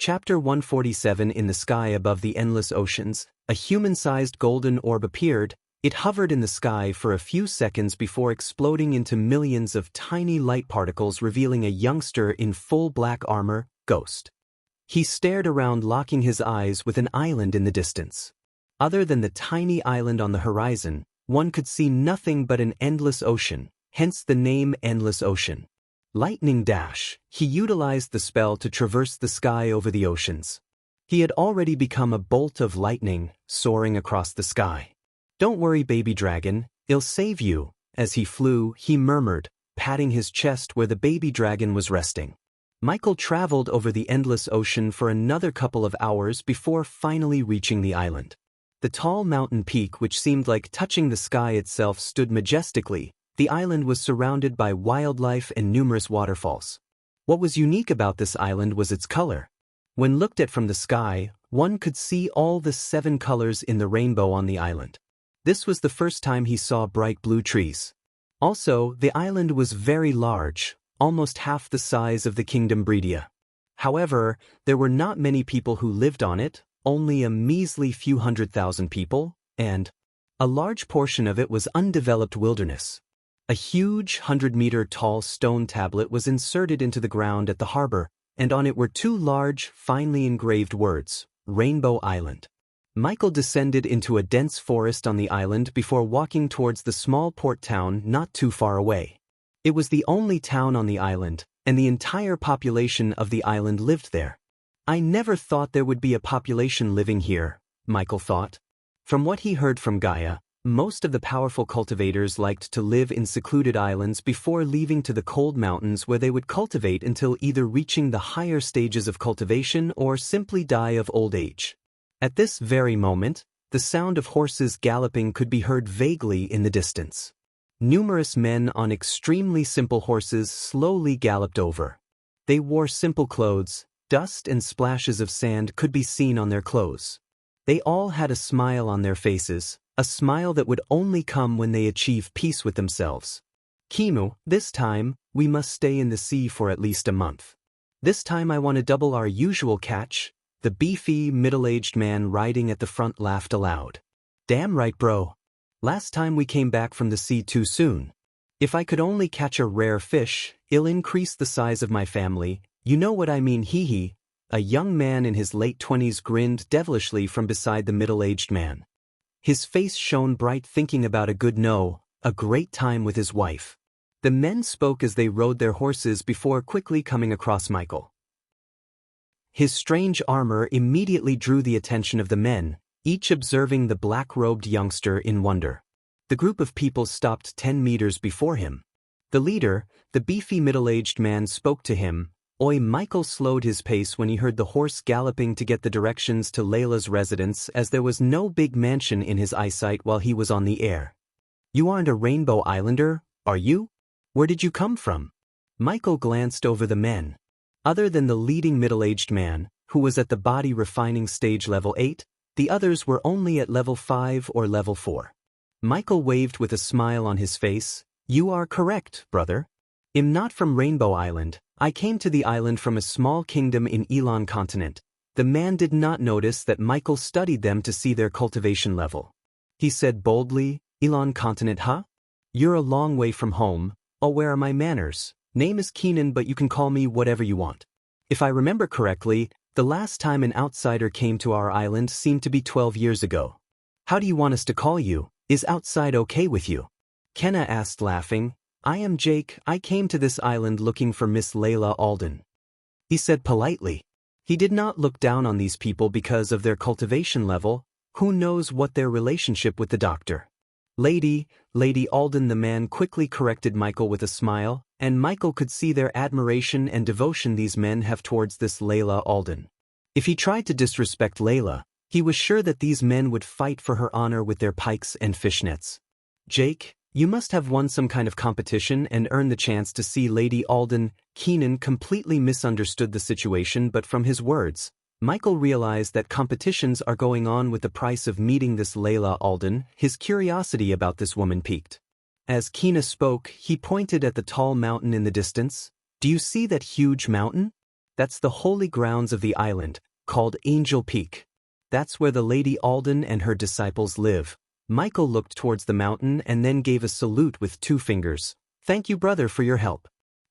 Chapter 147. In the sky above the endless oceans, a human-sized golden orb appeared. It hovered in the sky for a few seconds before exploding into millions of tiny light particles, revealing a youngster in full black armor, Ghost. He stared around, locking his eyes with an island in the distance. Other than the tiny island on the horizon, one could see nothing but an endless ocean, hence the name Endless Ocean. Lightning Dash. He utilized the spell to traverse the sky over the oceans. He had already become a bolt of lightning, soaring across the sky. "Don't worry, baby dragon, I'll save you." As he flew, he murmured, patting his chest where the baby dragon was resting. Michael traveled over the endless ocean for another couple of hours before finally reaching the island. The tall mountain peak, which seemed like touching the sky itself, stood majestically. The island was surrounded by wildlife and numerous waterfalls. What was unique about this island was its color. When looked at from the sky, one could see all the 7 colors in the rainbow on the island. This was the first time he saw bright blue trees. Also, the island was very large, almost half the size of the Kingdom Breedia. However, there were not many people who lived on it, only a measly few 100,000 people, and a large portion of it was undeveloped wilderness. A huge 100-meter-tall stone tablet was inserted into the ground at the harbor, and on it were 2 large, finely engraved words, Rainbow Island. Michael descended into a dense forest on the island before walking towards the small port town not too far away. It was the only town on the island, and the entire population of the island lived there. "I never thought there would be a population living here," Michael thought. From what he heard from Gaia, most of the powerful cultivators liked to live in secluded islands before leaving to the cold mountains, where they would cultivate until either reaching the higher stages of cultivation or simply die of old age. At this very moment, the sound of horses galloping could be heard vaguely in the distance. Numerous men on extremely simple horses slowly galloped over. They wore simple clothes. Dust and splashes of sand could be seen on their clothes. They all had a smile on their faces, a smile that would only come when they achieve peace with themselves. "Kimu, this time, we must stay in the sea for at least a month. This time I want to double our usual catch." The beefy, middle-aged man riding at the front laughed aloud. "Damn right, bro. Last time we came back from the sea too soon. If I could only catch a rare fish, it'll increase the size of my family. You know what I mean, hee." A young man in his late 20s grinned devilishly from beside the middle-aged man. His face shone bright, thinking about a great time with his wife. The men spoke as they rode their horses before quickly coming across Michael. His strange armor immediately drew the attention of the men, each observing the black-robed youngster in wonder. The group of people stopped 10 meters before him. The leader, the beefy middle-aged man, spoke to him. "Oi." Michael slowed his pace when he heard the horse galloping to get the directions to Layla's residence, as there was no big mansion in his eyesight while he was on the air. "You aren't a Rainbow Islander, are you? Where did you come from?" Michael glanced over the men. Other than the leading middle-aged man, who was at the body refining stage level 8, the others were only at level 5 or level 4. Michael waved with a smile on his face. "You are correct, brother. I'm not from Rainbow Island. I came to the island from a small kingdom in Elon continent." The man did not notice that Michael studied them to see their cultivation level. He said boldly, "Elon continent, huh? You're a long way from home. Oh, where are my manners? Name is Keenan, but you can call me whatever you want. If I remember correctly, the last time an outsider came to our island seemed to be 12 years ago. How do you want us to call you? Is outside okay with you?" Kenna asked, laughing. "I am Jake. I came to this island looking for Miss Layla Alden," he said politely. He did not look down on these people because of their cultivation level. Who knows what their relationship with the doctor? Lady Alden," the man quickly corrected Michael with a smile, and Michael could see their admiration and devotion these men have towards this Layla Alden. If he tried to disrespect Layla, he was sure that these men would fight for her honor with their pikes and fishnets. "Jake, you must have won some kind of competition and earned the chance to see Lady Alden." Keenan completely misunderstood the situation, but from his words, Michael realized that competitions are going on with the price of meeting this Layla Alden. His curiosity about this woman piqued. As Keena spoke, he pointed at the tall mountain in the distance. "Do you see that huge mountain? That's the holy grounds of the island, called Angel Peak. That's where the Lady Alden and her disciples live. Michael looked towards the mountain and then gave a salute with 2 fingers. Thank you, brother, for your help.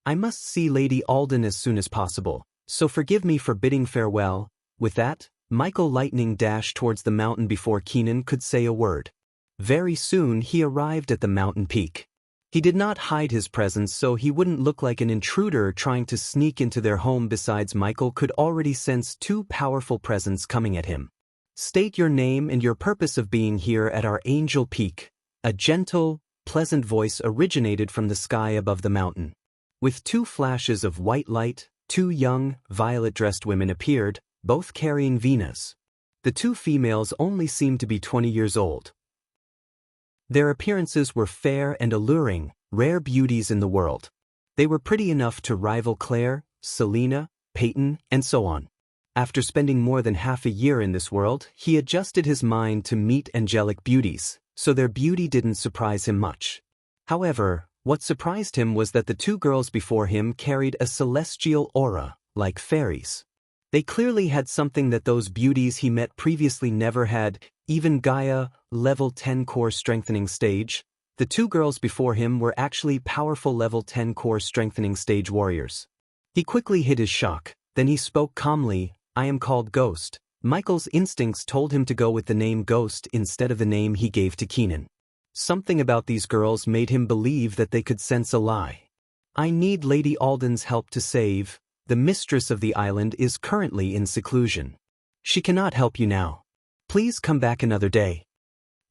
I must see Lady Alden as soon as possible, so forgive me for bidding farewell. With that, Michael lightning dashed towards the mountain before Keenan could say a word. Very soon he arrived at the mountain peak. He did not hide his presence so he wouldn't look like an intruder trying to sneak into their home. Besides, Michael could already sense 2 powerful presents coming at him. State your name and your purpose of being here at our Angel Peak. A gentle, pleasant voice originated from the sky above the mountain. With 2 flashes of white light, 2 young, violet-dressed women appeared, both carrying Venas. The 2 females only seemed to be 20 years old. Their appearances were fair and alluring, rare beauties in the world. They were pretty enough to rival Claire, Selena, Peyton, and so on. After spending more than half a year in this world, he adjusted his mind to meet angelic beauties, so their beauty didn't surprise him much. However, what surprised him was that the 2 girls before him carried a celestial aura, like fairies. They clearly had something that those beauties he met previously never had. Even Gaia, level 10 core strengthening stage. The 2 girls before him were actually powerful level 10 core strengthening stage warriors. He quickly hid his shock, then he spoke calmly. I am called Ghost. Michael's instincts told him to go with the name Ghost instead of the name he gave to Keenan. Something about these girls made him believe that they could sense a lie. I need Lady Alden's help to save. The mistress of the island is currently in seclusion. She cannot help you now. Please come back another day.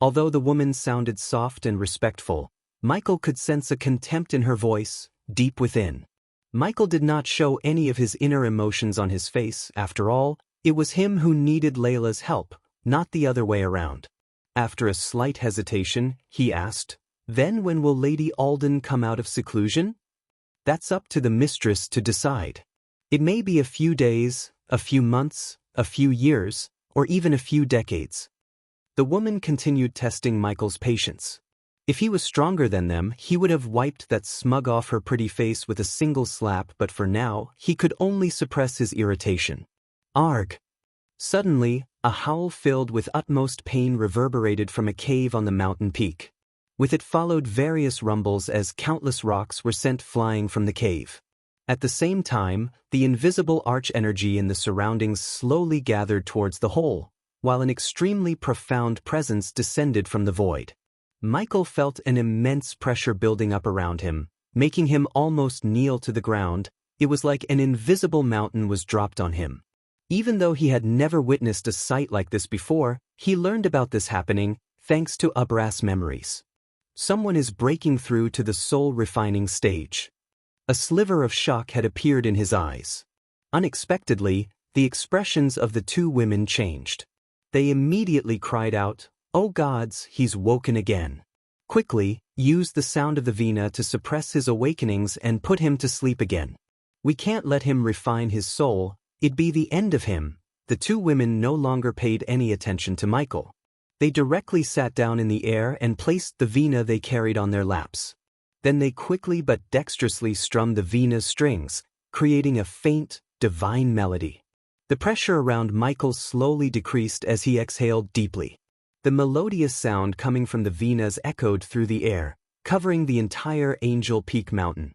Although the woman sounded soft and respectful, Michael could sense a contempt in her voice, deep within. Michael did not show any of his inner emotions on his face. After all, it was him who needed Layla's help, not the other way around. After a slight hesitation, he asked, Then when will Lady Alden come out of seclusion? That's up to the mistress to decide. It may be a few days, a few months, a few years, or even a few decades. The woman continued testing Michael's patience. If he was stronger than them, he would have wiped that smug off her pretty face with a single slap, but for now, he could only suppress his irritation. Arg! Suddenly, a howl filled with utmost pain reverberated from a cave on the mountain peak. With it followed various rumbles as countless rocks were sent flying from the cave. At the same time, the invisible arch energy in the surroundings slowly gathered towards the hole, while an extremely profound presence descended from the void. Michael felt an immense pressure building up around him, making him almost kneel to the ground. It was like an invisible mountain was dropped on him. Even though he had never witnessed a sight like this before, he learned about this happening thanks to Abras memories. Someone is breaking through to the soul-refining stage. A sliver of shock had appeared in his eyes. Unexpectedly, the expressions of the 2 women changed. They immediately cried out, "Oh gods, he's woken again." Quickly, used the sound of the Vina to suppress his awakenings and put him to sleep again. We can't let him refine his soul, it'd be the end of him. The 2 women no longer paid any attention to Michael. They directly sat down in the air and placed the Vina they carried on their laps. Then they quickly but dexterously strummed the Vina's strings, creating a faint, divine melody. The pressure around Michael slowly decreased as he exhaled deeply. The melodious sound coming from the Vinas echoed through the air, covering the entire Angel Peak mountain.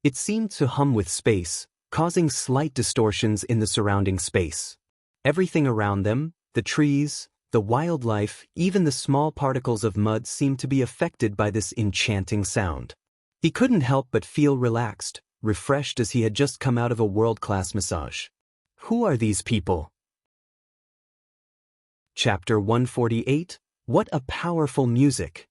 It seemed to hum with space, causing slight distortions in the surrounding space. Everything around them, the trees, the wildlife, even the small particles of mud seemed to be affected by this enchanting sound. He couldn't help but feel relaxed, refreshed as he had just come out of a world-class massage. Who are these people? Chapter 148, What a Powerful Music!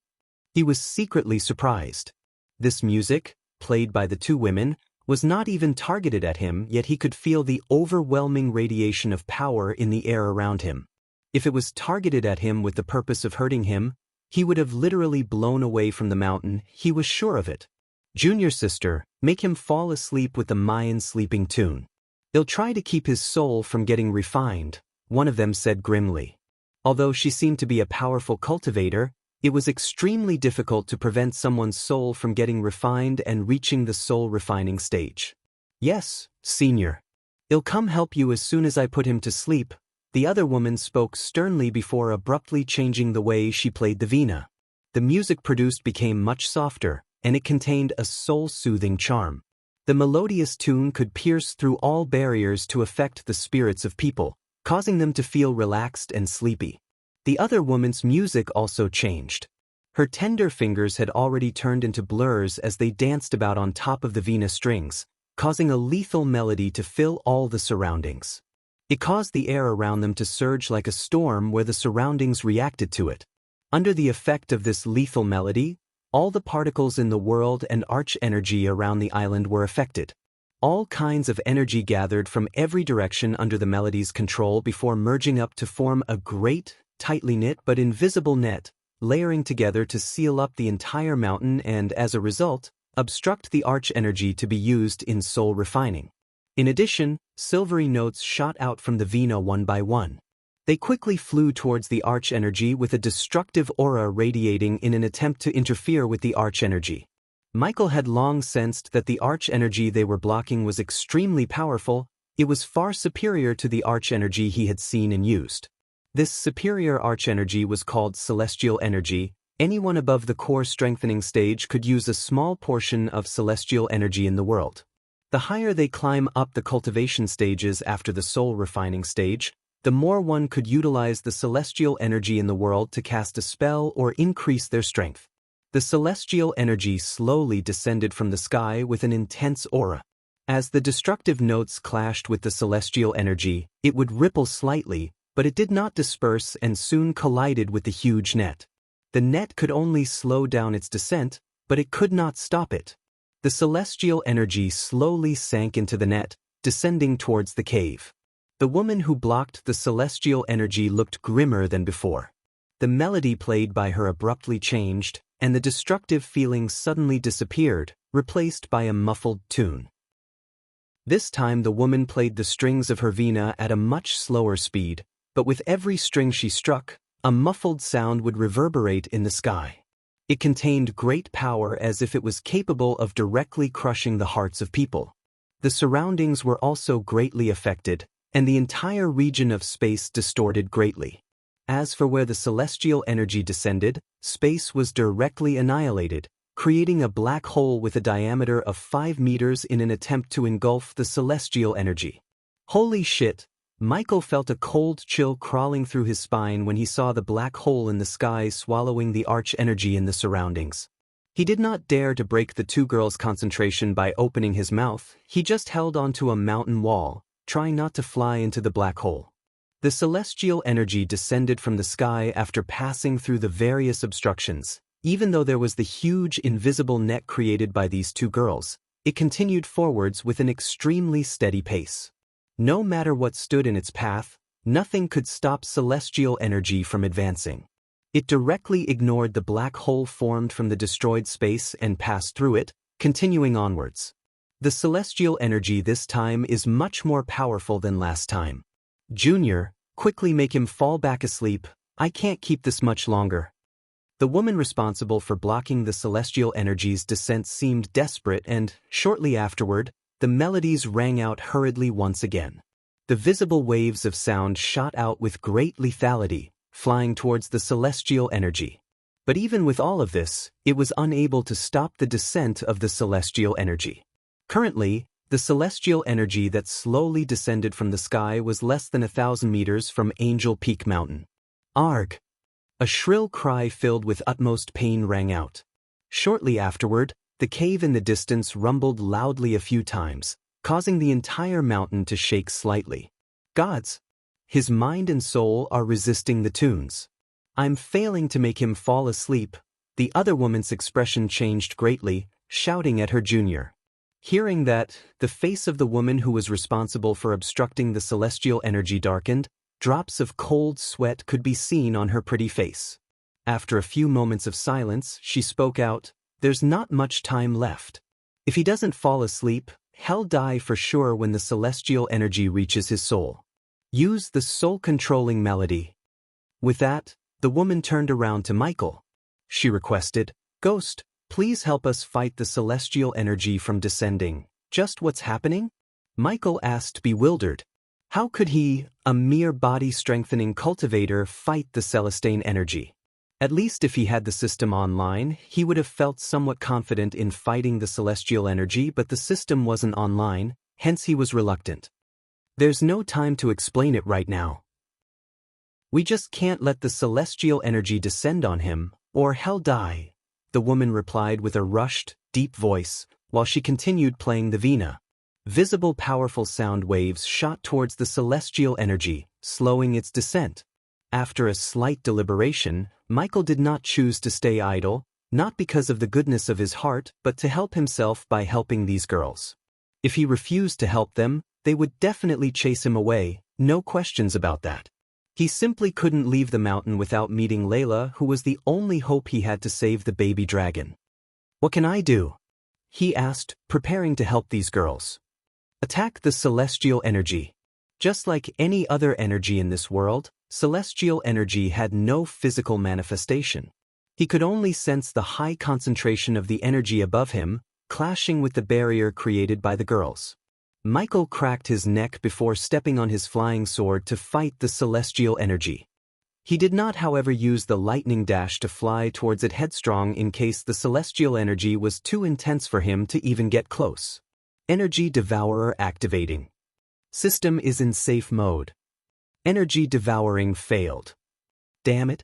He was secretly surprised. This music, played by the 2 women, was not even targeted at him, yet he could feel the overwhelming radiation of power in the air around him. If it was targeted at him with the purpose of hurting him, he would have literally blown away from the mountain, he was sure of it. Junior sister, make him fall asleep with the Mayan sleeping tune. He'll try to keep his soul from getting refined, one of them said grimly. Although she seemed to be a powerful cultivator, it was extremely difficult to prevent someone's soul from getting refined and reaching the soul-refining stage. Yes, Senior. I'll come help you as soon as I put him to sleep, the other woman spoke sternly before abruptly changing the way she played the vina. The music produced became much softer, and it contained a soul-soothing charm. The melodious tune could pierce through all barriers to affect the spirits of people, causing them to feel relaxed and sleepy. The other woman's music also changed. Her tender fingers had already turned into blurs as they danced about on top of the vina strings, causing a lethal melody to fill all the surroundings. It caused the air around them to surge like a storm where the surroundings reacted to it. Under the effect of this lethal melody, all the particles in the world and arch energy around the island were affected. All kinds of energy gathered from every direction under the melody's control before merging up to form a great, tightly knit but invisible net, layering together to seal up the entire mountain and, as a result, obstruct the arch energy to be used in soul refining. In addition, silvery notes shot out from the vina one by one. They quickly flew towards the arch energy with a destructive aura radiating in an attempt to interfere with the arch energy. Michael had long sensed that the arch energy they were blocking was extremely powerful. It was far superior to the arch energy he had seen and used. This superior arch energy was called celestial energy. Anyone above the core strengthening stage could use a small portion of celestial energy in the world. The higher they climb up the cultivation stages after the soul refining stage, the more one could utilize the celestial energy in the world to cast a spell or increase their strength. The celestial energy slowly descended from the sky with an intense aura. As the destructive notes clashed with the celestial energy, it would ripple slightly, but it did not disperse and soon collided with the huge net. The net could only slow down its descent, but it could not stop it. The celestial energy slowly sank into the net, descending towards the cave. The woman who blocked the celestial energy looked grimmer than before. The melody played by her abruptly changed, and the destructive feeling suddenly disappeared, replaced by a muffled tune. This time the woman played the strings of her vina at a much slower speed, but with every string she struck, a muffled sound would reverberate in the sky. It contained great power as if it was capable of directly crushing the hearts of people. The surroundings were also greatly affected, and the entire region of space distorted greatly. As for where the celestial energy descended, space was directly annihilated, creating a black hole with a diameter of 5 meters in an attempt to engulf the celestial energy. Holy shit! Michael felt a cold chill crawling through his spine when he saw the black hole in the sky swallowing the arch energy in the surroundings. He did not dare to break the two girls' concentration by opening his mouth. He just held onto a mountain wall, trying not to fly into the black hole. The celestial energy descended from the sky after passing through the various obstructions. Even though there was the huge invisible net created by these two girls, it continued forwards with an extremely steady pace. No matter what stood in its path, nothing could stop celestial energy from advancing. It directly ignored the black hole formed from the destroyed space and passed through it, continuing onwards. The celestial energy this time is much more powerful than last time. Junior, quickly make him fall back asleep. I can't keep this much longer. The woman responsible for blocking the celestial energy's descent seemed desperate and, shortly afterward, the melodies rang out hurriedly once again. The visible waves of sound shot out with great lethality, flying towards the celestial energy. But even with all of this, it was unable to stop the descent of the celestial energy. Currently, the celestial energy that slowly descended from the sky was less than 1,000 meters from Angel Peak Mountain. Arg! A shrill cry filled with utmost pain rang out. Shortly afterward, the cave in the distance rumbled loudly a few times, causing the entire mountain to shake slightly. Gods! His mind and soul are resisting the tunes. I'm failing to make him fall asleep. The other woman's expression changed greatly, shouting at her junior. Hearing that, the face of the woman who was responsible for obstructing the celestial energy darkened. Drops of cold sweat could be seen on her pretty face. After a few moments of silence, she spoke out, "There's not much time left. If he doesn't fall asleep, he'll die for sure when the celestial energy reaches his soul. Use the soul-controlling melody." With that, the woman turned around to Michael. She requested, "Ghost, please help us fight the celestial energy from descending. Just what's happening? Michael asked, bewildered. How could he, a mere body-strengthening cultivator, fight the Celestine energy? At least if he had the system online, he would have felt somewhat confident in fighting the celestial energy, but the system wasn't online, hence he was reluctant. There's no time to explain it right now. We just can't let the celestial energy descend on him, or he'll die, the woman replied with a rushed, deep voice, while she continued playing the veena. Visible powerful sound waves shot towards the celestial energy, slowing its descent. After a slight deliberation, Michael did not choose to stay idle, not because of the goodness of his heart, but to help himself by helping these girls. If he refused to help them, they would definitely chase him away, no questions about that. He simply couldn't leave the mountain without meeting Layla, who was the only hope he had to save the baby dragon. What can I do? He asked, preparing to help these girls. Attack the celestial energy. Just like any other energy in this world, celestial energy had no physical manifestation. He could only sense the high concentration of the energy above him, clashing with the barrier created by the girls. Michael cracked his neck before stepping on his flying sword to fight the celestial energy. He did not, however, use the lightning dash to fly towards it headstrong in case the celestial energy was too intense for him to even get close. Energy Devourer activating. System is in safe mode. Energy devouring failed. Damn it.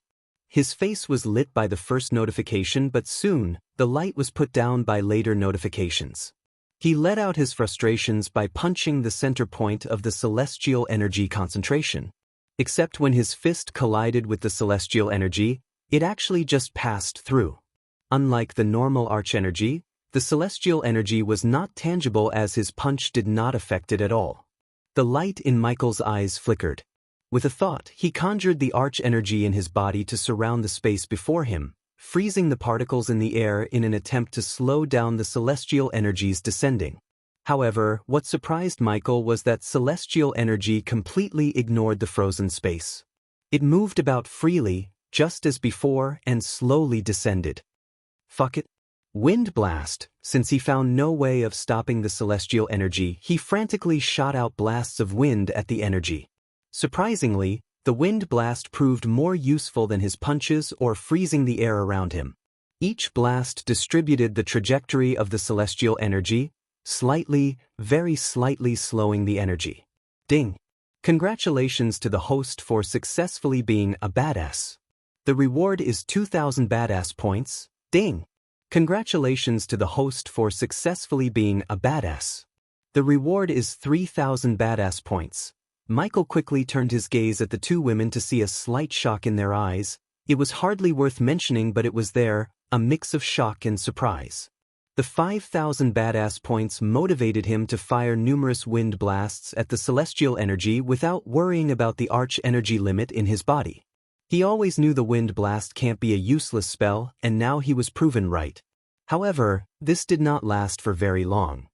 His face was lit by the first notification, but soon, the light was put down by later notifications. He let out his frustrations by punching the center point of the celestial energy concentration. Except when his fist collided with the celestial energy, it actually just passed through. Unlike the normal arch energy, the celestial energy was not tangible, as his punch did not affect it at all. The light in Michael's eyes flickered. With a thought, he conjured the arch energy in his body to surround the space before him, freezing the particles in the air in an attempt to slow down the celestial energies descending. However, what surprised Michael was that celestial energy completely ignored the frozen space. It moved about freely, just as before, and slowly descended. Fuck it. Wind blast. Since he found no way of stopping the celestial energy, he frantically shot out blasts of wind at the energy. Surprisingly, the wind blast proved more useful than his punches or freezing the air around him. Each blast distributed the trajectory of the celestial energy, slightly, very slightly slowing the energy. Ding! Congratulations to the host for successfully being a badass. The reward is 2,000 badass points. Ding! Congratulations to the host for successfully being a badass. The reward is 3,000 badass points. Michael quickly turned his gaze at the two women to see a slight shock in their eyes. It was hardly worth mentioning, but it was there, a mix of shock and surprise. The 5,000 badass points motivated him to fire numerous wind blasts at the celestial energy without worrying about the arch energy limit in his body. He always knew the wind blast can't be a useless spell, and now he was proven right. However, this did not last for very long.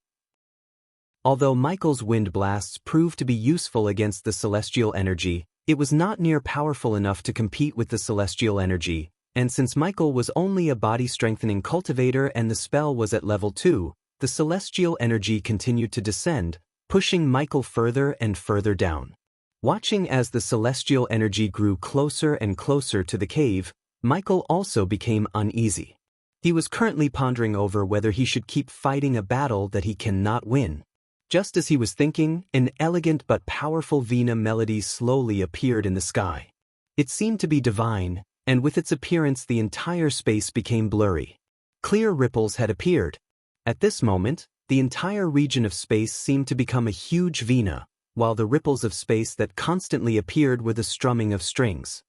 Although Michael's wind blasts proved to be useful against the celestial energy, it was not near powerful enough to compete with the celestial energy, and since Michael was only a body-strengthening cultivator and the spell was at level 2, the celestial energy continued to descend, pushing Michael further and further down. Watching as the celestial energy grew closer and closer to the cave, Michael also became uneasy. He was currently pondering over whether he should keep fighting a battle that he cannot win. Just as he was thinking, an elegant but powerful veena melody slowly appeared in the sky. It seemed to be divine, and with its appearance the entire space became blurry. Clear ripples had appeared. At this moment, the entire region of space seemed to become a huge veena, while the ripples of space that constantly appeared were the strumming of strings.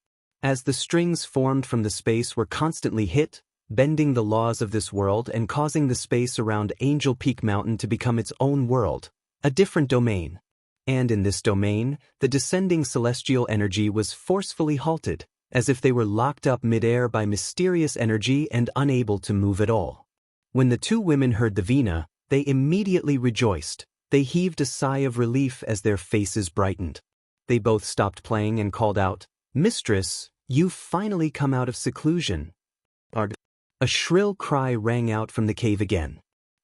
As the strings formed from the space were constantly hit, bending the laws of this world and causing the space around Angel Peak Mountain to become its own world, a different domain. And in this domain, the descending celestial energy was forcefully halted, as if they were locked up mid-air by mysterious energy and unable to move at all. When the two women heard the veena, they immediately rejoiced. They heaved a sigh of relief as their faces brightened. They both stopped playing and called out, "Mistress, you've finally come out of seclusion." A shrill cry rang out from the cave again.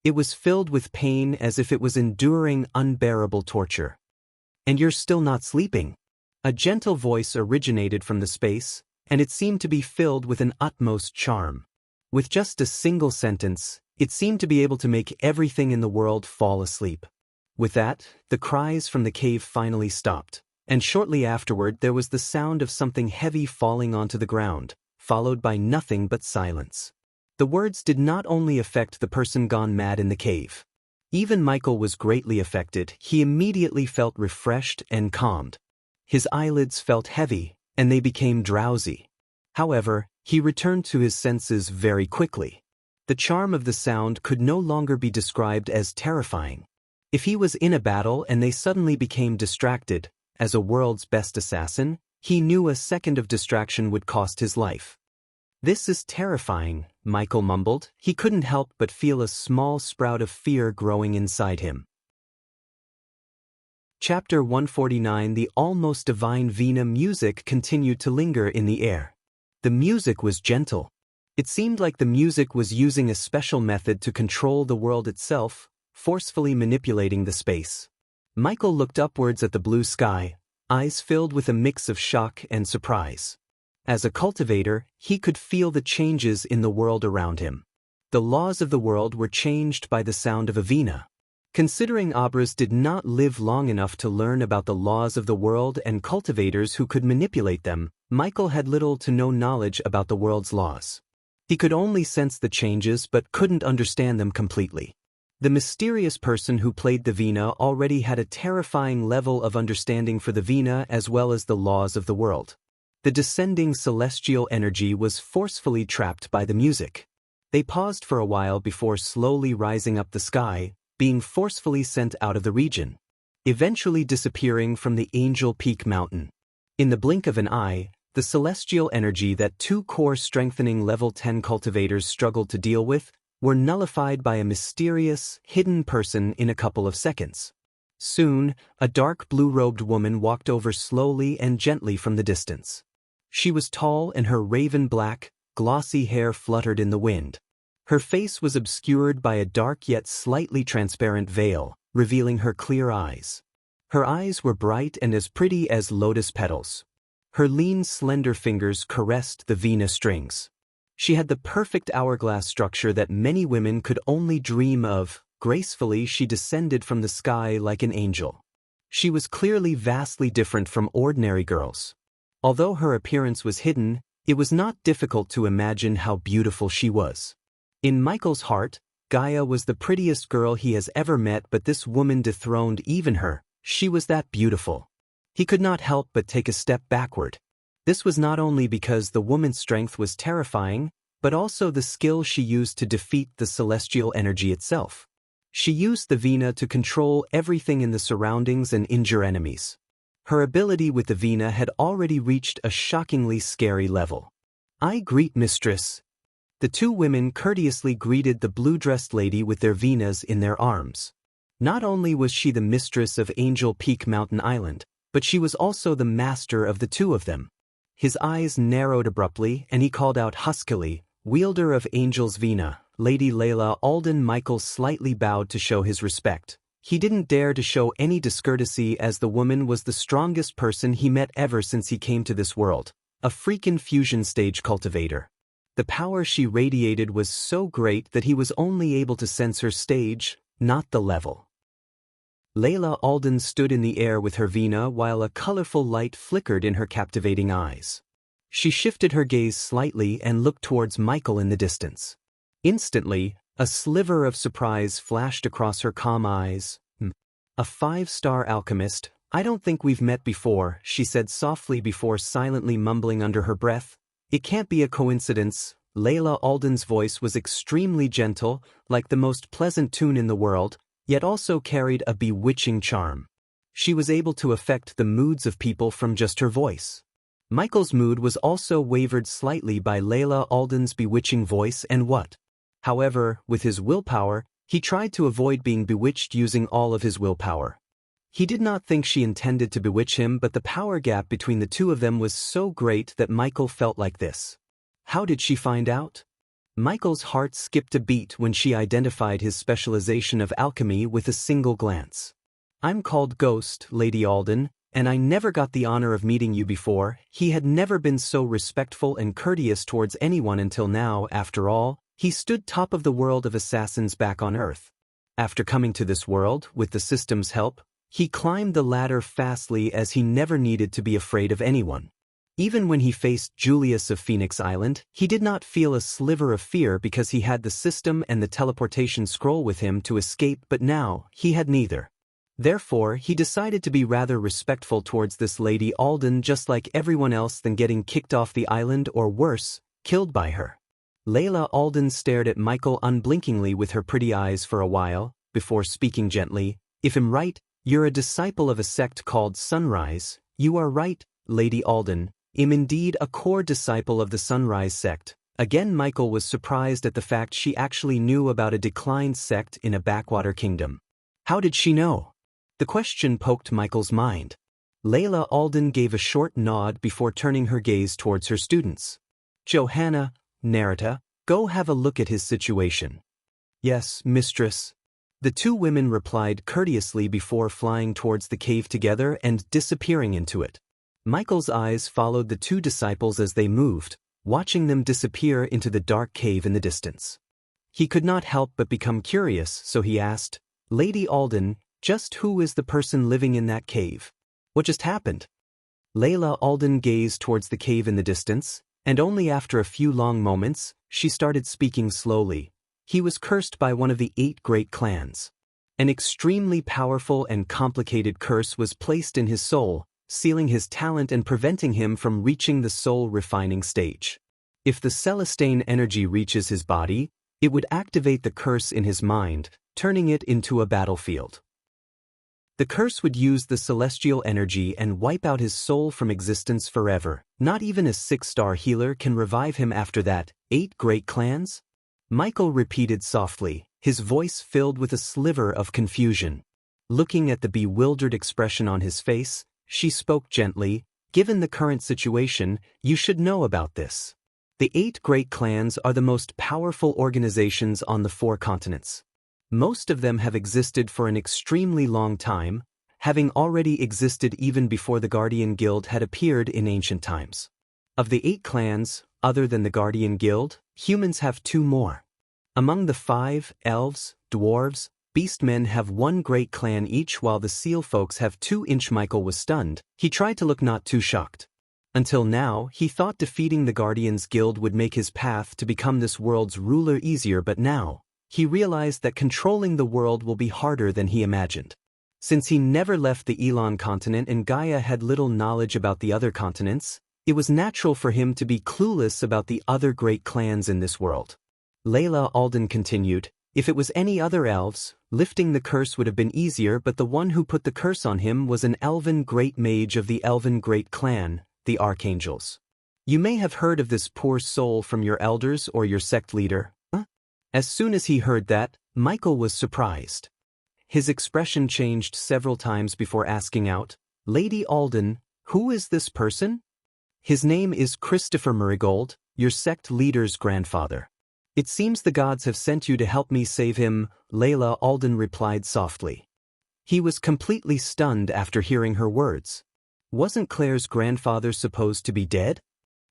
It was filled with pain as if it was enduring unbearable torture. "And you're still not sleeping?" A gentle voice originated from the space, and it seemed to be filled with an utmost charm. With just a single sentence, it seemed to be able to make everything in the world fall asleep. With that, the cries from the cave finally stopped, and shortly afterward there was the sound of something heavy falling onto the ground, followed by nothing but silence. The words did not only affect the person gone mad in the cave. Even Michael was greatly affected. He immediately felt refreshed and calmed. His eyelids felt heavy, and they became drowsy. However, he returned to his senses very quickly. The charm of the sound could no longer be described as terrifying. If he was in a battle and they suddenly became distracted, as a world's best assassin, he knew a second of distraction would cost his life. "This is terrifying," Michael mumbled. He couldn't help but feel a small sprout of fear growing inside him. Chapter 149. The almost divine Vina music continued to linger in the air. The music was gentle. It seemed like the music was using a special method to control the world itself, forcefully manipulating the space. Michael looked upwards at the blue sky, eyes filled with a mix of shock and surprise. As a cultivator, he could feel the changes in the world around him. The laws of the world were changed by the sound of a vina. Considering Abras did not live long enough to learn about the laws of the world and cultivators who could manipulate them, Michael had little to no knowledge about the world's laws. He could only sense the changes but couldn't understand them completely. The mysterious person who played the vina already had a terrifying level of understanding for the vina as well as the laws of the world. The descending celestial energy was forcefully trapped by the music. They paused for a while before slowly rising up the sky, being forcefully sent out of the region, eventually disappearing from the Angel Peak mountain. In the blink of an eye, the celestial energy that two core strengthening level 10 cultivators struggled to deal with were nullified by a mysterious, hidden person in a couple of seconds. Soon, a dark blue-robed woman walked over slowly and gently from the distance. She was tall and her raven-black, glossy hair fluttered in the wind. Her face was obscured by a dark yet slightly transparent veil, revealing her clear eyes. Her eyes were bright and as pretty as lotus petals. Her lean, slender fingers caressed the vina strings. She had the perfect hourglass structure that many women could only dream of. Gracefully, she descended from the sky like an angel. She was clearly vastly different from ordinary girls. Although her appearance was hidden, it was not difficult to imagine how beautiful she was. In Michael's heart, Gaia was the prettiest girl he has ever met, but this woman dethroned even her. She was that beautiful. He could not help but take a step backward. This was not only because the woman's strength was terrifying, but also the skill she used to defeat the celestial energy itself. She used the vina to control everything in the surroundings and injure enemies. Her ability with the vina had already reached a shockingly scary level. "I greet mistress." The two women courteously greeted the blue-dressed lady with their vinas in their arms. Not only was she the mistress of Angel Peak Mountain Island, but she was also the master of the two of them. His eyes narrowed abruptly and he called out huskily, "Wielder of Angel's Vina, Lady Layla Alden." Michael slightly bowed to show his respect. He didn't dare to show any discourtesy as the woman was the strongest person he met ever since he came to this world, a freakin' fusion stage cultivator. The power she radiated was so great that he was only able to sense her stage, not the level. Layla Alden stood in the air with her vina while a colorful light flickered in her captivating eyes. She shifted her gaze slightly and looked towards Michael in the distance. Instantly, a sliver of surprise flashed across her calm eyes. "A 5-star alchemist? I don't think we've met before," she said softly before silently mumbling under her breath. "It can't be a coincidence." Layla Alden's voice was extremely gentle, like the most pleasant tune in the world, yet also carried a bewitching charm. She was able to affect the moods of people from just her voice. Michael's mood was also wavered slightly by Layla Alden's bewitching voice and what? However, with his willpower, he tried to avoid being bewitched using all of his willpower. He did not think she intended to bewitch him, but the power gap between the two of them was so great that Michael felt like this. How did she find out? Michael's heart skipped a beat when she identified his specialization of alchemy with a single glance. "I'm called Ghost, Lady Alden, and I never got the honor of meeting you before." He had never been so respectful and courteous towards anyone until now. After all, he stood top of the world of assassins back on Earth. After coming to this world, with the system's help, he climbed the ladder fastly as he never needed to be afraid of anyone. Even when he faced Julius of Phoenix Island, he did not feel a sliver of fear because he had the system and the teleportation scroll with him to escape, but now, he had neither. Therefore, he decided to be rather respectful towards this Lady Alden, just like everyone else, than getting kicked off the island or worse, killed by her. Layla Alden stared at Michael unblinkingly with her pretty eyes for a while, before speaking gently. "If I'm right, you're a disciple of a sect called Sunrise." "You are right, Lady Alden. I'm indeed a core disciple of the Sunrise sect." Again Michael was surprised at the fact she actually knew about a declined sect in a backwater kingdom. How did she know? The question poked Michael's mind. Layla Alden gave a short nod before turning her gaze towards her students. "Johanna, Narita, go have a look at his situation." "Yes, mistress." The two women replied courteously before flying towards the cave together and disappearing into it. Michael's eyes followed the two disciples as they moved, watching them disappear into the dark cave in the distance. He could not help but become curious, so he asked, "Lady Alden, just who is the person living in that cave? What just happened?" Layla Alden gazed towards the cave in the distance, and only after a few long moments, she started speaking slowly. "He was cursed by one of the 8 great clans. An extremely powerful and complicated curse was placed in his soul, sealing his talent and preventing him from reaching the soul-refining stage. If the Celestine energy reaches his body, it would activate the curse in his mind, turning it into a battlefield. The curse would use the celestial energy and wipe out his soul from existence forever. Not even a 6-star healer can revive him after that. 8 great clans?" Michael repeated softly, his voice filled with a sliver of confusion. Looking at the bewildered expression on his face, she spoke gently, "Given the current situation, you should know about this. The 8 great clans are the most powerful organizations on the 4 continents. Most of them have existed for an extremely long time, having already existed even before the Guardian Guild had appeared in ancient times. Of the 8 clans, other than the Guardian Guild, humans have 2 more. Among the 5, elves, dwarves, beastmen have 1 great clan each, while the seal folks have 2 each." Michael was stunned. He tried to look not too shocked. Until now, he thought defeating the Guardians Guild would make his path to become this world's ruler easier, but now, he realized that controlling the world will be harder than he imagined. Since he never left the Elon continent and Gaia had little knowledge about the other continents, it was natural for him to be clueless about the other great clans in this world. Layla Alden continued, "If it was any other elves, lifting the curse would have been easier, but the one who put the curse on him was an elven great mage of the elven great clan, the Archangels. You may have heard of this poor soul from your elders or your sect leader." As soon as he heard that, Michael was surprised. His expression changed several times before asking out, "Lady Alden, who is this person?" "His name is Christopher Marigold, your sect leader's grandfather. It seems the gods have sent you to help me save him," Layla Alden replied softly. He was completely stunned after hearing her words. Wasn't Claire's grandfather supposed to be dead?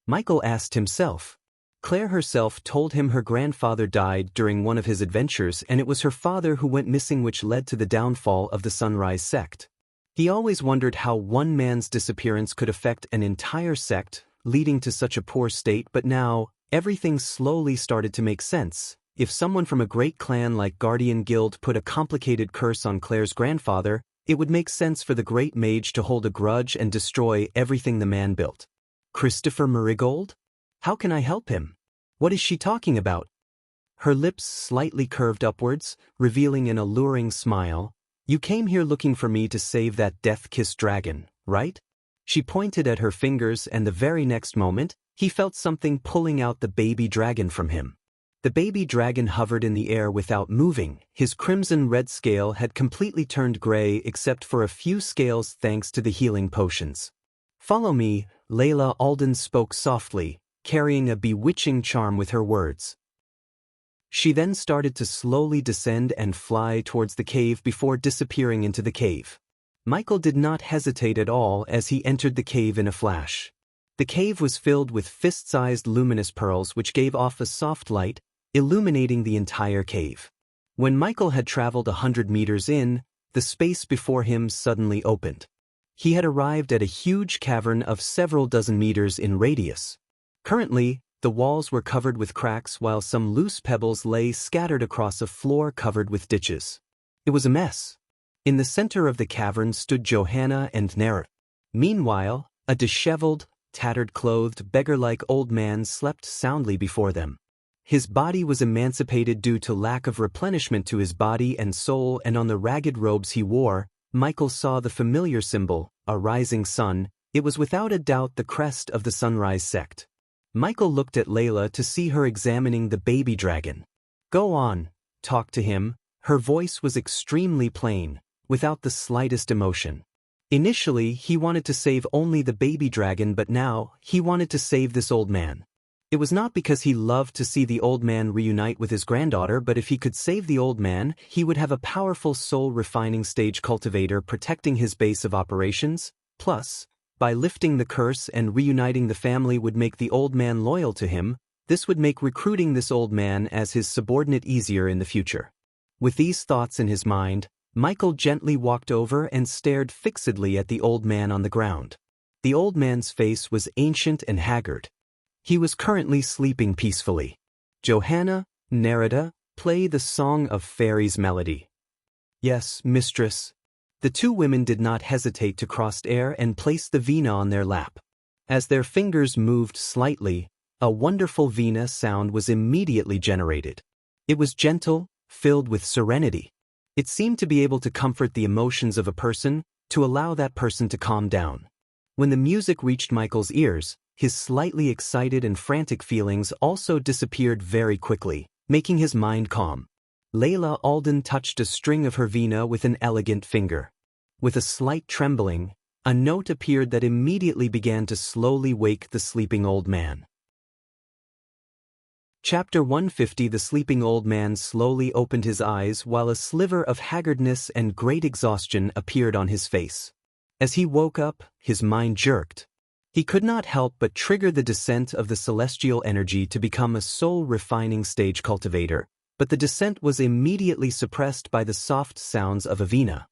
Michael asked himself. Claire herself told him her grandfather died during one of his adventures, and it was her father who went missing, which led to the downfall of the Sunrise sect. He always wondered how one man's disappearance could affect an entire sect, leading to such a poor state, but now, everything slowly started to make sense. If someone from a great clan like Guardian Guild put a complicated curse on Claire's grandfather, it would make sense for the great mage to hold a grudge and destroy everything the man built. Christopher Marigold? How can I help him? What is she talking about? Her lips slightly curved upwards, revealing an alluring smile. You came here looking for me to save that death-kissed dragon, right? She pointed at her fingers, and the very next moment, he felt something pulling out the baby dragon from him. The baby dragon hovered in the air without moving. His crimson-red scale had completely turned gray except for a few scales thanks to the healing potions. Follow me, Layla Alden spoke softly, carrying a bewitching charm with her words. She then started to slowly descend and fly towards the cave before disappearing into the cave. Michael did not hesitate at all as he entered the cave in a flash. The cave was filled with fist-sized luminous pearls which gave off a soft light, illuminating the entire cave. When Michael had traveled 100 meters in, the space before him suddenly opened. He had arrived at a huge cavern of several dozen meters in radius. Currently, the walls were covered with cracks while some loose pebbles lay scattered across a floor covered with ditches. It was a mess. In the center of the cavern stood Johanna and narrated. Meanwhile, a disheveled, tattered-clothed, beggar-like old man slept soundly before them. His body was emancipated due to lack of replenishment to his body and soul, and on the ragged robes he wore, Michael saw the familiar symbol, a rising sun. It was without a doubt the crest of the Sunrise sect. Michael looked at Layla to see her examining the baby dragon. "Go on, talk to him." Her voice was extremely plain, without the slightest emotion. Initially, he wanted to save only the baby dragon, but now, he wanted to save this old man. It was not because he loved to see the old man reunite with his granddaughter, but if he could save the old man, he would have a powerful soul-refining stage cultivator protecting his base of operations. Plus, by lifting the curse and reuniting the family would make the old man loyal to him. This would make recruiting this old man as his subordinate easier in the future. With these thoughts in his mind, Michael gently walked over and stared fixedly at the old man on the ground. The old man's face was ancient and haggard. He was currently sleeping peacefully. "Johanna, narrated, play the Song of Fairies melody." "Yes, mistress." The two women did not hesitate to cross air and place the vina on their lap. As their fingers moved slightly, a wonderful vina sound was immediately generated. It was gentle, filled with serenity. It seemed to be able to comfort the emotions of a person, to allow that person to calm down. When the music reached Michael's ears, his slightly excited and frantic feelings also disappeared very quickly, making his mind calm. Layla Alden touched a string of her vina with an elegant finger. With a slight trembling, a note appeared that immediately began to slowly wake the sleeping old man. Chapter 150. The sleeping old man slowly opened his eyes while a sliver of haggardness and great exhaustion appeared on his face. As he woke up, his mind jerked. He could not help but trigger the descent of the celestial energy to become a soul-refining stage cultivator, but the descent was immediately suppressed by the soft sounds of a vina.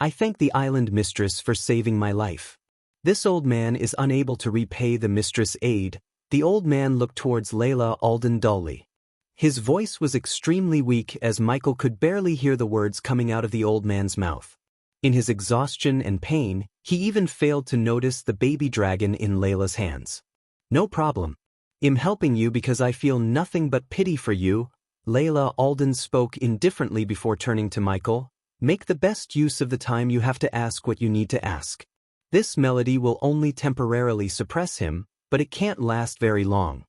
"I thank the island mistress for saving my life. This old man is unable to repay the mistress' aid." The old man looked towards Layla Alden dully. His voice was extremely weak as Michael could barely hear the words coming out of the old man's mouth. In his exhaustion and pain, he even failed to notice the baby dragon in Layla's hands. "No problem. I'm helping you because I feel nothing but pity for you." Layla Alden spoke indifferently before turning to Michael. "Make the best use of the time you have to ask what you need to ask. This melody will only temporarily suppress him, but it can't last very long."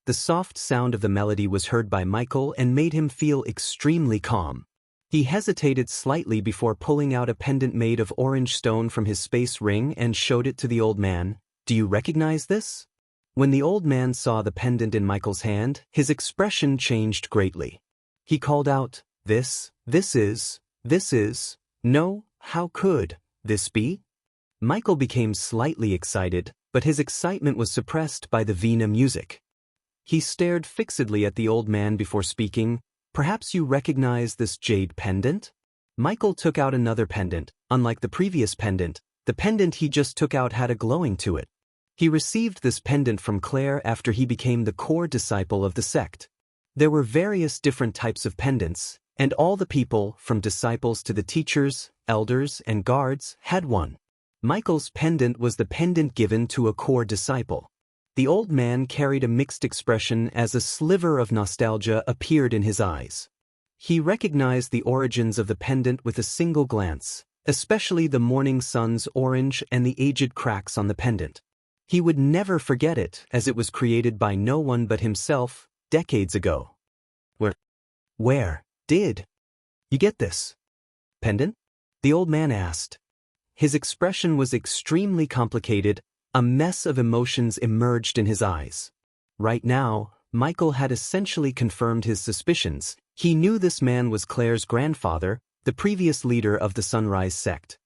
The soft sound of the melody was heard by Michael and made him feel extremely calm. He hesitated slightly before pulling out a pendant made of orange stone from his space ring and showed it to the old man. "Do you recognize this?" When the old man saw the pendant in Michael's hand, his expression changed greatly. He called out, This is, no, how could this be?" Michael became slightly excited, but his excitement was suppressed by the vina music. He stared fixedly at the old man before speaking. "Perhaps you recognize this jade pendant?" Michael took out another pendant. Unlike the previous pendant, the pendant he just took out had a glowing to it. He received this pendant from Claire after he became the core disciple of the sect. There were various different types of pendants, and all the people, from disciples to the teachers, elders, and guards, had one. Michael's pendant was the pendant given to a core disciple. The old man carried a mixed expression as a sliver of nostalgia appeared in his eyes. He recognized the origins of the pendant with a single glance, especially the morning sun's orange and the aged cracks on the pendant. He would never forget it, as it was created by no one but himself, decades ago. Where did you get this pendant?" the old man asked. His expression was extremely complicated. A mess of emotions emerged in his eyes. Right now, Michael had essentially confirmed his suspicions. He knew this man was Claire's grandfather, the previous leader of the Sunrise sect.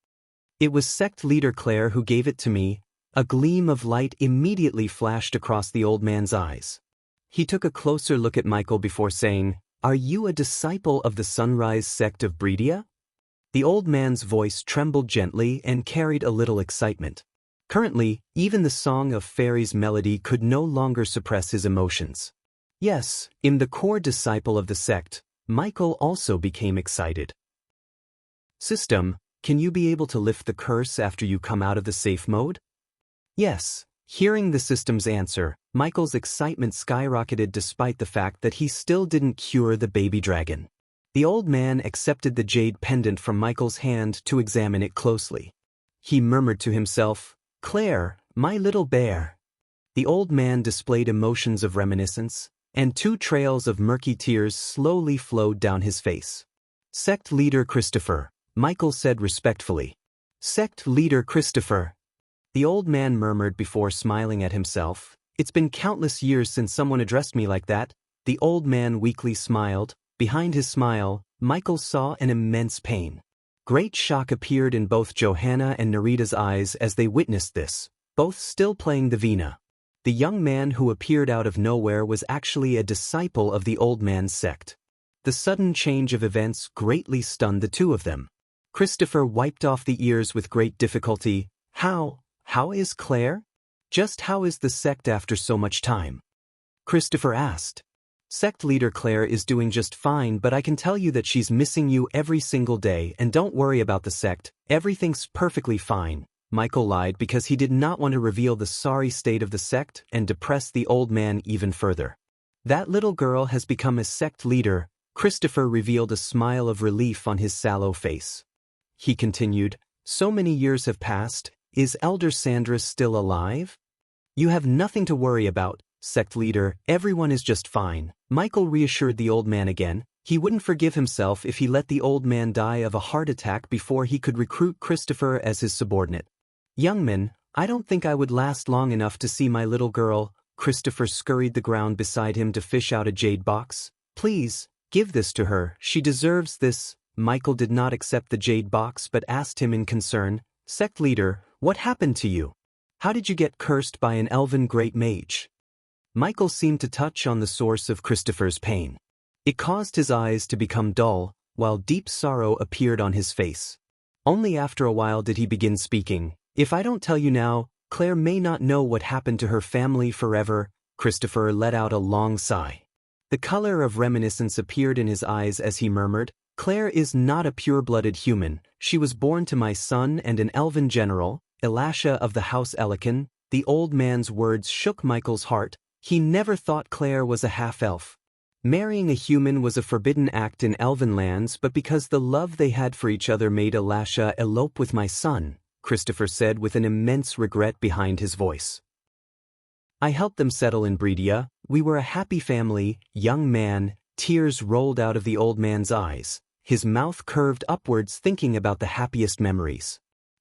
It was sect leader Claire who gave it to me. A gleam of light immediately flashed across the old man's eyes. He took a closer look at Michael before saying, "Are you a disciple of the Sunrise sect of Bredia?" The old man's voice trembled gently and carried a little excitement. Currently, even the Song of Fairies melody could no longer suppress his emotions. Yes, in the core disciple of the sect, Michael also became excited. "System, can you be able to lift the curse after you come out of the safe mode?" "Yes." Hearing the system's answer, Michael's excitement skyrocketed despite the fact that he still didn't cure the baby dragon. The old man accepted the jade pendant from Michael's hand to examine it closely. He murmured to himself, "Claire, my little bear." The old man displayed emotions of reminiscence, and 2 trails of murky tears slowly flowed down his face. "Sect leader Christopher," Michael said respectfully. "Sect leader Christopher." The old man murmured before smiling at himself. "It's been countless years since someone addressed me like that." The old man weakly smiled. Behind his smile, Michael saw an immense pain. Great shock appeared in both Johanna and Narita's eyes as they witnessed this, both still playing the vina. The young man who appeared out of nowhere was actually a disciple of the old man's sect. The sudden change of events greatly stunned the two of them. Christopher wiped off the ears with great difficulty. How is Claire? Just how is the sect after so much time?" Christopher asked. "Sect leader Claire is doing just fine, but I can tell you that she's missing you every single day, and don't worry about the sect, everything's perfectly fine." Michael lied because he did not want to reveal the sorry state of the sect and depress the old man even further. "That little girl has become a sect leader." Christopher revealed a smile of relief on his sallow face. He continued, "So many years have passed. Is Elder Sandra still alive?" "You have nothing to worry about, sect leader, everyone is just fine." Michael reassured the old man again. He wouldn't forgive himself if he let the old man die of a heart attack before he could recruit Christopher as his subordinate. "Young man, I don't think I would last long enough to see my little girl." Christopher scurried the ground beside him to fish out a jade box. "Please, give this to her, she deserves this." Michael did not accept the jade box but asked him in concern, "Sect leader, what happened to you? How did you get cursed by an elven great mage?" Michael seemed to touch on the source of Christopher's pain. It caused his eyes to become dull, while deep sorrow appeared on his face. Only after a while did he begin speaking. "If I don't tell you now, Claire may not know what happened to her family forever." Christopher let out a long sigh. The color of reminiscence appeared in his eyes as he murmured, "Claire is not a pure-blooded human. She was born to my son and an elven general, Elasha of the House Elican." The old man's words shook Michael's heart. He never thought Claire was a half-elf. Marrying a human was a forbidden act in elven lands, but because the love they had for each other made Elasha elope with my son, Christopher said with an immense regret behind his voice. "I helped them settle in Bredia. We were a happy family." Young man, tears rolled out of the old man's eyes. His mouth curved upwards thinking about the happiest memories.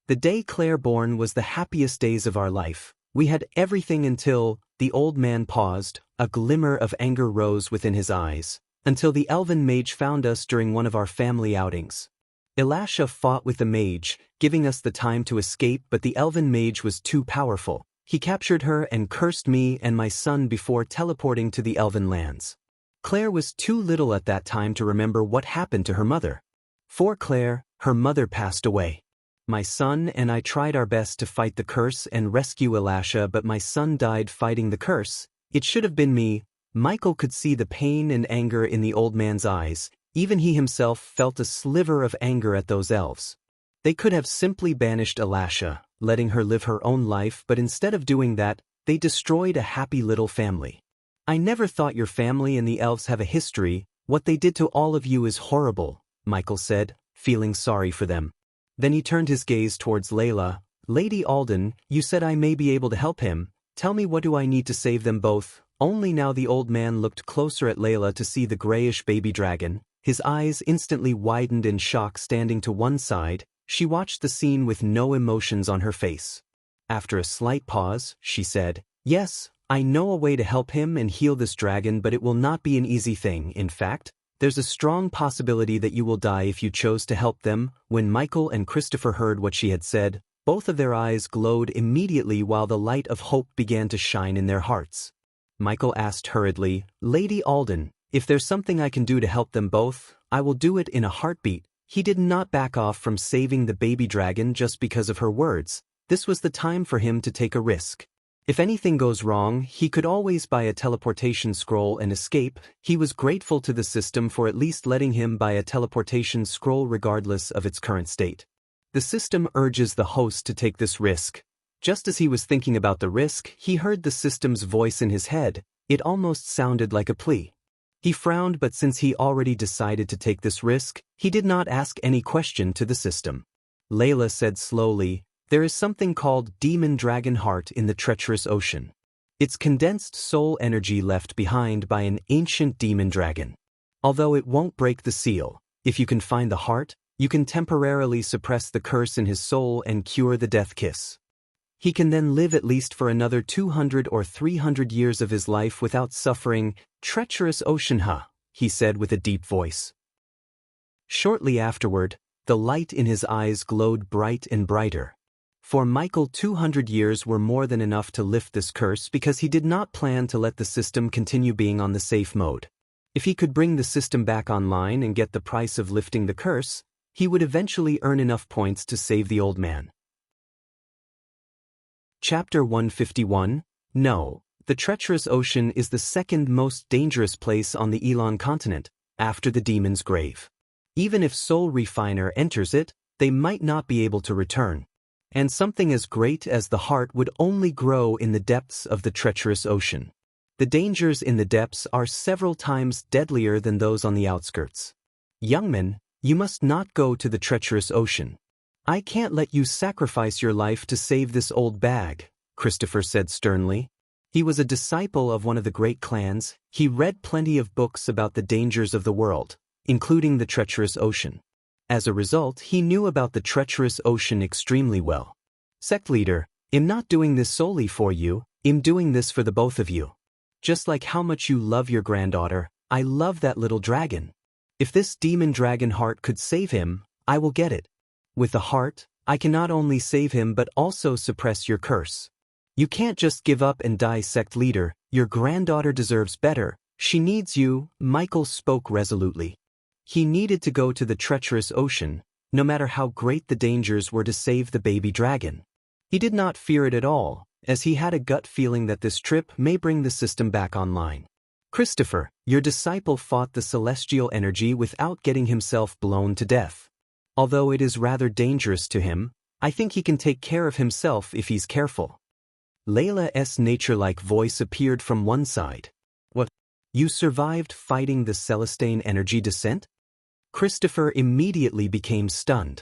"The day Claire born was the happiest days of our life. We had everything until..." The old man paused, a glimmer of anger rose within his eyes. "Until the elven mage found us during one of our family outings. Elasha fought with the mage, giving us the time to escape, but the elven mage was too powerful. He captured her and cursed me and my son before teleporting to the elven lands. Claire was too little at that time to remember what happened to her mother. For Claire, her mother passed away. My son and I tried our best to fight the curse and rescue Elasha, but my son died fighting the curse. It should have been me." Michael could see the pain and anger in the old man's eyes. Even he himself felt a sliver of anger at those elves. They could have simply banished Elasha, letting her live her own life, but instead of doing that, they destroyed a happy little family. "I never thought your family and the elves have a history. What they did to all of you is horrible," Michael said, feeling sorry for them. Then he turned his gaze towards Layla. "Lady Alden, you said I may be able to help him. Tell me, what do I need to save them both?" Only now the old man looked closer at Layla to see the grayish baby dragon. His eyes instantly widened in shock. Standing to one side, she watched the scene with no emotions on her face. After a slight pause, she said, "Yes, I know a way to help him and heal this dragon, but it will not be an easy thing. In fact, there's a strong possibility that you will die if you chose to help them." When Michael and Christopher heard what she had said, both of their eyes glowed immediately while the light of hope began to shine in their hearts. Michael asked hurriedly, "Lady Alden, if there's something I can do to help them both, I will do it in a heartbeat." He did not back off from saving the baby dragon just because of her words. This was the time for him to take a risk. If anything goes wrong, he could always buy a teleportation scroll and escape. He was grateful to the system for at least letting him buy a teleportation scroll regardless of its current state. The system urges the host to take this risk. Just as he was thinking about the risk, he heard the system's voice in his head. It almost sounded like a plea. He frowned, but since he already decided to take this risk, he did not ask any question to the system. Layla said slowly, "There is something called demon dragon heart in the treacherous ocean. It's condensed soul energy left behind by an ancient demon dragon. Although it won't break the seal, if you can find the heart, you can temporarily suppress the curse in his soul and cure the death kiss. He can then live at least for another 200 or 300 years of his life without suffering." "Treacherous ocean, huh?" he said with a deep voice. Shortly afterward, the light in his eyes glowed bright and brighter. For Michael, 200 years were more than enough to lift this curse because he did not plan to let the system continue being on the safe mode. If he could bring the system back online and get the price of lifting the curse, he would eventually earn enough points to save the old man. Chapter 151. No, the treacherous ocean is the second most dangerous place on the Elon continent, after the demon's grave. Even if Soul Refiner enters it, they might not be able to return. And something as great as the heart would only grow in the depths of the treacherous ocean. The dangers in the depths are several times deadlier than those on the outskirts. Young man, you must not go to the treacherous ocean. I can't let you sacrifice your life to save this old bag, Christopher said sternly. He was a disciple of one of the great clans. He read plenty of books about the dangers of the world, including the treacherous ocean. As a result, he knew about the treacherous ocean extremely well. Sect leader, I'm not doing this solely for you, I'm doing this for the both of you. Just like how much you love your granddaughter, I love that little dragon. If this demon dragon heart could save him, I will get it. With the heart, I can not only save him but also suppress your curse. You can't just give up and die, sect leader. Your granddaughter deserves better. She needs you. Michael spoke resolutely. He needed to go to the treacherous ocean, no matter how great the dangers were, to save the baby dragon. He did not fear it at all, as he had a gut feeling that this trip may bring the system back online. Christopher, your disciple fought the celestial energy without getting himself blown to death. Although it is rather dangerous to him, I think he can take care of himself if he's careful. Layla's nature-like voice appeared from one side. What? You survived fighting the Celestine energy descent? Christopher immediately became stunned.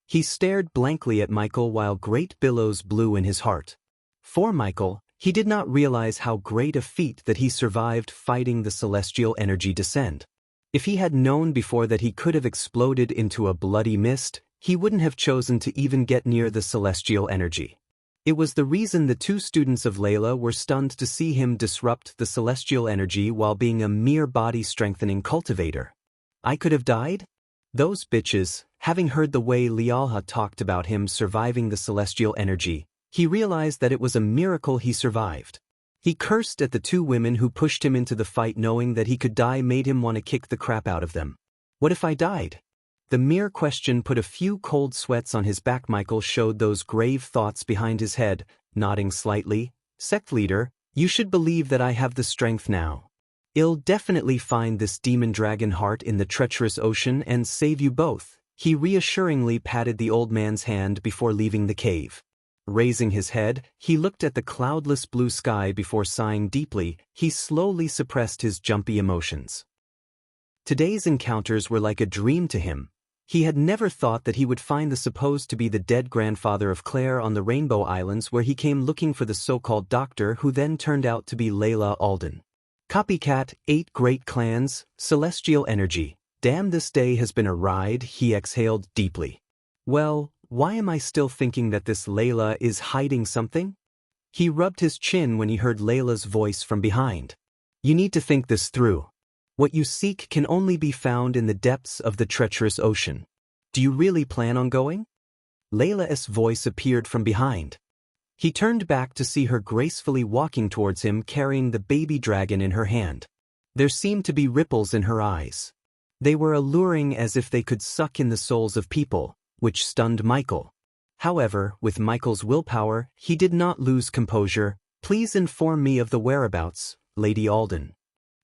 He stared blankly at Michael while great billows blew in his heart. For Michael, he did not realize how great a feat that he survived fighting the celestial energy descent. If he had known before that he could have exploded into a bloody mist, he wouldn't have chosen to even get near the celestial energy. It was the reason the two students of Layla were stunned to see him disrupt the celestial energy while being a mere body-strengthening cultivator. I could have died? Those bitches. Having heard the way Lialha talked about him surviving the celestial energy, he realized that it was a miracle he survived. He cursed at the two women who pushed him into the fight, knowing that he could die made him want to kick the crap out of them. What if I died? The mere question put a few cold sweats on his back. Michael showed those grave thoughts behind his head, nodding slightly. Sect leader, you should believe that I have the strength now. I'll definitely find this demon dragon heart in the treacherous ocean and save you both. He reassuringly patted the old man's hand before leaving the cave. Raising his head, he looked at the cloudless blue sky before sighing deeply. He slowly suppressed his jumpy emotions. Today's encounters were like a dream to him. He had never thought that he would find the supposed to be the dead grandfather of Claire on the Rainbow Islands, where he came looking for the so-called doctor who then turned out to be Layla Alden. Copycat, 8 great clans, celestial energy. Damn, this day has been a ride. He exhaled deeply. Well, why am I still thinking that this Layla is hiding something? He rubbed his chin when he heard Layla's voice from behind. You need to think this through. What you seek can only be found in the depths of the treacherous ocean. Do you really plan on going? Layla's voice appeared from behind. He turned back to see her gracefully walking towards him carrying the baby dragon in her hand. There seemed to be ripples in her eyes. They were alluring as if they could suck in the souls of people, which stunned Michael. However, with Michael's willpower, he did not lose composure. Please inform me of the whereabouts, Lady Alden.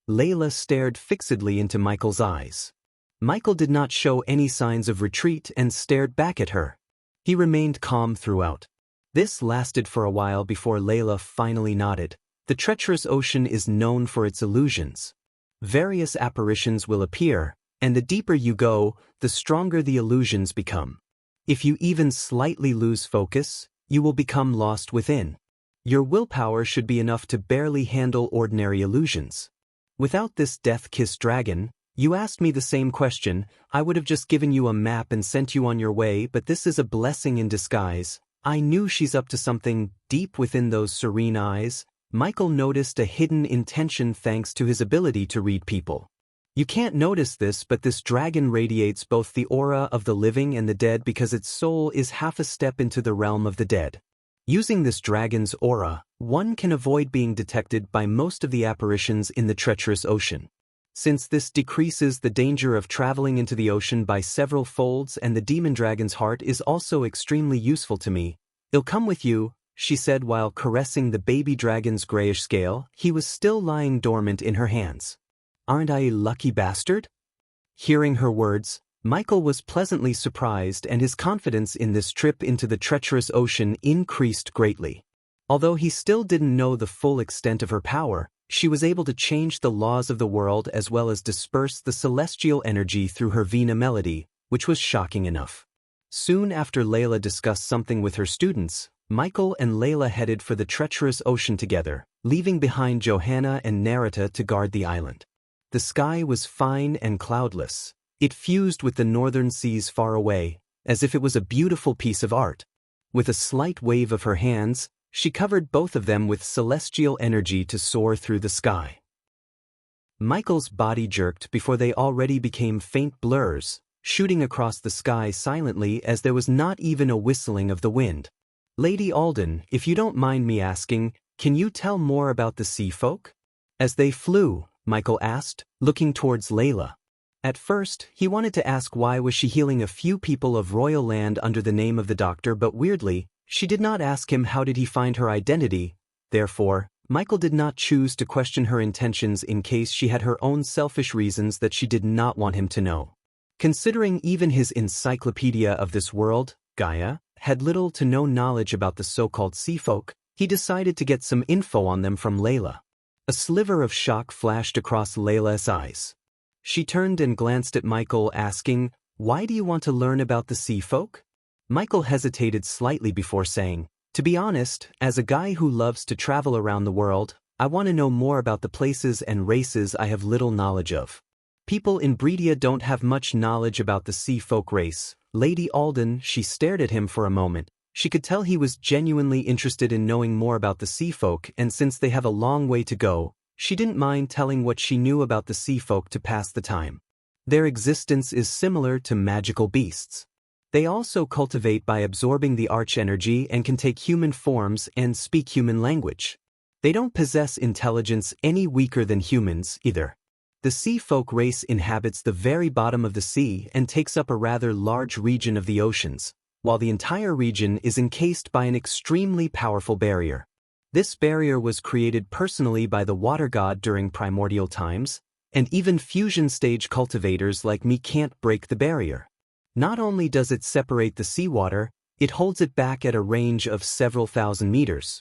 Layla stared fixedly into Michael's eyes. Michael did not show any signs of retreat and stared back at her. He remained calm throughout. This lasted for a while before Layla finally nodded. The treacherous ocean is known for its illusions. Various apparitions will appear, and the deeper you go, the stronger the illusions become. If you even slightly lose focus, you will become lost within. Your willpower should be enough to barely handle ordinary illusions. Without this death-kissed dragon, you asked me the same question, I would have just given you a map and sent you on your way, but this is a blessing in disguise. I knew she's up to something deep within those serene eyes. Michael noticed a hidden intention thanks to his ability to read people. You can't notice this, but this dragon radiates both the aura of the living and the dead because its soul is half a step into the realm of the dead. Using this dragon's aura, one can avoid being detected by most of the apparitions in the treacherous ocean. Since this decreases the danger of traveling into the ocean by several folds, and the demon dragon's heart is also extremely useful to me. It'll come with you, she said while caressing the baby dragon's grayish scale. He was still lying dormant in her hands. Aren't I a lucky bastard? Hearing her words, Michael was pleasantly surprised and his confidence in this trip into the treacherous ocean increased greatly. Although he still didn't know the full extent of her power, she was able to change the laws of the world as well as disperse the celestial energy through her vena melody, which was shocking enough. Soon after Layla discussed something with her students, Michael and Layla headed for the treacherous ocean together, leaving behind Johanna and Narita to guard the island. The sky was fine and cloudless. It fused with the northern seas far away, as if it was a beautiful piece of art. With a slight wave of her hands, she covered both of them with celestial energy to soar through the sky. Michael's body jerked before they already became faint blurs, shooting across the sky silently as there was not even a whistling of the wind. Lady Alden, if you don't mind me asking, can you tell more about the sea folk? As they flew, Michael asked, looking towards Layla. At first, he wanted to ask why was she healing a few people of royal land under the name of the doctor, but weirdly, she did not ask him how did he find her identity. Therefore, Michael did not choose to question her intentions in case she had her own selfish reasons that she did not want him to know. Considering even his encyclopedia of this world, Gaia, had little to no knowledge about the so-called sea folk, he decided to get some info on them from Layla. A sliver of shock flashed across Layla's eyes. She turned and glanced at Michael, asking, "Why do you want to learn about the sea folk?" Michael hesitated slightly before saying, "To be honest, as a guy who loves to travel around the world, I want to know more about the places and races I have little knowledge of. People in Breedia don't have much knowledge about the sea folk race." Lady Alden, she stared at him for a moment. She could tell he was genuinely interested in knowing more about the sea folk, and since they have a long way to go, she didn't mind telling what she knew about the sea folk to pass the time. Their existence is similar to magical beasts. They also cultivate by absorbing the arch energy and can take human forms and speak human language. They don't possess intelligence any weaker than humans, either. The sea folk race inhabits the very bottom of the sea and takes up a rather large region of the oceans, while the entire region is encased by an extremely powerful barrier. This barrier was created personally by the water god during primordial times, and even fusion stage cultivators like me can't break the barrier. Not only does it separate the seawater, it holds it back at a range of several thousand meters.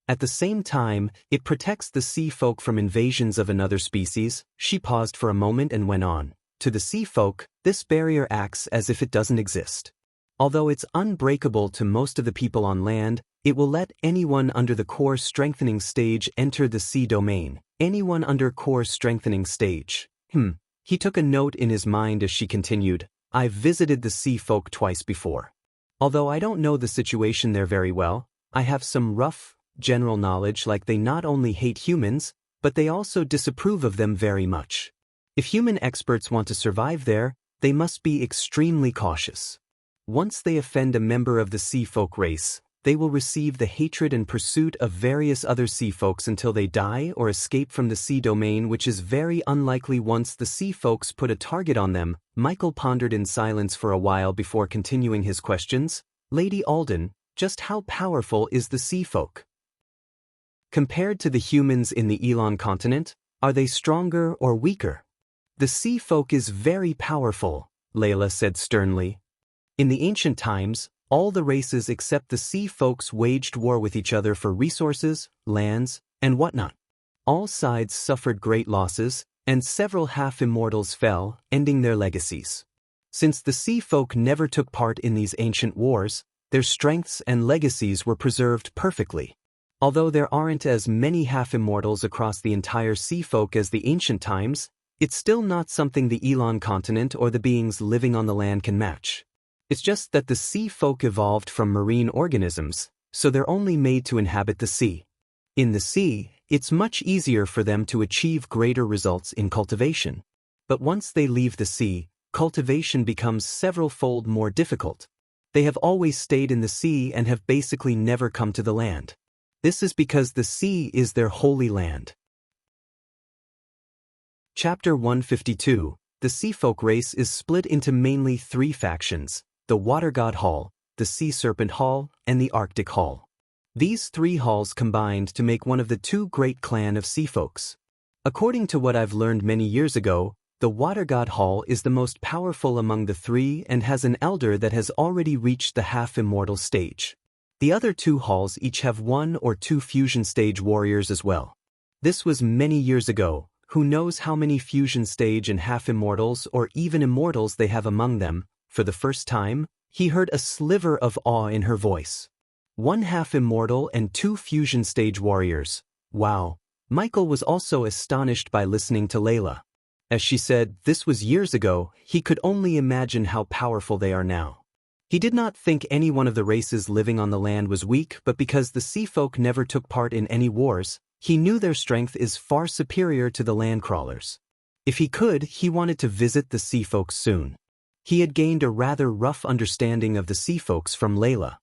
At the same time, it protects the sea folk from invasions of another species. She paused for a moment and went on. To the sea folk, this barrier acts as if it doesn't exist. Although it's unbreakable to most of the people on land, it will let anyone under the core strengthening stage enter the sea domain. Anyone under core strengthening stage. He took a note in his mind as she continued. I've visited the sea folk twice before. Although I don't know the situation there very well, I have some rough, general knowledge like they not only hate humans, but they also disapprove of them very much. If human experts want to survive there, they must be extremely cautious. Once they offend a member of the sea folk race, they will receive the hatred and pursuit of various other sea folks until they die or escape from the sea domain, which is very unlikely once the sea folks put a target on them. Michael pondered in silence for a while before continuing his questions. Lady Alden, just how powerful is the sea folk? Compared to the humans in the Elon continent, are they stronger or weaker? The sea folk is very powerful, Layla said sternly. In the ancient times, all the races except the sea folks waged war with each other for resources, lands, and whatnot. All sides suffered great losses, and several half-immortals fell, ending their legacies. Since the sea folk never took part in these ancient wars, their strengths and legacies were preserved perfectly. Although there aren't as many half-immortals across the entire sea folk as the ancient times, it's still not something the Elon continent or the beings living on the land can match. It's just that the sea folk evolved from marine organisms, so they're only made to inhabit the sea. In the sea, it's much easier for them to achieve greater results in cultivation. But once they leave the sea, cultivation becomes several-fold more difficult. They have always stayed in the sea and have basically never come to the land. This is because the sea is their holy land. Chapter 152. The Sea Folk race is split into mainly 3 factions: the Water God Hall, the Sea Serpent Hall, and the Arctic Hall. These 3 halls combined to make one of the 2 great clan of sea folks. According to what I've learned many years ago, the Water God Hall is the most powerful among the 3 and has an elder that has already reached the half-immortal stage. The other 2 halls each have 1 or 2 fusion stage warriors as well. This was many years ago. Who knows how many fusion stage and half-immortals or even immortals they have among them? For the first time, he heard a sliver of awe in her voice. 1 half-immortal and 2 fusion stage warriors. Wow. Michael was also astonished by listening to Layla. As she said, this was years ago, he could only imagine how powerful they are now. He did not think any one of the races living on the land was weak, but because the sea folk never took part in any wars, he knew their strength is far superior to the land crawlers. If he could, he wanted to visit the sea folks soon. He had gained a rather rough understanding of the sea folks from Layla.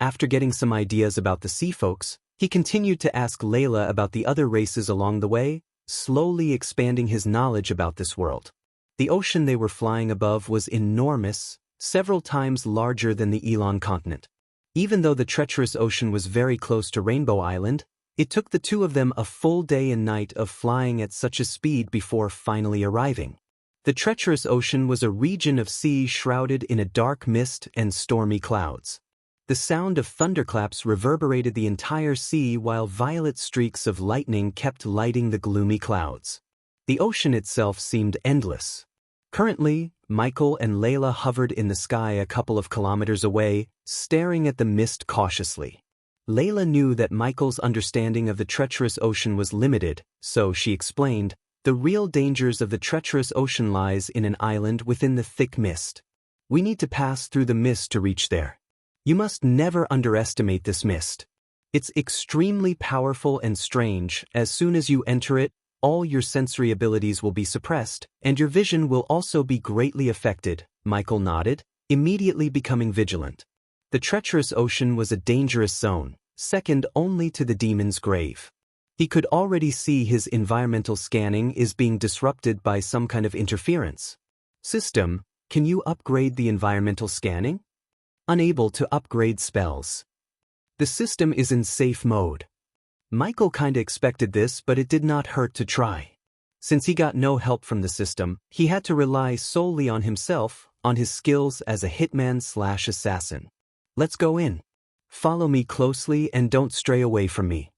After getting some ideas about the sea folks, he continued to ask Layla about the other races along the way, slowly expanding his knowledge about this world. The ocean they were flying above was enormous, several times larger than the Elon continent. Even though the treacherous ocean was very close to Rainbow Island, it took the 2 of them a full day and night of flying at such a speed before finally arriving. The treacherous ocean was a region of sea shrouded in a dark mist and stormy clouds. The sound of thunderclaps reverberated the entire sea while violet streaks of lightning kept lighting the gloomy clouds. The ocean itself seemed endless. Currently, Michael and Layla hovered in the sky a couple of kilometers away, staring at the mist cautiously. Layla knew that Michael's understanding of the treacherous ocean was limited, so she explained, the real dangers of the treacherous ocean lies in an island within the thick mist. We need to pass through the mist to reach there. You must never underestimate this mist. It's extremely powerful and strange. As soon as you enter it, all your sensory abilities will be suppressed, and your vision will also be greatly affected. Michael nodded, immediately becoming vigilant. The treacherous ocean was a dangerous zone, second only to the demon's grave. He could already see his environmental scanning is being disrupted by some kind of interference. System, can you upgrade the environmental scanning? Unable to upgrade spells. The system is in safe mode. Michael kinda expected this, but it did not hurt to try. Since he got no help from the system, he had to rely solely on himself, on his skills as a hitman/assassin. Let's go in. Follow me closely and don't stray away from me.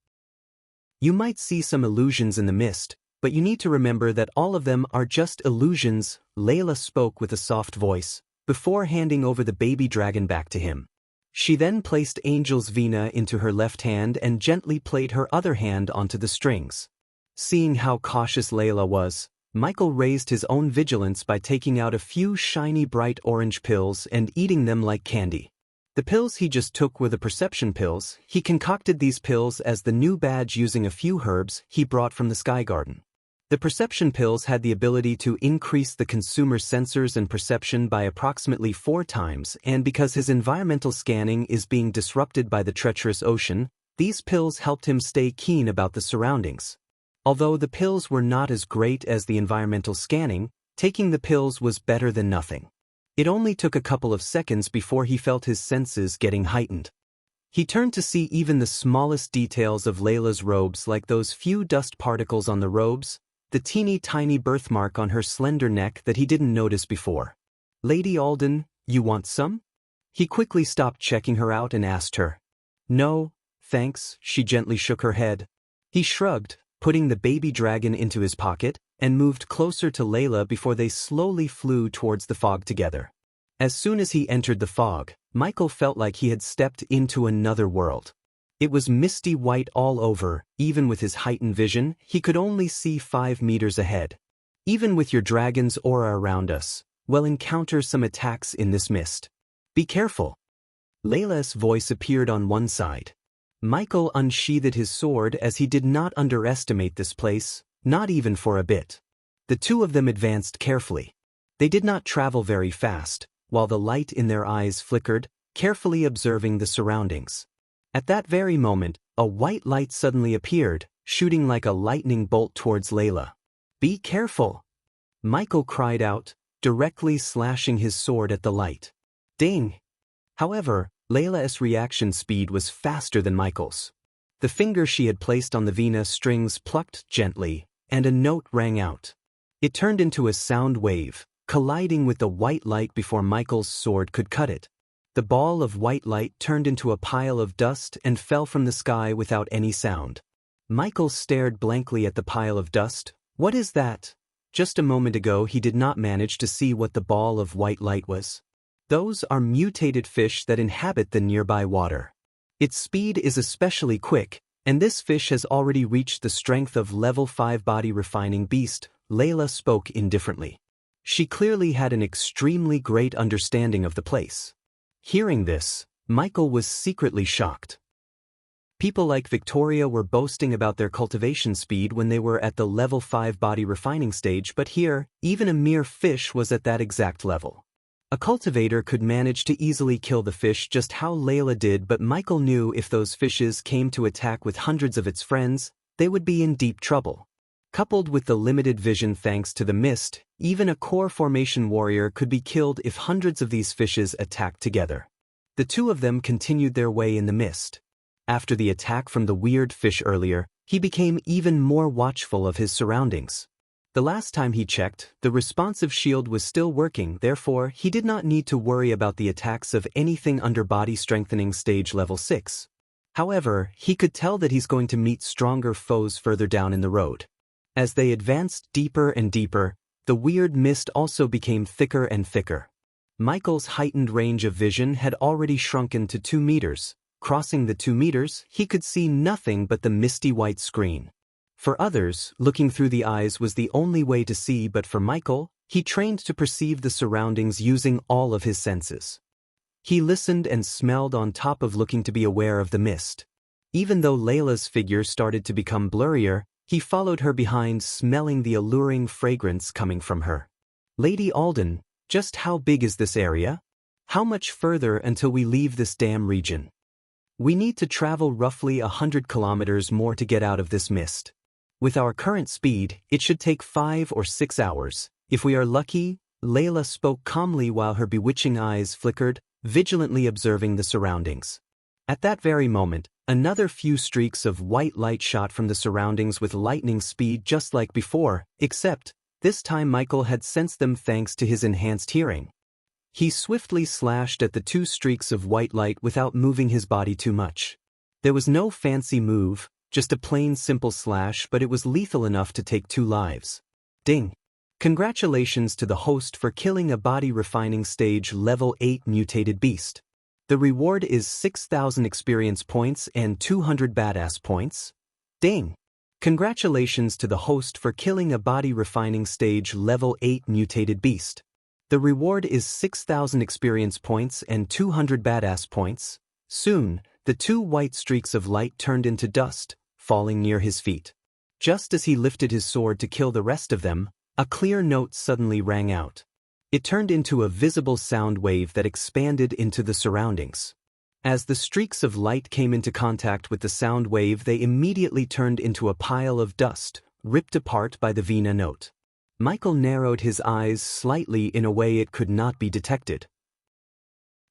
You might see some illusions in the mist, but you need to remember that all of them are just illusions. Layla spoke with a soft voice, before handing over the baby dragon back to him. She then placed Angel's Vina into her left hand and gently played her other hand onto the strings. Seeing how cautious Layla was, Michael raised his own vigilance by taking out a few shiny bright orange pills and eating them like candy. The pills he just took were the perception pills. He concocted these pills as the new badge using a few herbs he brought from the Sky Garden. The perception pills had the ability to increase the consumer's sensors and perception by approximately 4 times, and because his environmental scanning is being disrupted by the treacherous ocean, these pills helped him stay keen about the surroundings. Although the pills were not as great as the environmental scanning, taking the pills was better than nothing. It only took a couple of seconds before he felt his senses getting heightened. He turned to see even the smallest details of Layla's robes, like those few dust particles on the robes, the teeny tiny birthmark on her slender neck that he didn't notice before. "Lady Alden, you want some?" He quickly stopped checking her out and asked her. "No, thanks," she gently shook her head. He shrugged, putting the baby dragon into his pocket, and moved closer to Layla before they slowly flew towards the fog together. As soon as he entered the fog, Michael felt like he had stepped into another world. It was misty white all over. Even with his heightened vision, he could only see 5 meters ahead. "Even with your dragon's aura around us, we'll encounter some attacks in this mist. Be careful." Layla's voice appeared on one side. Michael unsheathed his sword as he did not underestimate this place, not even for a bit. The two of them advanced carefully. They did not travel very fast, while the light in their eyes flickered, carefully observing the surroundings. At that very moment, a white light suddenly appeared, shooting like a lightning bolt towards Layla. "Be careful!" Michael cried out, directly slashing his sword at the light. Ding! However, Layla's reaction speed was faster than Michael's. The finger she had placed on the vina strings plucked gently, and a note rang out. It turned into a sound wave, colliding with the white light before Michael's sword could cut it. The ball of white light turned into a pile of dust and fell from the sky without any sound. Michael stared blankly at the pile of dust. What is that? Just a moment ago he did not manage to see what the ball of white light was. Those are mutated fish that inhabit the nearby water. Its speed is especially quick, and this fish has already reached the strength of level 5 body refining beast. Layla spoke indifferently. She clearly had an extremely great understanding of the place. Hearing this, Michael was secretly shocked. People like Victoria were boasting about their cultivation speed when they were at the level 5 body refining stage, but here, even a mere fish was at that exact level. A cultivator could manage to easily kill the fish just how Layla did, but Michael knew if those fishes came to attack with hundreds of its friends, they would be in deep trouble. Coupled with the limited vision thanks to the mist, even a core formation warrior could be killed if hundreds of these fishes attacked together. The two of them continued their way in the mist. After the attack from the weird fish earlier, he became even more watchful of his surroundings. The last time he checked, the responsive shield was still working, therefore he did not need to worry about the attacks of anything under body strengthening stage level 6. However, he could tell that he's going to meet stronger foes further down in the road. As they advanced deeper and deeper, the weird mist also became thicker and thicker. Michael's heightened range of vision had already shrunken to 2 meters. Crossing the 2 meters, he could see nothing but the misty white screen. For others, looking through the eyes was the only way to see, but for Michael, he trained to perceive the surroundings using all of his senses. He listened and smelled on top of looking to be aware of the mist. Even though Layla's figure started to become blurrier, he followed her behind, smelling the alluring fragrance coming from her. "Lady Alden, just how big is this area? How much further until we leave this damn region?" "We need to travel roughly 100 kilometers more to get out of this mist. With our current speed, it should take 5 or 6 hours. If we are lucky," Layla spoke calmly while her bewitching eyes flickered, vigilantly observing the surroundings. At that very moment, another few streaks of white light shot from the surroundings with lightning speed just like before, except, this time Michael had sensed them thanks to his enhanced hearing. He swiftly slashed at the 2 streaks of white light without moving his body too much. There was no fancy move, just a plain simple slash, but it was lethal enough to take 2 lives. Ding! Congratulations to the host for killing a body refining stage level 8 mutated beast. The reward is 6,000 experience points and 200 badass points. Ding! Congratulations to the host for killing a body refining stage level 8 mutated beast. The reward is 6,000 experience points and 200 badass points. Soon, the 2 white streaks of light turned into dust, falling near his feet. Just as he lifted his sword to kill the rest of them, a clear note suddenly rang out. It turned into a visible sound wave that expanded into the surroundings. As the streaks of light came into contact with the sound wave, they immediately turned into a pile of dust, ripped apart by the Vina note. Michael narrowed his eyes slightly in a way it could not be detected.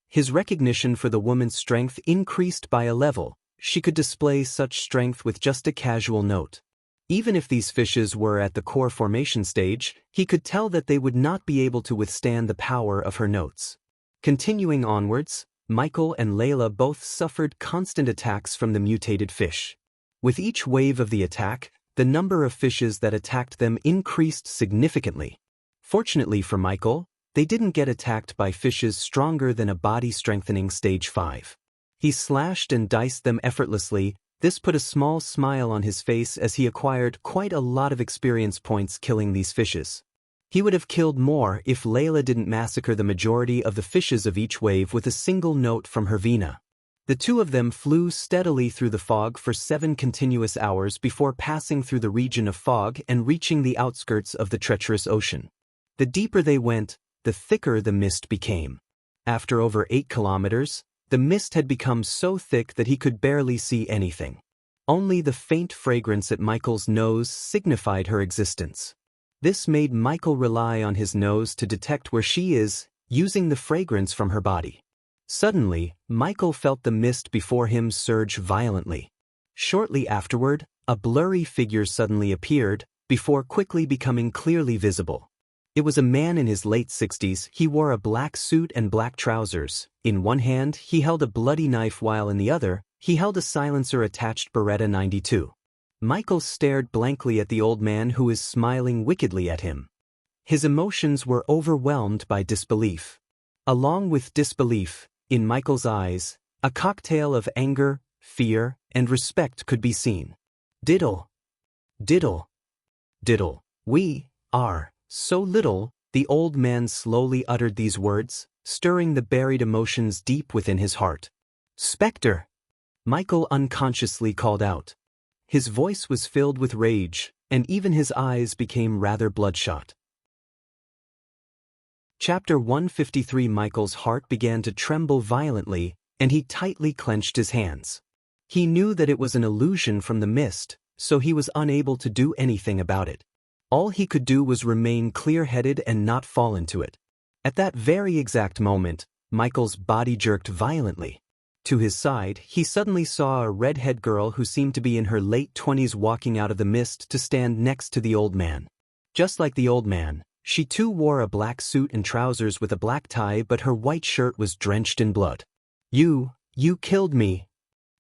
His recognition for the woman's strength increased by a level. She could display such strength with just a casual note. Even if these fishes were at the core formation stage, he could tell that they would not be able to withstand the power of her notes. Continuing onwards, Michael and Layla both suffered constant attacks from the mutated fish. With each wave of the attack, the number of fishes that attacked them increased significantly. Fortunately for Michael, they didn't get attacked by fishes stronger than a body-strengthening stage 5. He slashed and diced them effortlessly. This put a small smile on his face as he acquired quite a lot of experience points killing these fishes. He would have killed more if Layla didn't massacre the majority of the fishes of each wave with a single note from her Vina. The 2 of them flew steadily through the fog for 7 continuous hours before passing through the region of fog and reaching the outskirts of the treacherous ocean. The deeper they went, the thicker the mist became. After over 8 kilometers, the mist had become so thick that he could barely see anything. Only the faint fragrance at Michael's nose signified her existence. This made Michael rely on his nose to detect where she is, using the fragrance from her body. Suddenly, Michael felt the mist before him surge violently. Shortly afterward, a blurry figure suddenly appeared, before quickly becoming clearly visible. It was a man in his late 60s. He wore a black suit and black trousers. In one hand, he held a bloody knife while in the other, he held a silencer-attached Beretta 92. Michael stared blankly at the old man who was smiling wickedly at him. His emotions were overwhelmed by disbelief. Along with disbelief, in Michael's eyes, a cocktail of anger, fear, and respect could be seen. Diddle. Diddle. Diddle. We are so little, the old man slowly uttered these words, stirring the buried emotions deep within his heart. Spectre! Michael unconsciously called out. His voice was filled with rage, and even his eyes became rather bloodshot. Chapter 153. Michael's heart began to tremble violently, and he tightly clenched his hands. He knew that it was an illusion from the mist, so he was unable to do anything about it. All he could do was remain clear-headed and not fall into it. At that very exact moment, Michael's body jerked violently. To his side, he suddenly saw a redhead girl who seemed to be in her late 20s walking out of the mist to stand next to the old man. Just like the old man, she too wore a black suit and trousers with a black tie, but her white shirt was drenched in blood. You killed me.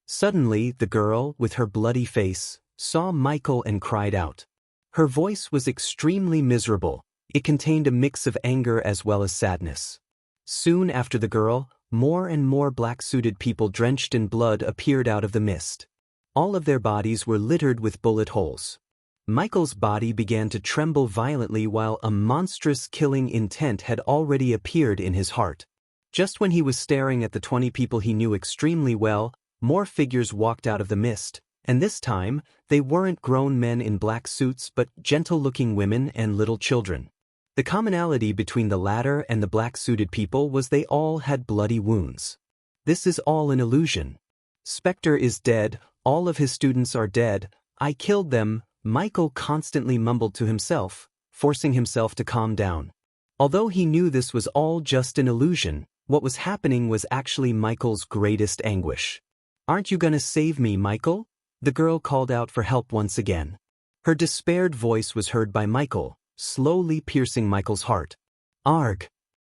Suddenly, the girl, with her bloody face, saw Michael and cried out. Her voice was extremely miserable. It contained a mix of anger as well as sadness. Soon after the girl, more and more black-suited people drenched in blood appeared out of the mist. All of their bodies were littered with bullet holes. Michael's body began to tremble violently while a monstrous killing intent had already appeared in his heart. Just when he was staring at the 20 people he knew extremely well, more figures walked out of the mist, and this time, they weren't grown men in black suits but gentle-looking women and little children. The commonality between the latter and the black-suited people was they all had bloody wounds. This is all an illusion. Spectre is dead, all of his students are dead, I killed them, Michael constantly mumbled to himself, forcing himself to calm down. Although he knew this was all just an illusion, what was happening was actually Michael's greatest anguish. Aren't you gonna save me, Michael? The girl called out for help once again. Her despaired voice was heard by Michael, slowly piercing Michael's heart. Arg!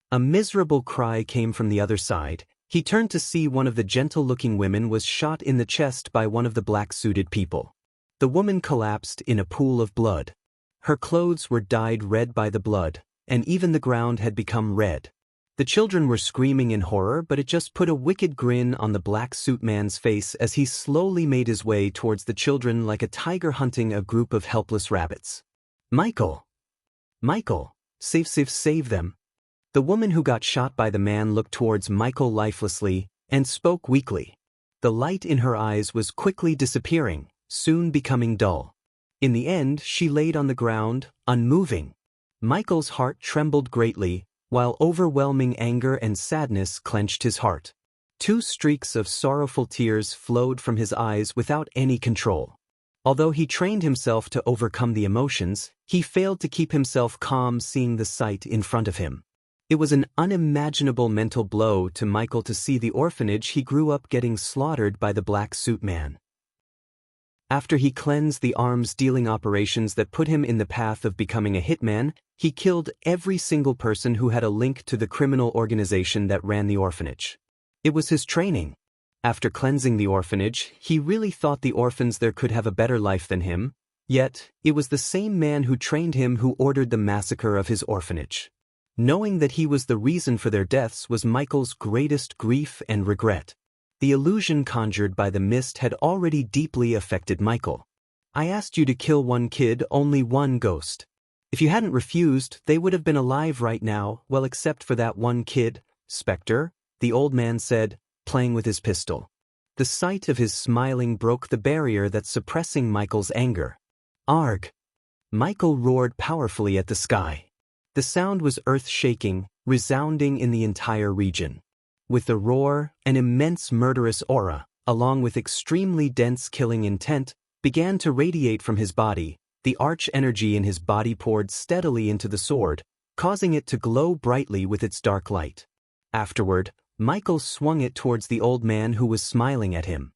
A miserable cry came from the other side. He turned to see one of the gentle-looking women was shot in the chest by one of the black-suited people. The woman collapsed in a pool of blood. Her clothes were dyed red by the blood, and even the ground had become red. The children were screaming in horror, but it just put a wicked grin on the black suit man's face as he slowly made his way towards the children like a tiger hunting a group of helpless rabbits. Michael! Michael! Save them! The woman who got shot by the man looked towards Michael lifelessly and spoke weakly. The light in her eyes was quickly disappearing, soon becoming dull. In the end, she laid on the ground, unmoving. Michael's heart trembled greatly, while overwhelming anger and sadness clenched his heart. 2 streaks of sorrowful tears flowed from his eyes without any control. Although he trained himself to overcome the emotions, he failed to keep himself calm seeing the sight in front of him. It was an unimaginable mental blow to Michael to see the orphanage he grew up getting slaughtered by the black suit man. After he cleansed the arms-dealing operations that put him in the path of becoming a hitman, he killed every single person who had a link to the criminal organization that ran the orphanage. It was his training. After cleansing the orphanage, he really thought the orphans there could have a better life than him, yet it was the same man who trained him who ordered the massacre of his orphanage. Knowing that he was the reason for their deaths was Michael's greatest grief and regret. The illusion conjured by the mist had already deeply affected Michael. I asked you to kill 1 kid, only 1 ghost. If you hadn't refused, they would have been alive right now, well except for that 1 kid, Spectre, the old man said, playing with his pistol. The sight of his smiling broke the barrier that's suppressing Michael's anger. Arg! Michael roared powerfully at the sky. The sound was earth-shaking, resounding in the entire region. With the roar, an immense murderous aura, along with extremely dense killing intent, began to radiate from his body. The arch-energy in his body poured steadily into the sword, causing it to glow brightly with its dark light. Afterward, Michael swung it towards the old man who was smiling at him.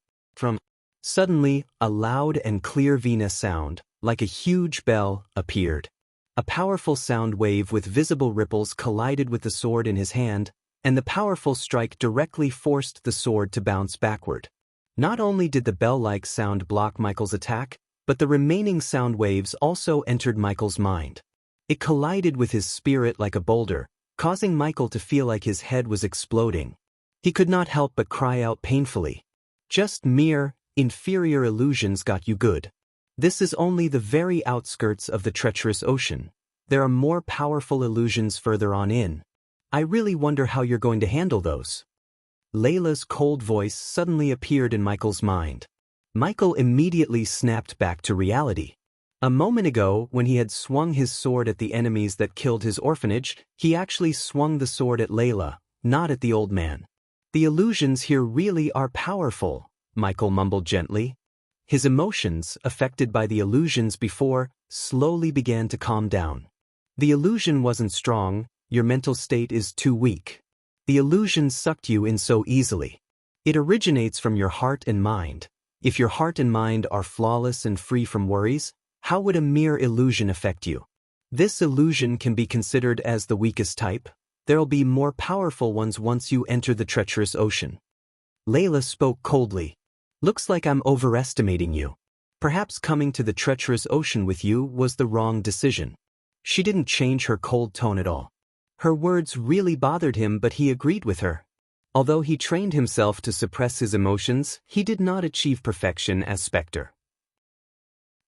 Suddenly, a loud and clear Vina sound, like a huge bell, appeared. A powerful sound wave with visible ripples collided with the sword in his hand, and the powerful strike directly forced the sword to bounce backward. Not only did the bell-like sound block Michael's attack, but the remaining sound waves also entered Michael's mind. It collided with his spirit like a boulder, causing Michael to feel like his head was exploding. He could not help but cry out painfully. Just mere, inferior illusions got you good. This is only the very outskirts of the treacherous ocean. There are more powerful illusions further on in. I really wonder how you're going to handle those. Layla's cold voice suddenly appeared in Michael's mind. Michael immediately snapped back to reality. A moment ago, when he had swung his sword at the enemies that killed his orphanage, he actually swung the sword at Layla, not at the old man. The illusions here really are powerful, Michael mumbled gently. His emotions, affected by the illusions before, slowly began to calm down. The illusion wasn't strong, your mental state is too weak. The illusion sucked you in so easily. It originates from your heart and mind. If your heart and mind are flawless and free from worries, how would a mere illusion affect you? This illusion can be considered as the weakest type. There'll be more powerful ones once you enter the treacherous ocean. Layla spoke coldly. Looks like I'm overestimating you. Perhaps coming to the treacherous ocean with you was the wrong decision. She didn't change her cold tone at all. Her words really bothered him, but he agreed with her. Although he trained himself to suppress his emotions, he did not achieve perfection as Spectre.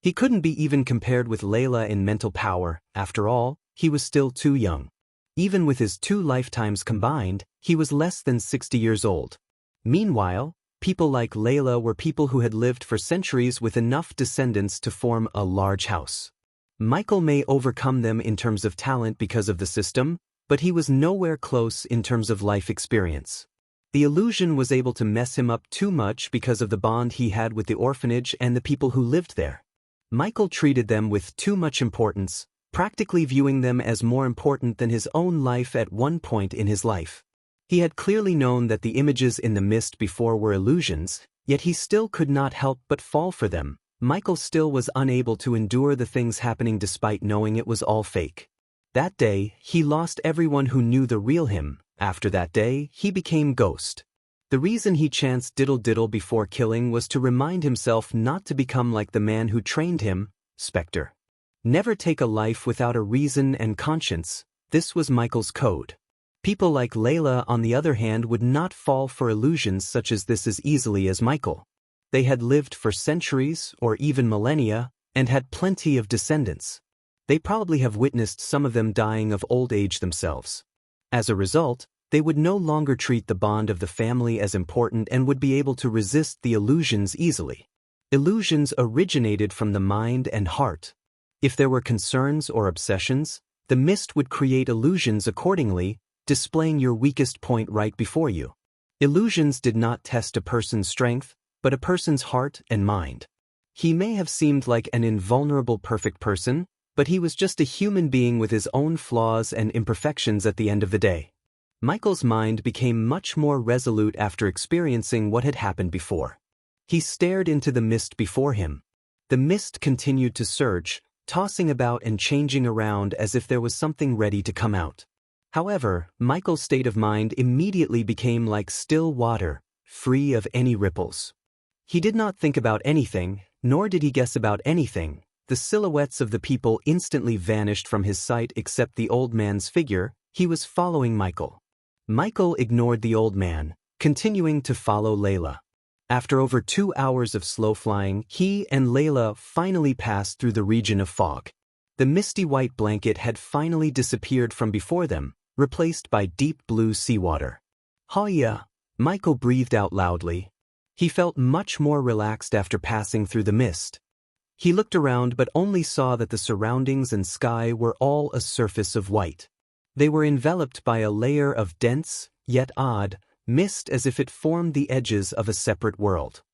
He couldn't be even compared with Layla in mental power. After all, he was still too young. Even with his 2 lifetimes combined, he was less than 60 years old. Meanwhile, people like Layla were people who had lived for centuries with enough descendants to form a large house. Michael may overcome them in terms of talent because of the system, but he was nowhere close in terms of life experience. The illusion was able to mess him up too much because of the bond he had with the orphanage and the people who lived there. Michael treated them with too much importance, practically viewing them as more important than his own life at one point in his life. He had clearly known that the images in the mist before were illusions, yet he still could not help but fall for them. Michael still was unable to endure the things happening despite knowing it was all fake. That day, he lost everyone who knew the real him. After that day, he became Ghost. The reason he chanced diddle-diddle before killing was to remind himself not to become like the man who trained him, Spectre. Never take a life without a reason and conscience. This was Michael's code. People like Layla, on the other hand, would not fall for illusions such as this as easily as Michael. They had lived for centuries, or even millennia, and had plenty of descendants. They probably have witnessed some of them dying of old age themselves. As a result, they would no longer treat the bond of the family as important and would be able to resist the illusions easily. Illusions originated from the mind and heart. If there were concerns or obsessions, the mist would create illusions accordingly, displaying your weakest point right before you. Illusions did not test a person's strength, but a person's heart and mind. He may have seemed like an invulnerable perfect person, but he was just a human being with his own flaws and imperfections at the end of the day. Michael's mind became much more resolute after experiencing what had happened before. He stared into the mist before him. The mist continued to surge, tossing about and changing around as if there was something ready to come out. However, Michael's state of mind immediately became like still water, free of any ripples. He did not think about anything, nor did he guess about anything. The silhouettes of the people instantly vanished from his sight except the old man's figure. He was following Michael. Michael ignored the old man, continuing to follow Layla. After over 2 hours of slow flying, he and Layla finally passed through the region of fog. The misty white blanket had finally disappeared from before them, replaced by deep blue seawater. "Hiya!" Michael breathed out loudly. He felt much more relaxed after passing through the mist. He looked around but only saw that the surroundings and sky were all a surface of white. They were enveloped by a layer of dense, yet odd, mist as if it formed the edges of a separate world.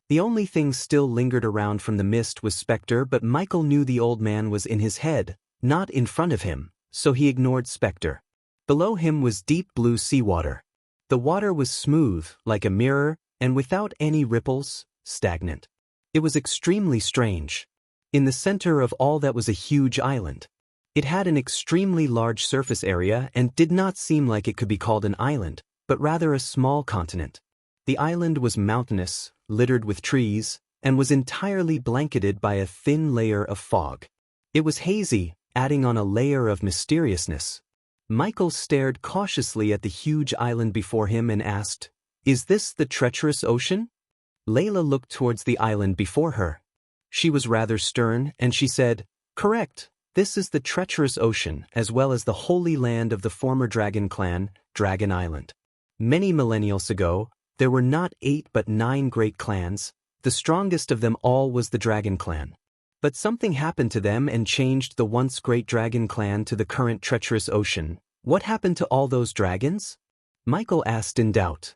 The only thing still lingered around from the mist was Spectre, but Michael knew the old man was in his head, not in front of him, so he ignored Spectre. Below him was deep blue seawater. The water was smooth, like a mirror, and without any ripples, stagnant. It was extremely strange. In the center of all that was a huge island. It had an extremely large surface area and did not seem like it could be called an island, but rather a small continent. The island was mountainous, littered with trees, and was entirely blanketed by a thin layer of fog. It was hazy, adding on a layer of mysteriousness. Michael stared cautiously at the huge island before him and asked, "Is this the treacherous ocean?" Layla looked towards the island before her. She was rather stern, and she said, "Correct, this is the treacherous ocean, as well as the holy land of the former dragon clan, Dragon Island. Many millennials ago, there were not 8 but 9 great clans. The strongest of them all was the Dragon Clan. But something happened to them and changed the once great Dragon Clan to the current treacherous ocean. What happened to all those dragons?" Michael asked in doubt.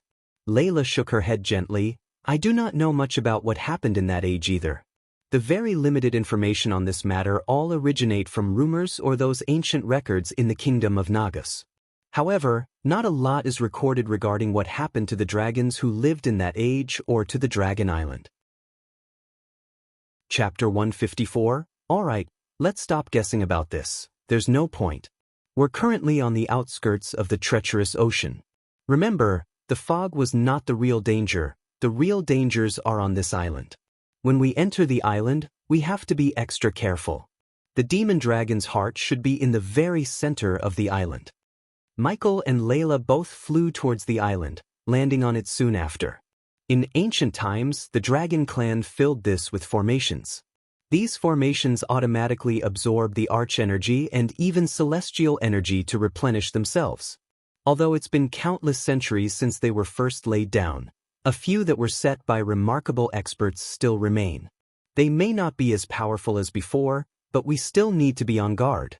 Layla shook her head gently. "I do not know much about what happened in that age either. The very limited information on this matter all originate from rumors or those ancient records in the kingdom of Nagas. However, not a lot is recorded regarding what happened to the dragons who lived in that age or to the Dragon Island." Chapter 154. Alright, let's stop guessing about this. There's no point. We're currently on the outskirts of the treacherous ocean. Remember, the fog was not the real danger. The real dangers are on this island. When we enter the island, we have to be extra careful. The demon dragon's heart should be in the very center of the island. Michael and Layla both flew towards the island, landing on it soon after. In ancient times, the Dragon Clan filled this with formations. These formations automatically absorb the arch energy and even celestial energy to replenish themselves. Although it's been countless centuries since they were first laid down, a few that were set by remarkable experts still remain. They may not be as powerful as before, but we still need to be on guard.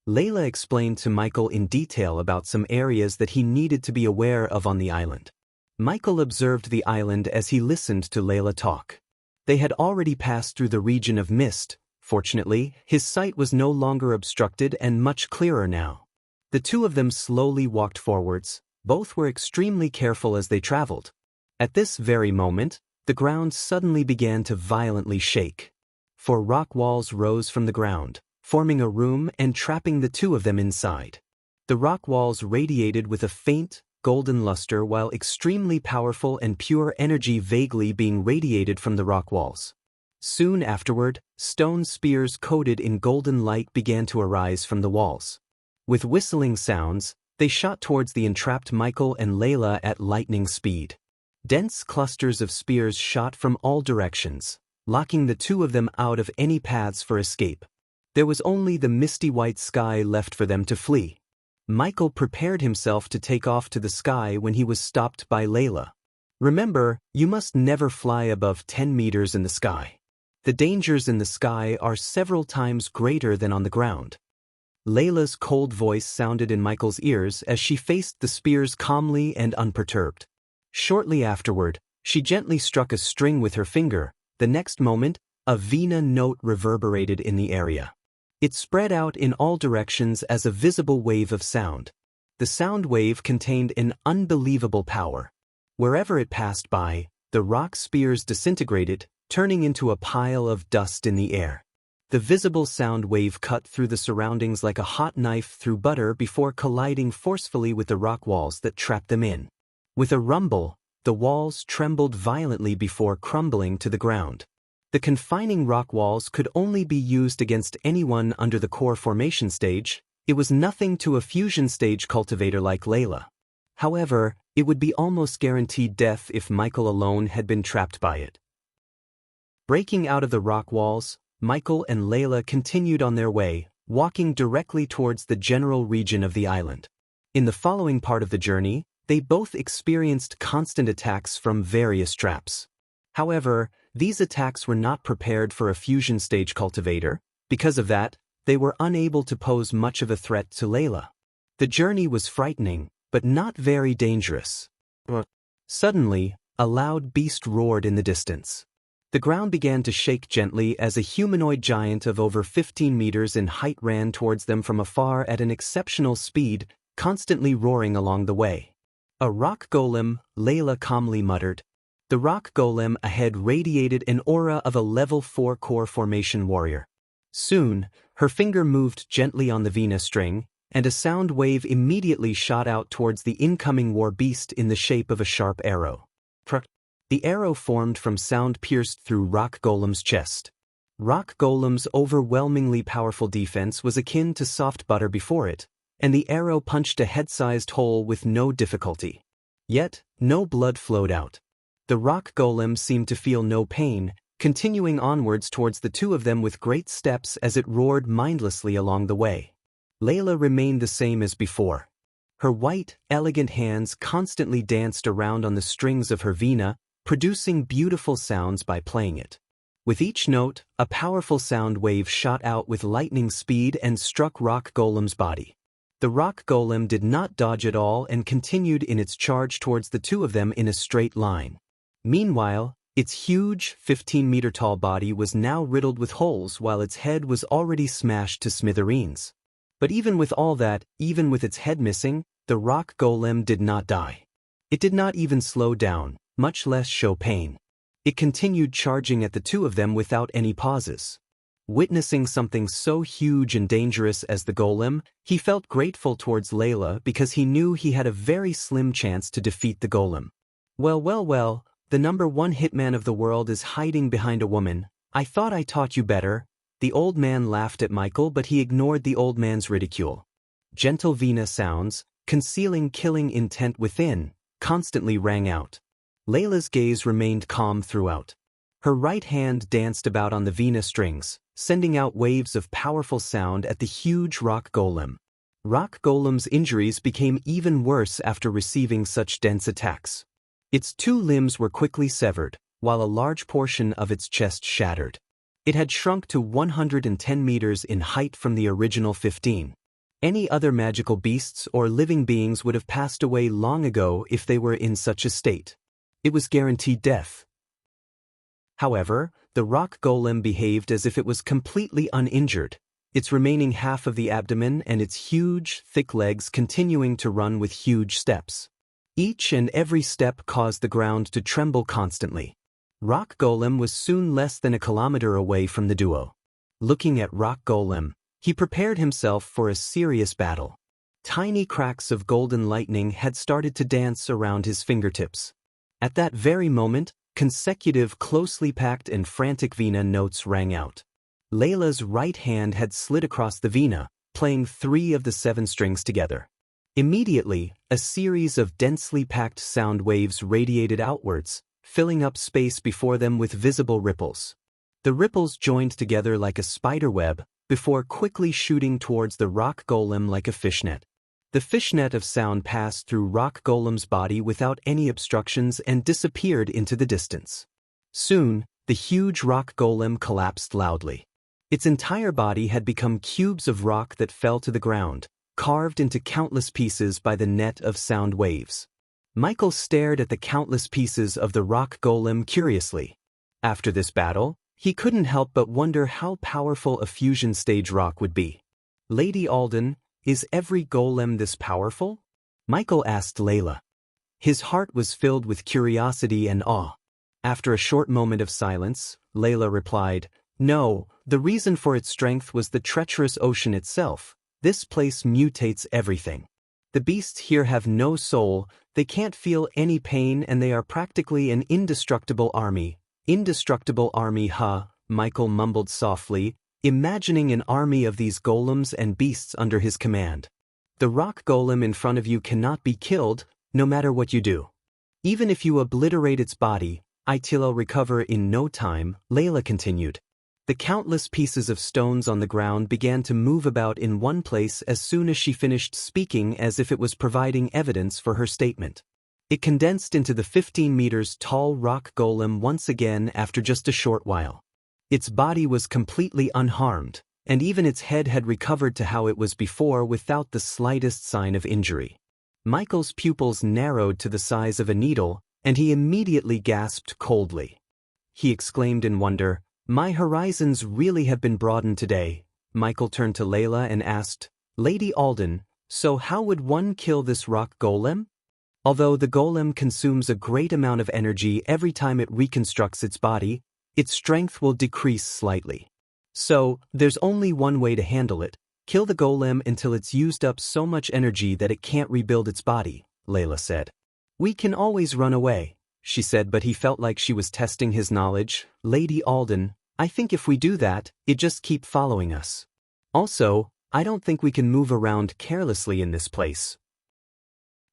Layla explained to Michael in detail about some areas that he needed to be aware of on the island. Michael observed the island as he listened to Layla talk. They had already passed through the region of mist. Fortunately, his sight was no longer obstructed and much clearer now. The two of them slowly walked forwards. Both were extremely careful as they traveled. At this very moment, the ground suddenly began to violently shake. 4 rock walls rose from the ground, forming a room and trapping the two of them inside. The rock walls radiated with a faint, golden luster while extremely powerful and pure energy vaguely being radiated from the rock walls. Soon afterward, stone spears coated in golden light began to arise from the walls. With whistling sounds, they shot towards the entrapped Michael and Layla at lightning speed. Dense clusters of spears shot from all directions, locking the two of them out of any paths for escape. There was only the misty white sky left for them to flee. Michael prepared himself to take off to the sky when he was stopped by Layla. Remember, you must never fly above 10 meters in the sky. The dangers in the sky are several times greater than on the ground. Layla's cold voice sounded in Michael's ears as she faced the spears calmly and unperturbed. Shortly afterward, she gently struck a string with her finger. The next moment, a vina note reverberated in the area. It spread out in all directions as a visible wave of sound. The sound wave contained an unbelievable power. Wherever it passed by, the rock spears disintegrated, turning into a pile of dust in the air. The visible sound wave cut through the surroundings like a hot knife through butter before colliding forcefully with the rock walls that trapped them in. With a rumble, the walls trembled violently before crumbling to the ground. The confining rock walls could only be used against anyone under the core formation stage. It was nothing to a fusion stage cultivator like Layla. However, it would be almost guaranteed death if Michael alone had been trapped by it. Breaking out of the rock walls, Michael and Layla continued on their way, walking directly towards the general region of the island. In the following part of the journey, they both experienced constant attacks from various traps. However, these attacks were not prepared for a fusion stage cultivator. Because of that, they were unable to pose much of a threat to Layla. The journey was frightening, but not very dangerous. Suddenly, a loud beast roared in the distance. The ground began to shake gently as a humanoid giant of over 15 meters in height ran towards them from afar at an exceptional speed, constantly roaring along the way. "A rock golem," Layla calmly muttered. The rock golem ahead radiated an aura of a level 4 core formation warrior. Soon, her finger moved gently on the vina string, and a sound wave immediately shot out towards the incoming war beast in the shape of a sharp arrow. The arrow formed from sound pierced through Rock Golem's chest. Rock Golem's overwhelmingly powerful defense was akin to soft butter before it, and the arrow punched a head-sized hole with no difficulty. Yet, no blood flowed out. The Rock Golem seemed to feel no pain, continuing onwards towards the two of them with great steps as it roared mindlessly along the way. Layla remained the same as before. Her white, elegant hands constantly danced around on the strings of her vina, producing beautiful sounds by playing it. With each note, a powerful sound wave shot out with lightning speed and struck Rock Golem's body. The Rock Golem did not dodge at all and continued in its charge towards the two of them in a straight line. Meanwhile, its huge, 15-meter-tall body was now riddled with holes while its head was already smashed to smithereens. But even with all that, even with its head missing, the Rock Golem did not die. It did not even slow down, much less show pain. It continued charging at the two of them without any pauses. Witnessing something so huge and dangerous as the golem, he felt grateful towards Layla because he knew he had a very slim chance to defeat the golem. Well, the #1 hitman of the world is hiding behind a woman. I thought I taught you better." The old man laughed at Michael, but he ignored the old man's ridicule. Gentle vina sounds, concealing killing intent within, constantly rang out. Layla's gaze remained calm throughout. Her right hand danced about on the vina strings, sending out waves of powerful sound at the huge Rock Golem. Rock Golem's injuries became even worse after receiving such dense attacks. Its two limbs were quickly severed, while a large portion of its chest shattered. It had shrunk to 110 meters in height from the original 15. Any other magical beasts or living beings would have passed away long ago if they were in such a state. It was guaranteed death. However, the Rock Golem behaved as if it was completely uninjured, its remaining half of the abdomen and its huge, thick legs continuing to run with huge steps. Each and every step caused the ground to tremble constantly. Rock Golem was soon less than a kilometer away from the duo. Looking at Rock Golem, he prepared himself for a serious battle. Tiny cracks of golden lightning had started to dance around his fingertips. At that very moment, consecutive closely packed and frantic vina notes rang out. Layla's right hand had slid across the vina, playing 3 of the 7 strings together. Immediately, a series of densely packed sound waves radiated outwards, filling up space before them with visible ripples. The ripples joined together like a spider web, before quickly shooting towards the Rock Golem like a fishnet. The fishnet of sound passed through Rock Golem's body without any obstructions and disappeared into the distance. Soon, the huge Rock Golem collapsed loudly. Its entire body had become cubes of rock that fell to the ground, carved into countless pieces by the net of sound waves. Michael stared at the countless pieces of the Rock Golem curiously. After this battle, he couldn't help but wonder how powerful a fusion stage rock would be. Lady Alden, is every golem this powerful? Michael asked Layla. His heart was filled with curiosity and awe. After a short moment of silence, Layla replied, "No, the reason for its strength was the treacherous ocean itself. This place mutates everything. The beasts here have no soul, they can't feel any pain, and they are practically an indestructible army." Indestructible army, huh? Michael mumbled softly, imagining an army of these golems and beasts under his command. The rock golem in front of you cannot be killed, no matter what you do. Even if you obliterate its body, it'll recover in no time, Layla continued. The countless pieces of stones on the ground began to move about in one place as soon as she finished speaking, as if it was providing evidence for her statement. It condensed into the 15 meters tall rock golem once again after just a short while. Its body was completely unharmed, and even its head had recovered to how it was before without the slightest sign of injury. Michael's pupils narrowed to the size of a needle, and he immediately gasped coldly. He exclaimed in wonder, "My horizons really have been broadened today." Michael turned to Layla and asked, "Lady Alden, so how would one kill this rock golem?" Although the golem consumes a great amount of energy every time it reconstructs its body, its strength will decrease slightly. So, there's only one way to handle it: kill the golem until it's used up so much energy that it can't rebuild its body, Layla said. "We can always run away," she said, but he felt like she was testing his knowledge. "Lady Alden, I think if we do that, it just keep following us. Also, I don't think we can move around carelessly in this place.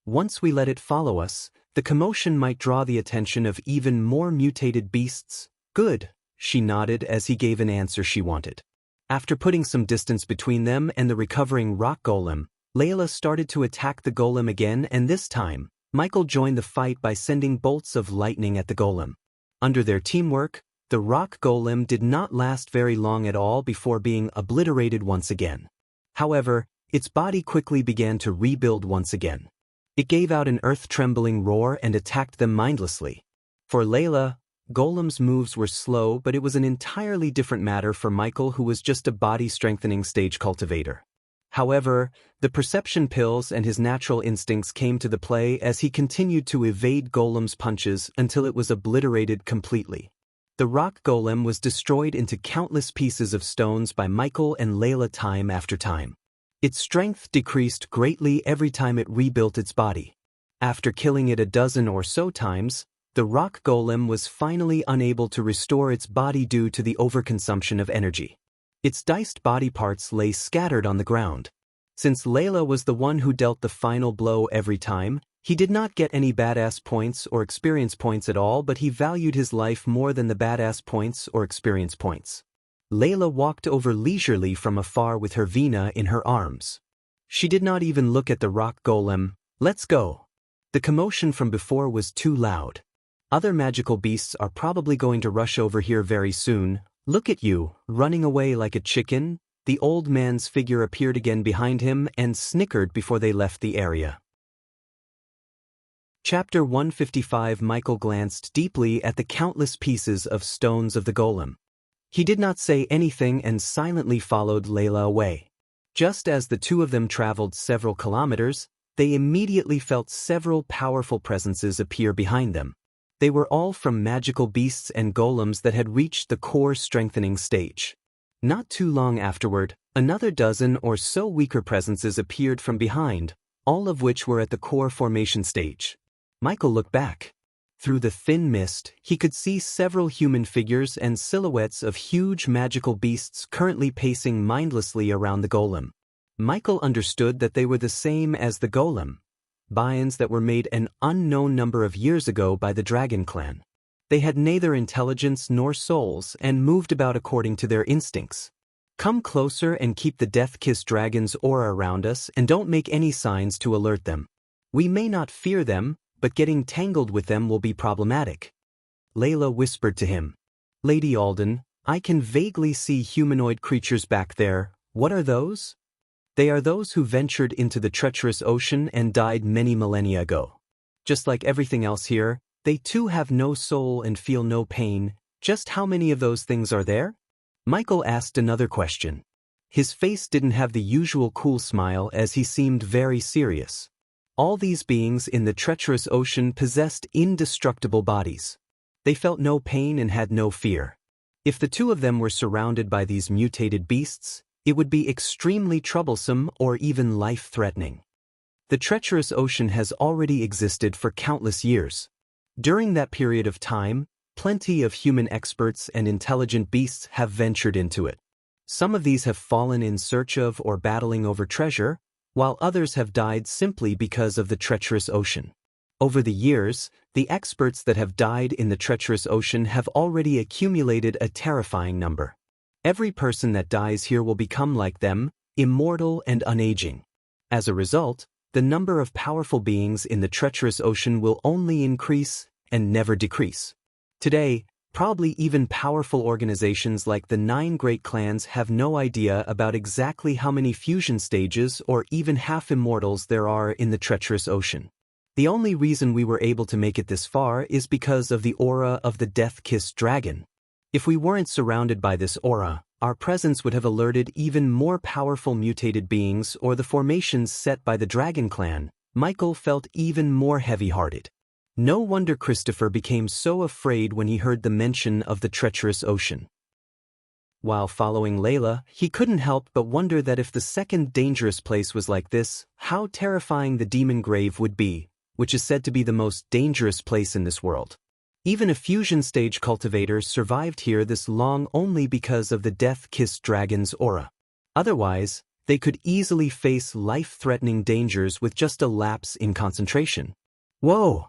Once we let it follow us, the commotion might draw the attention of even more mutated beasts." "Good," she nodded as he gave an answer she wanted. After putting some distance between them and the recovering rock golem, Layla started to attack the golem again, and this time, Michael joined the fight by sending bolts of lightning at the golem. Under their teamwork, the rock golem did not last very long at all before being obliterated once again. However, its body quickly began to rebuild once again. It gave out an earth-trembling roar and attacked them mindlessly. For Layla, Golem's moves were slow, but it was an entirely different matter for Michael, who was just a body-strengthening stage cultivator. However, the perception pills and his natural instincts came to the play as he continued to evade Golem's punches until it was obliterated completely. The rock golem was destroyed into countless pieces of stones by Michael and Layla time after time. Its strength decreased greatly every time it rebuilt its body. After killing it a dozen or so times, the rock golem was finally unable to restore its body due to the overconsumption of energy. Its diced body parts lay scattered on the ground. Since Layla was the one who dealt the final blow every time, he did not get any badass points or experience points at all, but he valued his life more than the badass points or experience points. Layla walked over leisurely from afar with her Vina in her arms. She did not even look at the rock golem. "Let's go." The commotion from before was too loud. "Other magical beasts are probably going to rush over here very soon. Look at you, running away like a chicken." The old man's figure appeared again behind him and snickered before they left the area. Chapter 155. Michael glanced deeply at the countless pieces of stones of the golem. He did not say anything and silently followed Layla away. Just as the two of them traveled several kilometers, they immediately felt several powerful presences appear behind them. They were all from magical beasts and golems that had reached the core strengthening stage. Not too long afterward, another dozen or so weaker presences appeared from behind, all of which were at the core formation stage. Michael looked back. Through the thin mist, he could see several human figures and silhouettes of huge magical beasts currently pacing mindlessly around the golem. Michael understood that they were the same as the golem. Bions that were made an unknown number of years ago by the Dragon Clan. They had neither intelligence nor souls and moved about according to their instincts. Come closer and keep the death-kissed dragon's aura around us and don't make any signs to alert them. We may not fear them, but getting tangled with them will be problematic. Layla whispered to him. Lady Alden, I can vaguely see humanoid creatures back there. What are those? They are those who ventured into the treacherous ocean and died many millennia ago. Just like everything else here, they too have no soul and feel no pain. Just how many of those things are there? Michael asked another question. His face didn't have the usual cool smile as he seemed very serious. All these beings in the treacherous ocean possessed indestructible bodies. They felt no pain and had no fear. If the two of them were surrounded by these mutated beasts, it would be extremely troublesome or even life-threatening. The treacherous ocean has already existed for countless years. During that period of time, plenty of human experts and intelligent beasts have ventured into it. Some of these have fallen in search of or battling over treasure, while others have died simply because of the treacherous ocean. Over the years, the experts that have died in the treacherous ocean have already accumulated a terrifying number. Every person that dies here will become like them, immortal and unaging. As a result, the number of powerful beings in the treacherous ocean will only increase and never decrease. Today, probably even powerful organizations like the 9 Great Clans have no idea about exactly how many fusion stages or even half-immortals there are in the treacherous ocean. The only reason we were able to make it this far is because of the aura of the death-kissed dragon. If we weren't surrounded by this aura, our presence would have alerted even more powerful mutated beings or the formations set by the Dragon Clan. Michael felt even more heavy-hearted. No wonder Christopher became so afraid when he heard the mention of the treacherous ocean. While following Layla, he couldn't help but wonder that if the second dangerous place was like this, how terrifying the demon grave would be, which is said to be the most dangerous place in this world. Even a fusion stage cultivator survived here this long only because of the death-kissed dragon's aura. Otherwise, they could easily face life-threatening dangers with just a lapse in concentration. Whoa!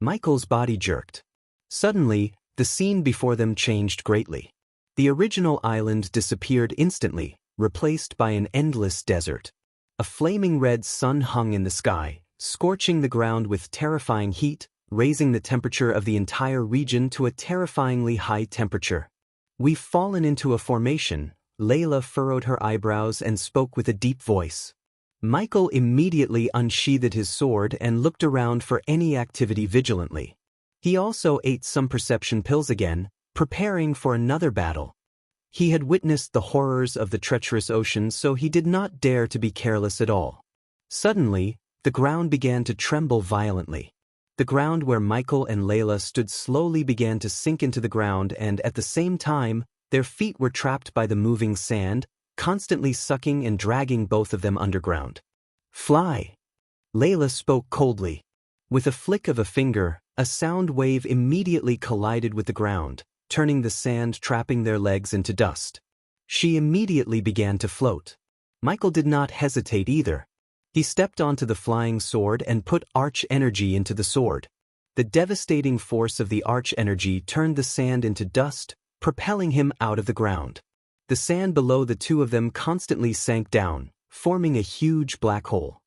Michael's body jerked. Suddenly, the scene before them changed greatly. The original island disappeared instantly, replaced by an endless desert. A flaming red sun hung in the sky, scorching the ground with terrifying heat, raising the temperature of the entire region to a terrifyingly high temperature. We've fallen into a formation. Layla furrowed her eyebrows and spoke with a deep voice. Michael immediately unsheathed his sword and looked around for any activity vigilantly. He also ate some perception pills again, preparing for another battle. He had witnessed the horrors of the treacherous ocean, so he did not dare to be careless at all. Suddenly, the ground began to tremble violently. The ground where Michael and Layla stood slowly began to sink into the ground, and at the same time, their feet were trapped by the moving sand, constantly sucking and dragging both of them underground. Fly! Layla spoke coldly. With a flick of a finger, a sound wave immediately collided with the ground, turning the sand trapping their legs into dust. She immediately began to float. Michael did not hesitate either. He stepped onto the flying sword and put arch energy into the sword. The devastating force of the arch energy turned the sand into dust, propelling him out of the ground. The sand below the two of them constantly sank down, forming a huge black hole.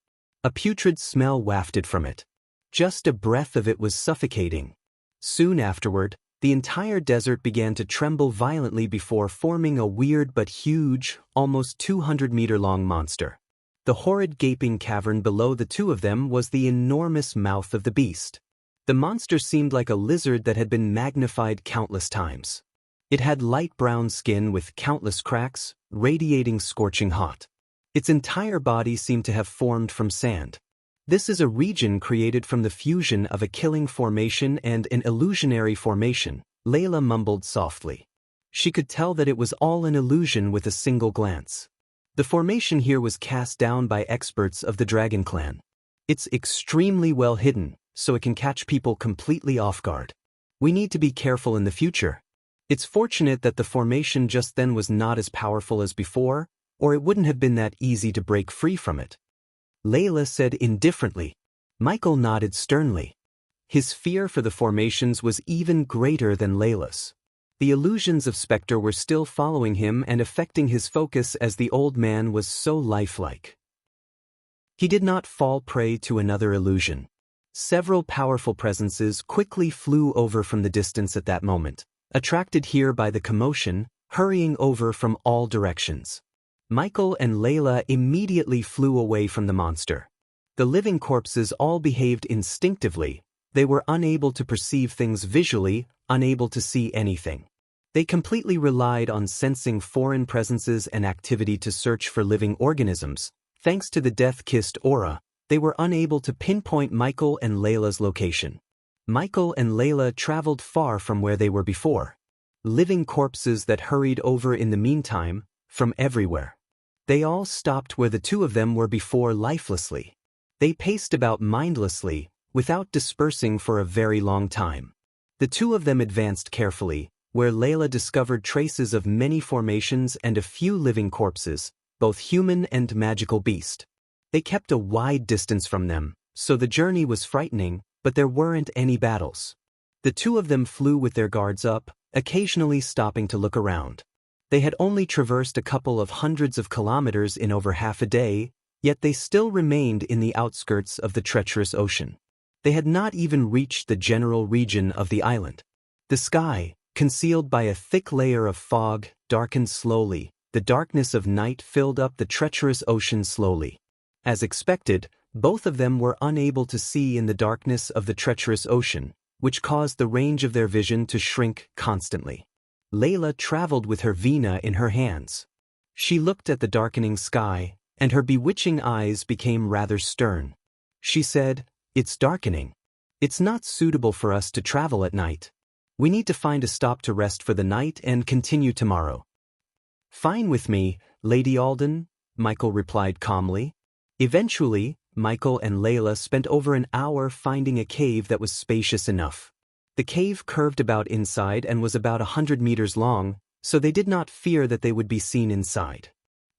A putrid smell wafted from it. Just a breath of it was suffocating. Soon afterward, the entire desert began to tremble violently before forming a weird but huge, almost 200-meter-long monster. The horrid gaping cavern below the two of them was the enormous mouth of the beast. The monster seemed like a lizard that had been magnified countless times. It had light brown skin with countless cracks, radiating scorching hot. Its entire body seemed to have formed from sand. This is a region created from the fusion of a killing formation and an illusionary formation, Layla mumbled softly. She could tell that it was all an illusion with a single glance. The formation here was cast down by experts of the Dragon Clan. It's extremely well hidden, so it can catch people completely off guard. We need to be careful in the future. It's fortunate that the formation just then was not as powerful as before, or it wouldn't have been that easy to break free from it. Layla said indifferently. Michael nodded sternly. His fear for the formations was even greater than Layla's. The illusions of Spectre were still following him and affecting his focus as the old man was so lifelike. He did not fall prey to another illusion. Several powerful presences quickly flew over from the distance at that moment, attracted here by the commotion, hurrying over from all directions. Michael and Layla immediately flew away from the monster. The living corpses all behaved instinctively. They were unable to perceive things visually, unable to see anything. They completely relied on sensing foreign presences and activity to search for living organisms. Thanks to the death-kissed aura, they were unable to pinpoint Michael and Layla's location. Michael and Layla traveled far from where they were before. Living corpses that hurried over in the meantime, from everywhere. They all stopped where the two of them were before lifelessly. They paced about mindlessly, without dispersing for a very long time. The two of them advanced carefully, where Layla discovered traces of many formations and a few living corpses, both human and magical beast. They kept a wide distance from them, so the journey was frightening, but there weren't any battles. The two of them flew with their guards up, occasionally stopping to look around. They had only traversed a couple of hundreds of kilometers in over half a day, yet they still remained in the outskirts of the treacherous ocean. They had not even reached the general region of the island. The sky, concealed by a thick layer of fog, darkened slowly. The darkness of night filled up the treacherous ocean slowly. As expected, both of them were unable to see in the darkness of the treacherous ocean, which caused the range of their vision to shrink constantly. Layla traveled with her vina in her hands. She looked at the darkening sky, and her bewitching eyes became rather stern. She said, "It's darkening. It's not suitable for us to travel at night. We need to find a stop to rest for the night and continue tomorrow." "Fine with me, Lady Alden," Michael replied calmly. Eventually, Michael and Layla spent over an hour finding a cave that was spacious enough. The cave curved about inside and was about 100 meters long, so they did not fear that they would be seen inside.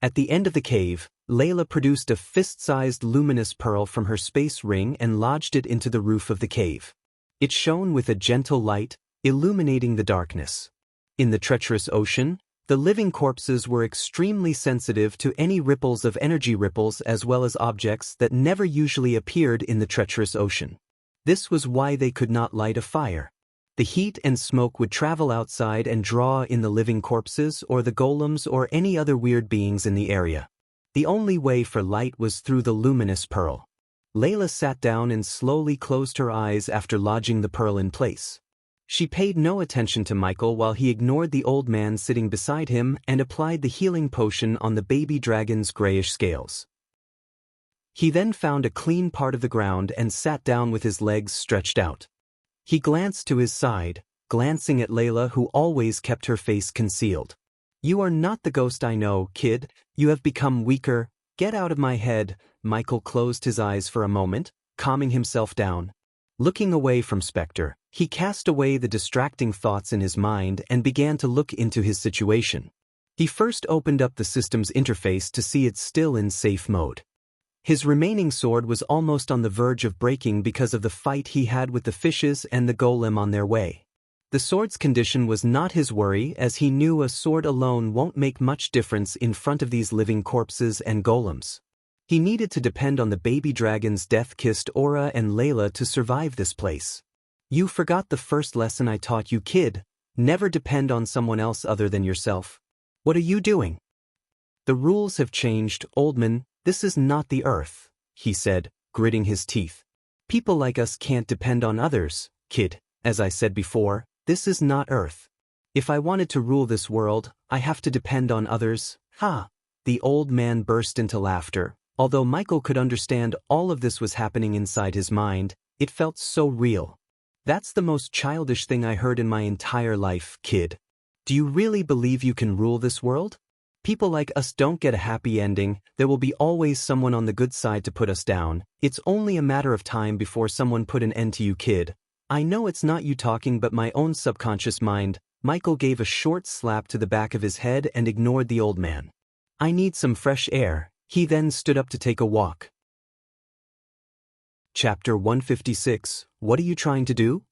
At the end of the cave, Layla produced a fist-sized luminous pearl from her space ring and lodged it into the roof of the cave. It shone with a gentle light, illuminating the darkness. In the treacherous ocean, the living corpses were extremely sensitive to any ripples of energy ripples as well as objects that never usually appeared in the treacherous ocean. This was why they could not light a fire. The heat and smoke would travel outside and draw in the living corpses or the golems or any other weird beings in the area. The only way for light was through the luminous pearl. Layla sat down and slowly closed her eyes after lodging the pearl in place. She paid no attention to Michael while he ignored the old man sitting beside him and applied the healing potion on the baby dragon's grayish scales. He then found a clean part of the ground and sat down with his legs stretched out. He glanced to his side, glancing at Layla, who always kept her face concealed. "You are not the ghost I know, kid. You have become weaker. Get out of my head." Michael closed his eyes for a moment, calming himself down. Looking away from Spectre, he cast away the distracting thoughts in his mind and began to look into his situation. He first opened up the system's interface to see it still in safe mode. His remaining sword was almost on the verge of breaking because of the fight he had with the fishes and the golem on their way. The sword's condition was not his worry, as he knew a sword alone won't make much difference in front of these living corpses and golems. He needed to depend on the baby dragon's death-kissed aura and Layla to survive this place. "You forgot the first lesson I taught you, kid. Never depend on someone else other than yourself." "What are you doing?" "The rules have changed, old man. This is not the Earth," he said, gritting his teeth. "People like us can't depend on others, kid. As I said before, this is not Earth. If I wanted to rule this world, I have to depend on others." "Ha!" The old man burst into laughter. Although Michael could understand all of this was happening inside his mind, it felt so real. "That's the most childish thing I heard in my entire life, kid. Do you really believe you can rule this world? People like us don't get a happy ending. There will be always someone on the good side to put us down. It's only a matter of time before someone put an end to you, kid." "I know it's not you talking but my own subconscious mind." Michael gave a short slap to the back of his head and ignored the old man. "I need some fresh air." He then stood up to take a walk. Chapter 156. What are you trying to do?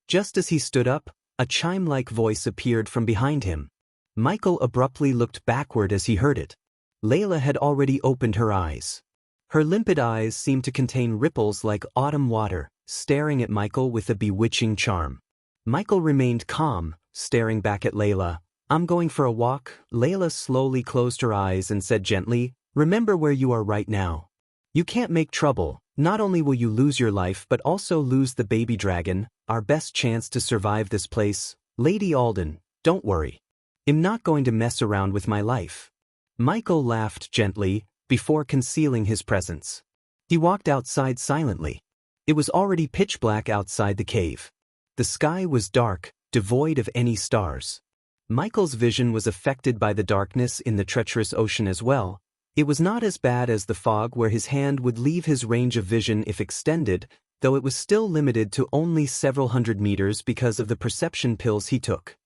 Just as he stood up, A chime-like voice appeared from behind him. Michael abruptly looked backward as he heard it. Layla had already opened her eyes. Her limpid eyes seemed to contain ripples like autumn water, staring at Michael with a bewitching charm. Michael remained calm, staring back at Layla. "I'm going for a walk." Layla slowly closed her eyes and said gently, "Remember where you are right now. You can't make trouble. Not only will you lose your life but also lose the baby dragon, our best chance to survive this place. Lady Alden, don't worry. I'm not going to mess around with my life." Michael laughed gently, before concealing his presence. He walked outside silently. It was already pitch black outside the cave. The sky was dark, devoid of any stars. Michael's vision was affected by the darkness in the treacherous ocean as well. It was not as bad as the fog where his hand would leave his range of vision if extended, though it was still limited to only several hundred meters because of the perception pills he took.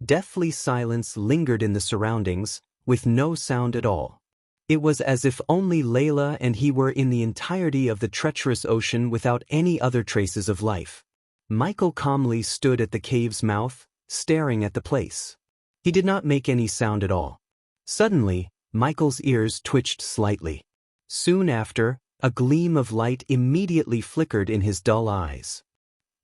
Deathly silence lingered in the surroundings, with no sound at all. It was as if only Layla and he were in the entirety of the treacherous ocean without any other traces of life. Michael calmly stood at the cave's mouth, staring at the place. He did not make any sound at all. Suddenly, Michael's ears twitched slightly. Soon after, a gleam of light immediately flickered in his dull eyes.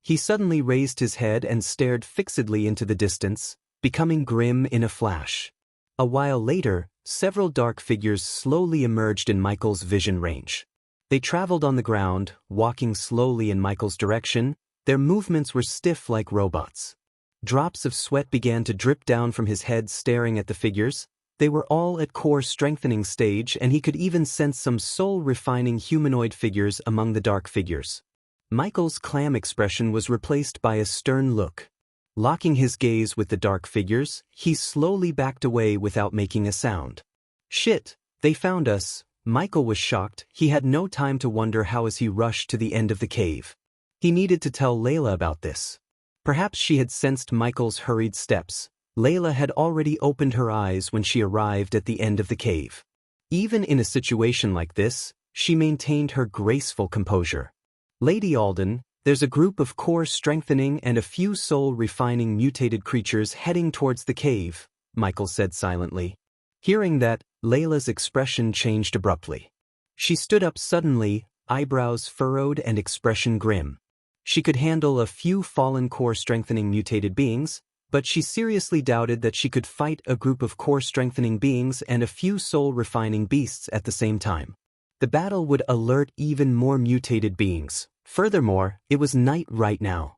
He suddenly raised his head and stared fixedly into the distance, becoming grim in a flash. A while later, several dark figures slowly emerged in Michael's vision range. They traveled on the ground, walking slowly in Michael's direction. Their movements were stiff like robots. Drops of sweat began to drip down from his head staring at the figures. They were all at core strengthening stage, and he could even sense some soul-refining humanoid figures among the dark figures. Michael's clam expression was replaced by a stern look. Locking his gaze with the dark figures, he slowly backed away without making a sound. "Shit, they found us." Michael was shocked. He had no time to wonder how as he rushed to the end of the cave. He needed to tell Layla about this. Perhaps she had sensed Michael's hurried steps. Layla had already opened her eyes when she arrived at the end of the cave. Even in a situation like this, she maintained her graceful composure. "Lady Alden, there's a group of core strengthening and a few soul refining mutated creatures heading towards the cave," Michael said silently. Hearing that, Layla's expression changed abruptly. She stood up suddenly, eyebrows furrowed and expression grim. She could handle a few fallen core strengthening mutated beings, but she seriously doubted that she could fight a group of core strengthening beings and a few soul refining beasts at the same time. The battle would alert even more mutated beings. Furthermore, it was night right now.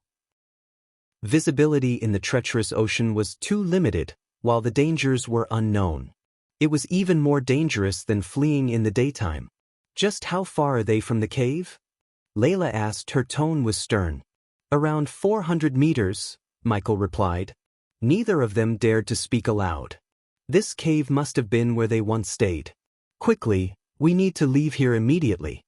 Visibility in the treacherous ocean was too limited, while the dangers were unknown. It was even more dangerous than fleeing in the daytime. "Just how far are they from the cave?" Layla asked. Her tone was stern. "Around 400 meters, Michael replied. Neither of them dared to speak aloud. This cave must have been where they once stayed. "Quickly, we need to leave here immediately."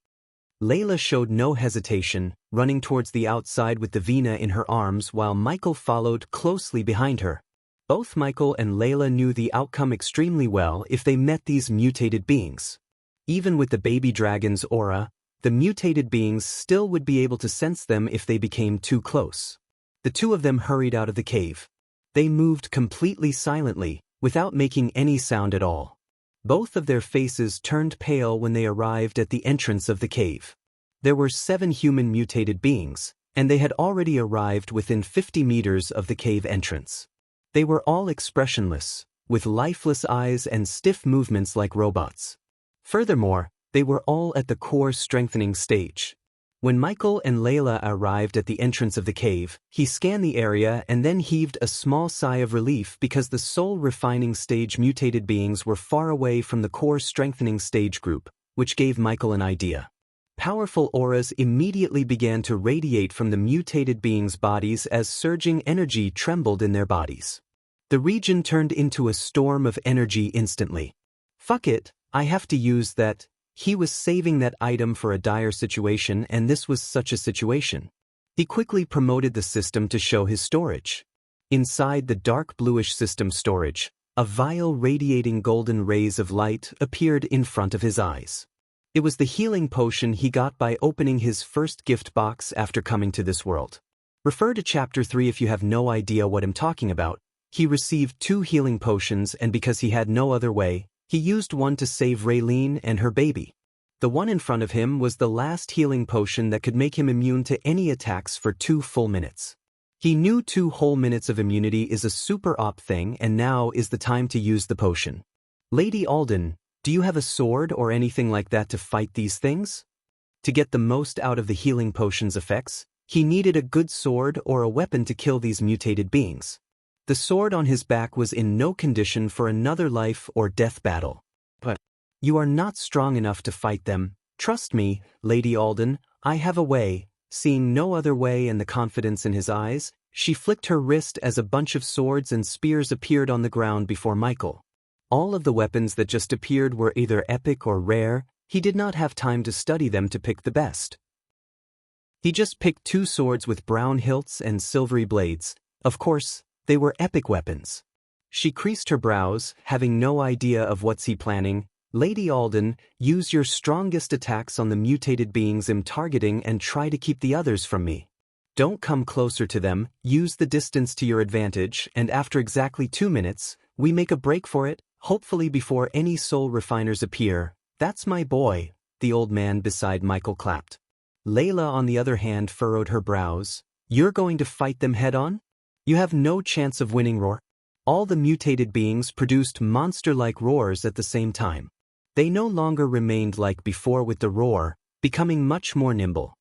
Layla showed no hesitation, running towards the outside with the Vina in her arms while Michael followed closely behind her. Both Michael and Layla knew the outcome extremely well if they met these mutated beings. Even with the baby dragon's aura, the mutated beings still would be able to sense them if they became too close. The two of them hurried out of the cave. They moved completely silently, without making any sound at all. Both of their faces turned pale when they arrived at the entrance of the cave. There were 7 human mutated beings, and they had already arrived within 50 meters of the cave entrance. They were all expressionless, with lifeless eyes and stiff movements like robots. Furthermore, they were all at the core strengthening stage. When Michael and Layla arrived at the entrance of the cave, he scanned the area and then heaved a small sigh of relief because the soul refining stage mutated beings were far away from the core strengthening stage group, which gave Michael an idea. Powerful auras immediately began to radiate from the mutated beings' bodies as surging energy trembled in their bodies. The region turned into a storm of energy instantly. "Fuck it, I have to use that." He was saving that item for a dire situation, and this was such a situation. He quickly promoted the system to show his storage. Inside the dark bluish system storage, a vial radiating golden rays of light appeared in front of his eyes. It was the healing potion he got by opening his first gift box after coming to this world. Refer to Chapter 3 if you have no idea what I'm talking about. He received 2 healing potions, and because he had no other way, he used one to save Raylene and her baby. The one in front of him was the last healing potion that could make him immune to any attacks for 2 full minutes. He knew 2 whole minutes of immunity is a super OP thing, and now is the time to use the potion. Lady Alden, do you have a sword or anything like that to fight these things? To get the most out of the healing potion's effects, he needed a good sword or a weapon to kill these mutated beings. The sword on his back was in no condition for another life or death battle. But you are not strong enough to fight them. Trust me, Lady Alden, I have a way. Seeing no other way and the confidence in his eyes, she flicked her wrist as a bunch of swords and spears appeared on the ground before Michael. All of the weapons that just appeared were either epic or rare. He did not have time to study them to pick the best. He just picked 2 swords with brown hilts and silvery blades. Of course, they were epic weapons. She creased her brows, having no idea of what's he planning. Lady Alden, use your strongest attacks on the mutated beings I'm targeting and try to keep the others from me. Don't come closer to them, use the distance to your advantage, and after exactly 2 minutes, we make a break for it, hopefully before any soul refiners appear. That's my boy, the old man beside Michael clapped. Layla on the other hand furrowed her brows. You're going to fight them head-on? You have no chance of winning, roar. All the mutated beings produced monster-like roars at the same time. They no longer remained like before with the roar, becoming much more nimble.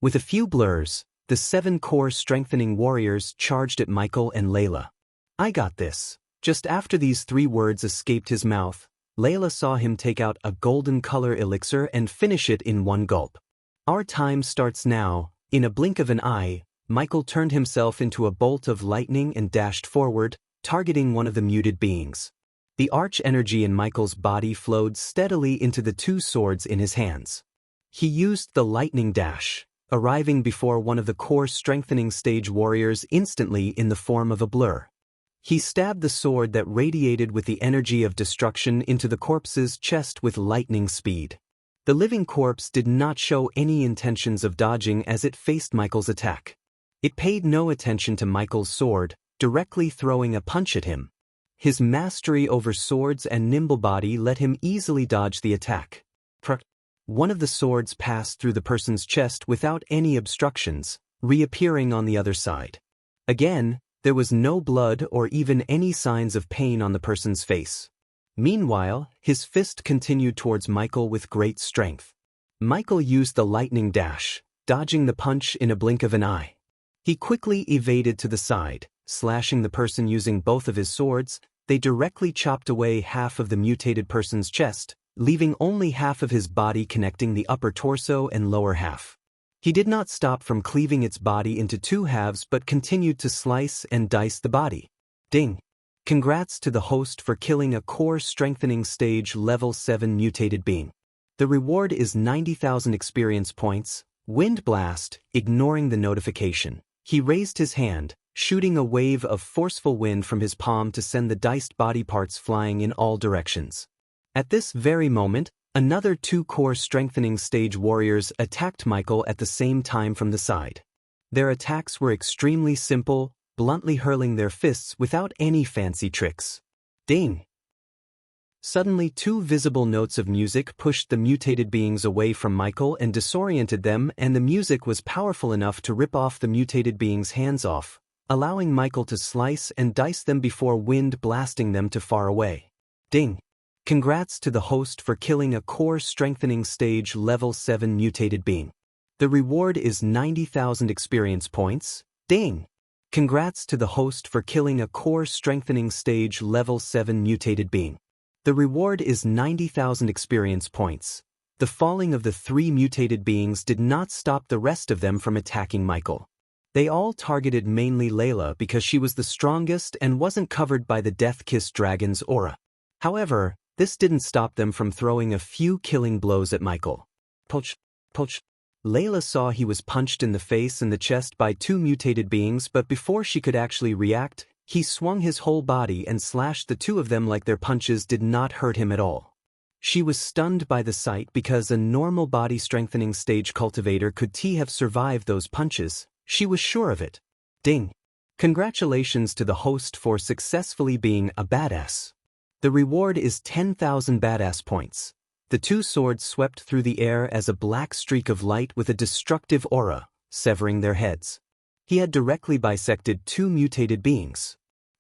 With a few blurs, the 7 core strengthening warriors charged at Michael and Layla. I got this. Just after these 3 words escaped his mouth, Layla saw him take out a golden color elixir and finish it in one gulp. Our time starts now. In a blink of an eye, Michael turned himself into a bolt of lightning and dashed forward, targeting one of the muted beings. The arch energy in Michael's body flowed steadily into the 2 swords in his hands. He used the lightning dash, arriving before one of the core strengthening stage warriors instantly in the form of a blur. He stabbed the sword that radiated with the energy of destruction into the corpse's chest with lightning speed. The living corpse did not show any intentions of dodging as it faced Michael's attack. It paid no attention to Michael's sword, directly throwing a punch at him. His mastery over swords and nimble body let him easily dodge the attack. One of the swords passed through the person's chest without any obstructions, reappearing on the other side. Again, there was no blood or even any signs of pain on the person's face. Meanwhile, his fist continued towards Michael with great strength. Michael used the lightning dash, dodging the punch in a blink of an eye. He quickly evaded to the side, slashing the person using both of his swords. They directly chopped away half of the mutated person's chest, leaving only half of his body connecting the upper torso and lower half. He did not stop from cleaving its body into 2 halves but continued to slice and dice the body. Ding! Congrats to the host for killing a core strengthening stage level 7 mutated being. The reward is 90,000 experience points. Wind blast, ignoring the notification. He raised his hand, shooting a wave of forceful wind from his palm to send the diced body parts flying in all directions. At this very moment, another 2 core strengthening stage warriors attacked Michael at the same time from the side. Their attacks were extremely simple, bluntly hurling their fists without any fancy tricks. Ding! Suddenly 2 visible notes of music pushed the mutated beings away from Michael and disoriented them, and the music was powerful enough to rip off the mutated beings' hands off, allowing Michael to slice and dice them before wind blasting them to far away. Ding! Congrats to the host for killing a core strengthening stage level 7 mutated being. The reward is 90,000 experience points. Ding! Congrats to the host for killing a core strengthening stage level 7 mutated being. The reward is 90,000 experience points. The falling of the 3 mutated beings did not stop the rest of them from attacking Michael. They all targeted mainly Layla because she was the strongest and wasn't covered by the Death-Kissed Dragon's aura. However, this didn't stop them from throwing a few killing blows at Michael. Poch, poch. Layla saw he was punched in the face and the chest by 2 mutated beings, but before she could actually react, he swung his whole body and slashed the 2 of them like their punches did not hurt him at all. She was stunned by the sight because a normal body strengthening stage cultivator could have survived those punches. She was sure of it. Ding. Congratulations to the host for successfully being a badass. The reward is 10,000 badass points. The two swords swept through the air as a black streak of light with a destructive aura, severing their heads. He had directly bisected two mutated beings.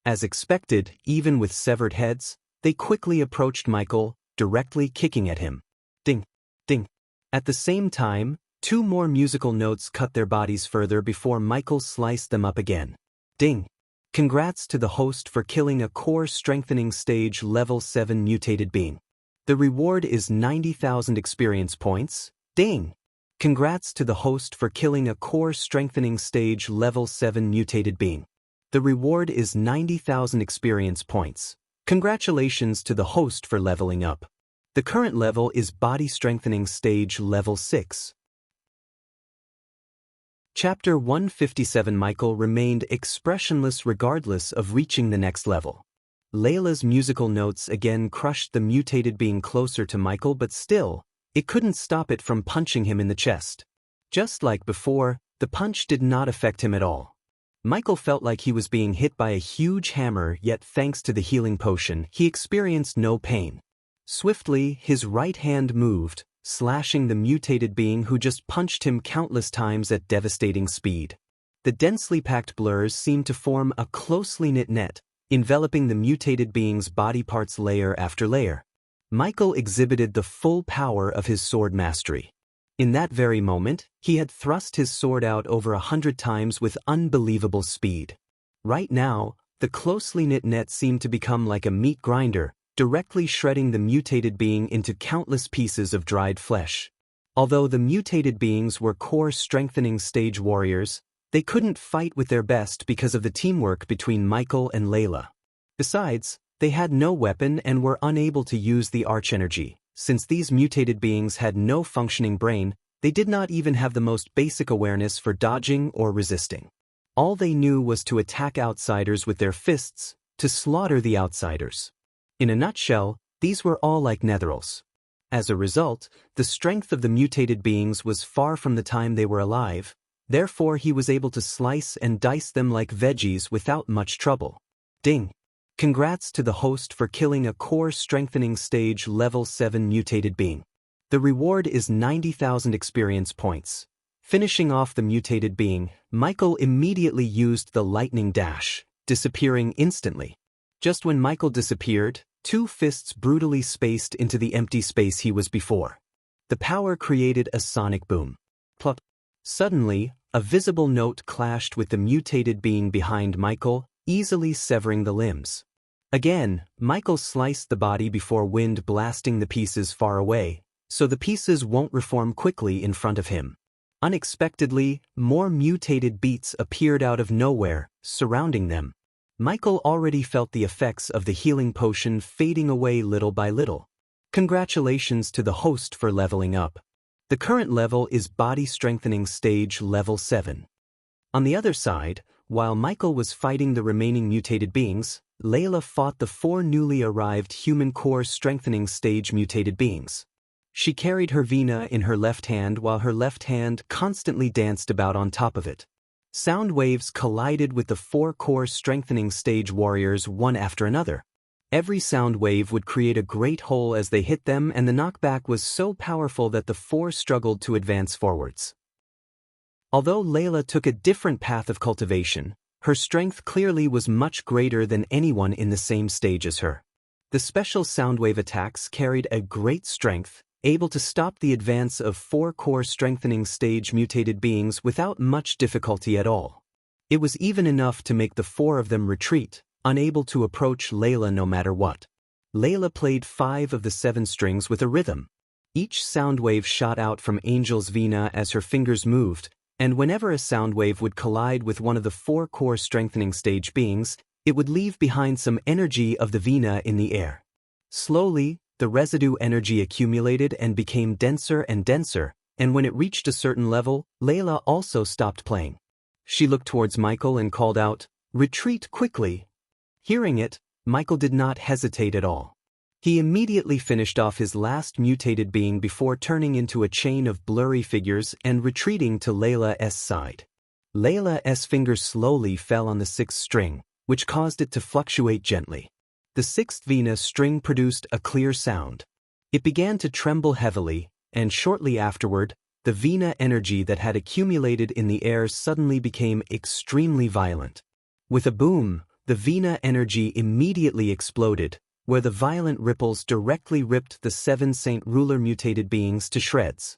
As expected, even with severed heads, they quickly approached Michael, directly kicking at him. Ding, ding. At the same time, two more musical notes cut their bodies further before Michael sliced them up again. Ding. Congrats to the host for killing a core strengthening stage level 7 mutated being. The reward is 90,000 experience points. Ding. Congrats to the host for killing a core strengthening stage level 7 mutated being. The reward is 90,000 experience points. Congratulations to the host for leveling up. The current level is body strengthening stage level 6. Chapter 157. Michael remained expressionless regardless of reaching the next level. Layla's musical notes again crushed the mutated being closer to Michael, but still, it couldn't stop it from punching him in the chest. Just like before, the punch did not affect him at all. Michael felt like he was being hit by a huge hammer, yet thanks to the healing potion, he experienced no pain. Swiftly, his right hand moved, slashing the mutated being who just punched him countless times at devastating speed. The densely packed blurs seemed to form a closely knit net, enveloping the mutated being's body parts layer after layer. Michael exhibited the full power of his sword mastery. In that very moment, he had thrust his sword out over 100 times with unbelievable speed. Right now, the closely knit net seemed to become like a meat grinder, directly shredding the mutated being into countless pieces of dried flesh. Although the mutated beings were core strengthening stage warriors, they couldn't fight with their best because of the teamwork between Michael and Layla. Besides, they had no weapon and were unable to use the archenergy. Since these mutated beings had no functioning brain, they did not even have the most basic awareness for dodging or resisting. All they knew was to attack outsiders with their fists, to slaughter the outsiders. In a nutshell, these were all like netherals. As a result, the strength of the mutated beings was far from the time they were alive, therefore he was able to slice and dice them like veggies without much trouble. Ding! Congrats to the host for killing a core strengthening stage level 7 mutated being. The reward is 90,000 experience points. Finishing off the mutated being, Michael immediately used the lightning dash, disappearing instantly. Just when Michael disappeared, two fists brutally spaced into the empty space he was before. The power created a sonic boom. Plop. Suddenly, a visible note clashed with the mutated being behind Michael, easily severing the limbs. Again, Michael sliced the body before wind blasting the pieces far away, so the pieces won't reform quickly in front of him. Unexpectedly, more mutated beats appeared out of nowhere, surrounding them. Michael already felt the effects of the healing potion fading away little by little. Congratulations to the host for leveling up. The current level is body strengthening stage level 7. On the other side, while Michael was fighting the remaining mutated beings, Layla fought the 4 newly arrived human core strengthening stage mutated beings. She carried her Vina in her left hand while her left hand constantly danced about on top of it. Sound waves collided with the 4 core strengthening stage warriors one after another. Every sound wave would create a great hole as they hit them, and the knockback was so powerful that the 4 struggled to advance forwards. Although Layla took a different path of cultivation, her strength clearly was much greater than anyone in the same stage as her. The special soundwave attacks carried a great strength, able to stop the advance of 4 core strengthening stage mutated beings without much difficulty at all. It was even enough to make the 4 of them retreat, unable to approach Layla no matter what. Layla played 5 of the 7 strings with a rhythm. Each sound wave shot out from Angel's Vina as her fingers moved, and whenever a sound wave would collide with one of the 4 core strengthening stage beings, it would leave behind some energy of the Vina in the air. Slowly, the residue energy accumulated and became denser and denser, and when it reached a certain level, Layla also stopped playing. She looked towards Michael and called out, "Retreat quickly!" Hearing it, Michael did not hesitate at all. He immediately finished off his last mutated being before turning into a chain of blurry figures and retreating to Layla's side. Layla's fingers slowly fell on the sixth string, which caused it to fluctuate gently. The sixth vina string produced a clear sound. It began to tremble heavily, and shortly afterward, the vina energy that had accumulated in the air suddenly became extremely violent. With a boom, the vina energy immediately exploded, where the violent ripples directly ripped the 7 Saint Ruler mutated beings to shreds.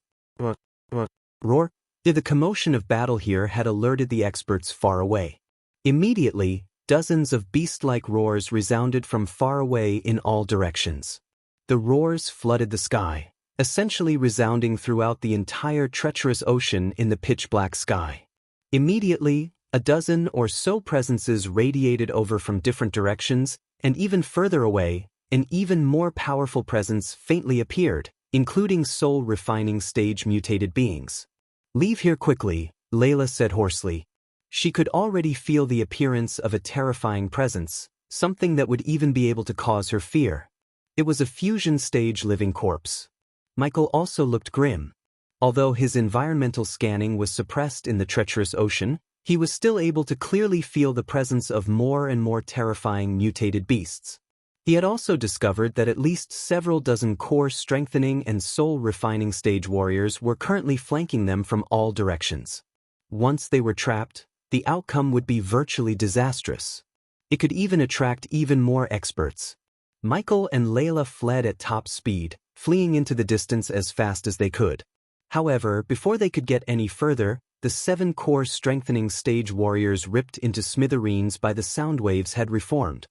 Roar! The commotion of battle here had alerted the experts far away. Immediately, dozens of beast-like roars resounded from far away in all directions. The roars flooded the sky, essentially resounding throughout the entire treacherous ocean in the pitch-black sky. Immediately, a dozen or so presences radiated over from different directions, and even further away, an even more powerful presence faintly appeared, including soul-refining stage mutated beings. "Leave here quickly," Layla said hoarsely. She could already feel the appearance of a terrifying presence, something that would even be able to cause her fear. It was a fusion stage living corpse. Michael also looked grim. Although his environmental scanning was suppressed in the treacherous ocean, he was still able to clearly feel the presence of more and more terrifying mutated beasts. He had also discovered that at least several dozen core strengthening and soul refining stage warriors were currently flanking them from all directions. Once they were trapped, the outcome would be virtually disastrous. It could even attract even more experts. Michael and Layla fled at top speed, fleeing into the distance as fast as they could. However, before they could get any further, the 7 core strengthening stage warriors ripped into smithereens by the sound waves had reformed.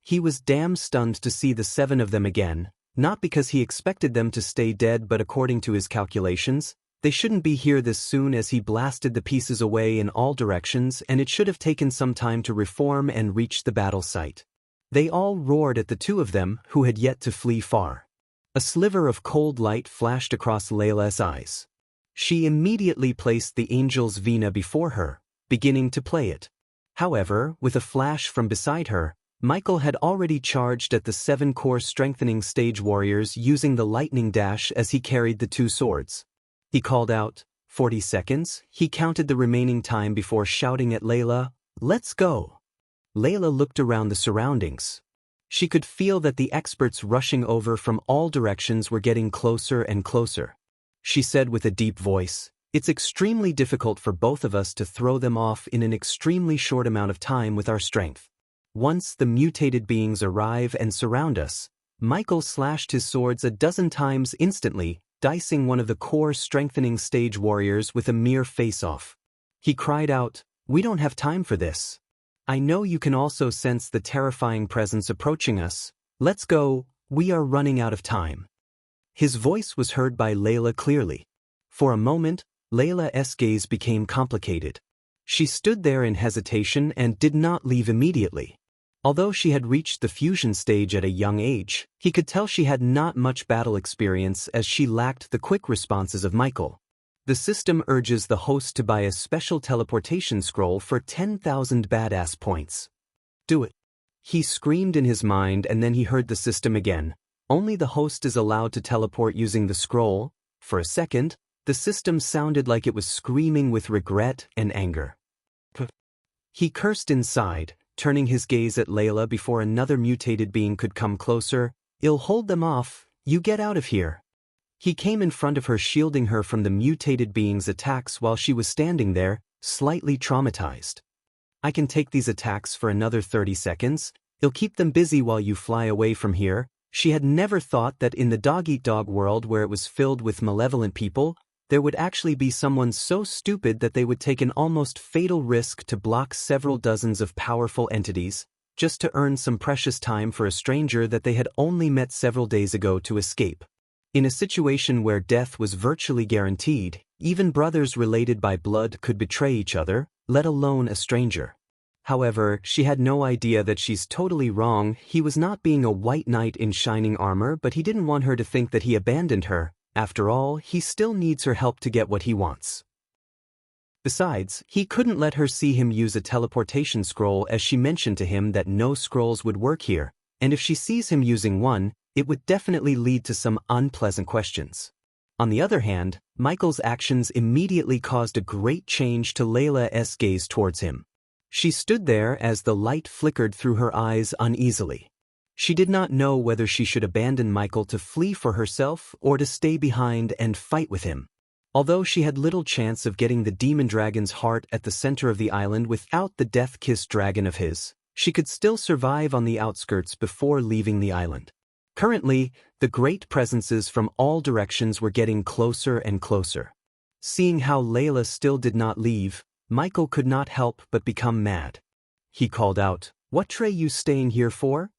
He was damn stunned to see the 7 of them again, not because he expected them to stay dead but according to his calculations, they shouldn't be here this soon as he blasted the pieces away in all directions and it should have taken some time to reform and reach the battle site. They all roared at the 2 of them who had yet to flee far. A sliver of cold light flashed across Layla's eyes. She immediately placed the angel's vina before her, beginning to play it. However, with a flash from beside her, Michael had already charged at the 7 core strengthening stage warriors using the lightning dash as he carried the 2 swords. He called out, 40 seconds, he counted the remaining time before shouting at Layla, "Let's go!" Layla looked around the surroundings. She could feel that the experts rushing over from all directions were getting closer and closer. She said with a deep voice, "It's extremely difficult for both of us to throw them off in an extremely short amount of time with our strength. Once the mutated beings arrive and surround us, Michael slashed his swords a dozen times instantly, dicing one of the core strengthening stage warriors with a mere face-off. He cried out, "We don't have time for this. I know you can also sense the terrifying presence approaching us. Let's go, we are running out of time." His voice was heard by Layla clearly. For a moment, Layla's gaze became complicated. She stood there in hesitation and did not leave immediately. Although she had reached the fusion stage at a young age, he could tell she had not much battle experience as she lacked the quick responses of Michael. The system urges the host to buy a special teleportation scroll for 10,000 badass points. "Do it!" He screamed in his mind and then he heard the system again. Only the host is allowed to teleport using the scroll. For a second, the system sounded like it was screaming with regret and anger. He cursed inside, turning his gaze at Layla before another mutated being could come closer. "I'll hold them off, you get out of here." He came in front of her, shielding her from the mutated being's attacks while she was standing there, slightly traumatized. "I can take these attacks for another 30 seconds. I'll keep them busy while you fly away from here." She had never thought that in the dog-eat-dog world where it was filled with malevolent people, there would actually be someone so stupid that they would take an almost fatal risk to block several dozens of powerful entities, just to earn some precious time for a stranger that they had only met several days ago to escape. In a situation where death was virtually guaranteed, even brothers related by blood could betray each other, let alone a stranger. However, she had no idea that she's totally wrong. He was not being a white knight in shining armor, but he didn't want her to think that he abandoned her. After all, he still needs her help to get what he wants. Besides, he couldn't let her see him use a teleportation scroll as she mentioned to him that no scrolls would work here, and if she sees him using one, it would definitely lead to some unpleasant questions. On the other hand, Michael's actions immediately caused a great change to Layla's gaze towards him. She stood there as the light flickered through her eyes uneasily. She did not know whether she should abandon Michael to flee for herself or to stay behind and fight with him. Although she had little chance of getting the demon dragon's heart at the center of the island without the death-kissed dragon of his, she could still survive on the outskirts before leaving the island. Currently, the great presences from all directions were getting closer and closer. Seeing how Layla still did not leave, Michael could not help but become mad. He called out, "What tray you staying here for?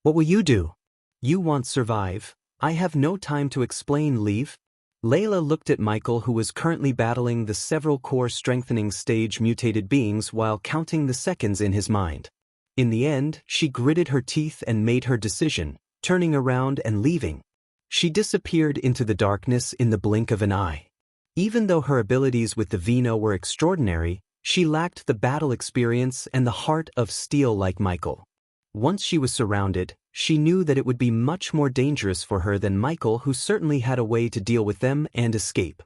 What will you do? You want survive? I have no time to explain, leave." Layla looked at Michael, who was currently battling the several core strengthening stage mutated beings while counting the seconds in his mind. In the end, she gritted her teeth and made her decision, turning around and leaving. She disappeared into the darkness in the blink of an eye. Even though her abilities with the Vino were extraordinary, she lacked the battle experience and the heart of steel like Michael. Once she was surrounded, she knew that it would be much more dangerous for her than Michael, who certainly had a way to deal with them and escape.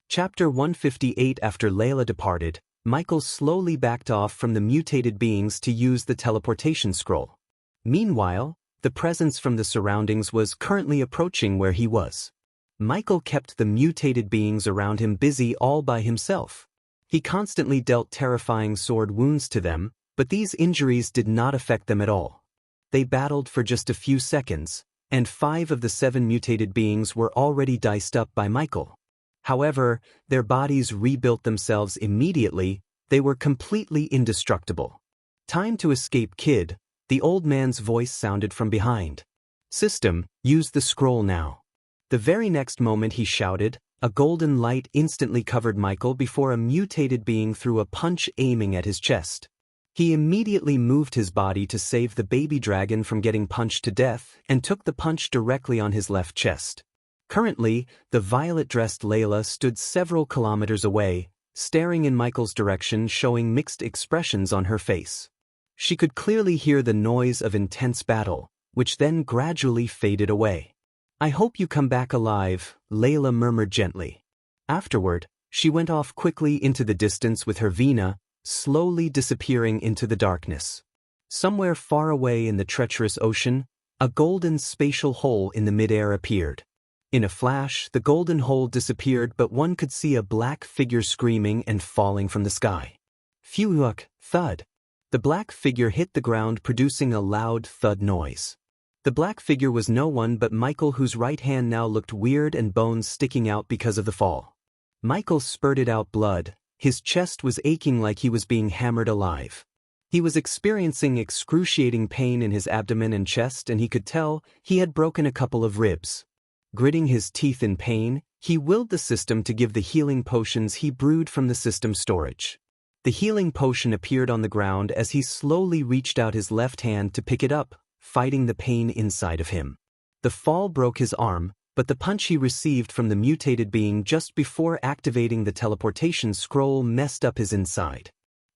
Chapter 158. After Layla departed, Michael slowly backed off from the mutated beings to use the teleportation scroll. Meanwhile, the presence from the surroundings was currently approaching where he was. Michael kept the mutated beings around him busy all by himself. He constantly dealt terrifying sword wounds to them, but these injuries did not affect them at all. They battled for just a few seconds, and 5 of the 7 mutated beings were already diced up by Michael. However, their bodies rebuilt themselves immediately. They were completely indestructible. "Time to escape, kid," the old man's voice sounded from behind. "System, use the scroll now." The very next moment he shouted, a golden light instantly covered Michael before a mutated being threw a punch aiming at his chest. He immediately moved his body to save the baby dragon from getting punched to death and took the punch directly on his left chest. Currently, the violet-dressed Layla stood several kilometers away, staring in Michael's direction, showing mixed expressions on her face. She could clearly hear the noise of intense battle, which then gradually faded away. "I hope you come back alive," Layla murmured gently. Afterward, she went off quickly into the distance with her Vina, slowly disappearing into the darkness. Somewhere far away in the treacherous ocean, a golden spatial hole in the midair appeared. In a flash, the golden hole disappeared, but one could see a black figure screaming and falling from the sky. Phew! Thud. The black figure hit the ground, producing a loud thud noise. The black figure was no one but Michael, whose right hand now looked weird and bones sticking out because of the fall. Michael spurted out blood. His chest was aching like he was being hammered alive. He was experiencing excruciating pain in his abdomen and chest, and he could tell he had broken a couple of ribs. Gritting his teeth in pain, he willed the system to give the healing potions he brewed from the system storage. The healing potion appeared on the ground as he slowly reached out his left hand to pick it up, fighting the pain inside of him. The fall broke his arm, but the punch he received from the mutated being just before activating the teleportation scroll messed up his inside.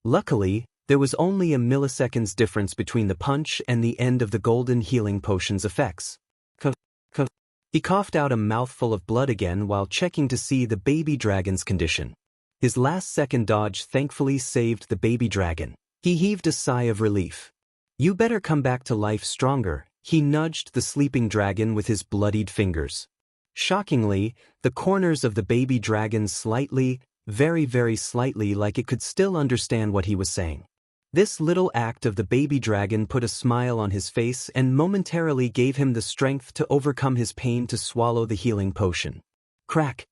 Luckily, there was only a millisecond's difference between the punch and the end of the golden healing potion's effects. He coughed out a mouthful of blood again while checking to see the baby dragon's condition. His last-second dodge thankfully saved the baby dragon. He heaved a sigh of relief. "You better come back to life stronger," he nudged the sleeping dragon with his bloodied fingers. Shockingly, the corners of the baby dragon slightly, very slightly, like it could still understand what he was saying. This little act of the baby dragon put a smile on his face and momentarily gave him the strength to overcome his pain to swallow the healing potion. Crack!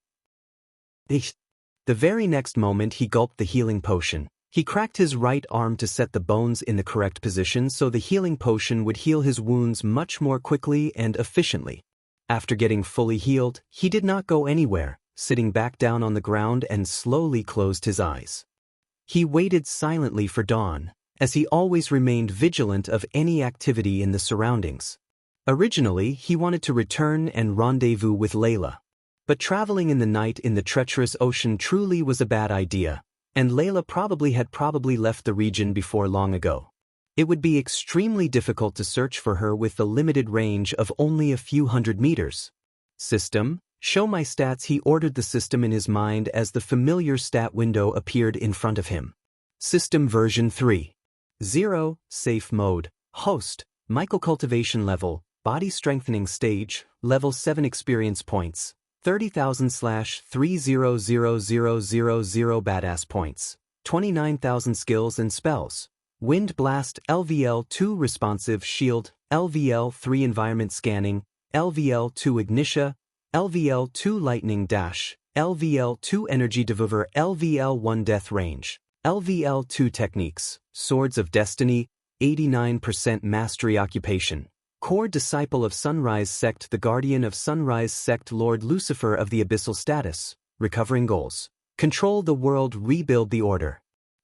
The very next moment he gulped the healing potion. He cracked his right arm to set the bones in the correct position so the healing potion would heal his wounds much more quickly and efficiently. After getting fully healed, he did not go anywhere, sitting back down on the ground and slowly closed his eyes. He waited silently for dawn, as he always remained vigilant of any activity in the surroundings. Originally, he wanted to return and rendezvous with Layla. But traveling in the night in the treacherous ocean truly was a bad idea, and Layla probably left the region before long ago. It would be extremely difficult to search for her with the limited range of only a few hundred meters. System, show my stats. He ordered the system in his mind as the familiar stat window appeared in front of him. System version 3.0, safe mode, host, Michael cultivation level, body strengthening stage, level 7 experience points, 30,000/3000000 badass points, 29,000 skills and spells. Wind Blast, LVL2 responsive shield, LVL3 environment scanning, LVL2 ignition, LVL2 lightning dash, LVL2 energy devour, LVL1 death range, LVL2 techniques, swords of destiny, 89% mastery occupation. Core disciple of Sunrise Sect, the guardian of Sunrise Sect, Lord Lucifer of the abyssal status, recovering goals. Control the world, rebuild the order.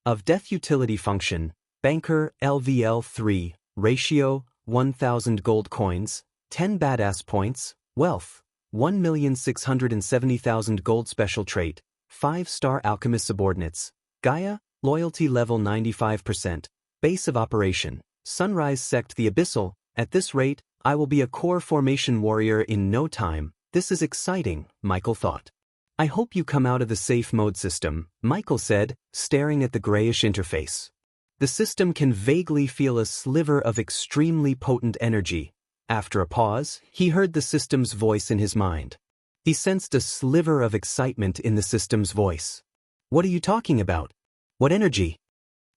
Of death utility function, banker, LVL3, ratio, 1,000 gold coins, 10 badass points, wealth, 1,670,000 gold special trait, 5-star alchemist subordinates, Gaia, loyalty level 95%, base of operation, Sunrise Sect the abyssal. At this rate, I will be a core formation warrior in no time. This is exciting, Michael thought. I hope you come out of the safe mode system, Michael said, staring at the grayish interface. The system can vaguely feel a sliver of extremely potent energy. After a pause, he heard the system's voice in his mind. He sensed a sliver of excitement in the system's voice. What are you talking about? What energy?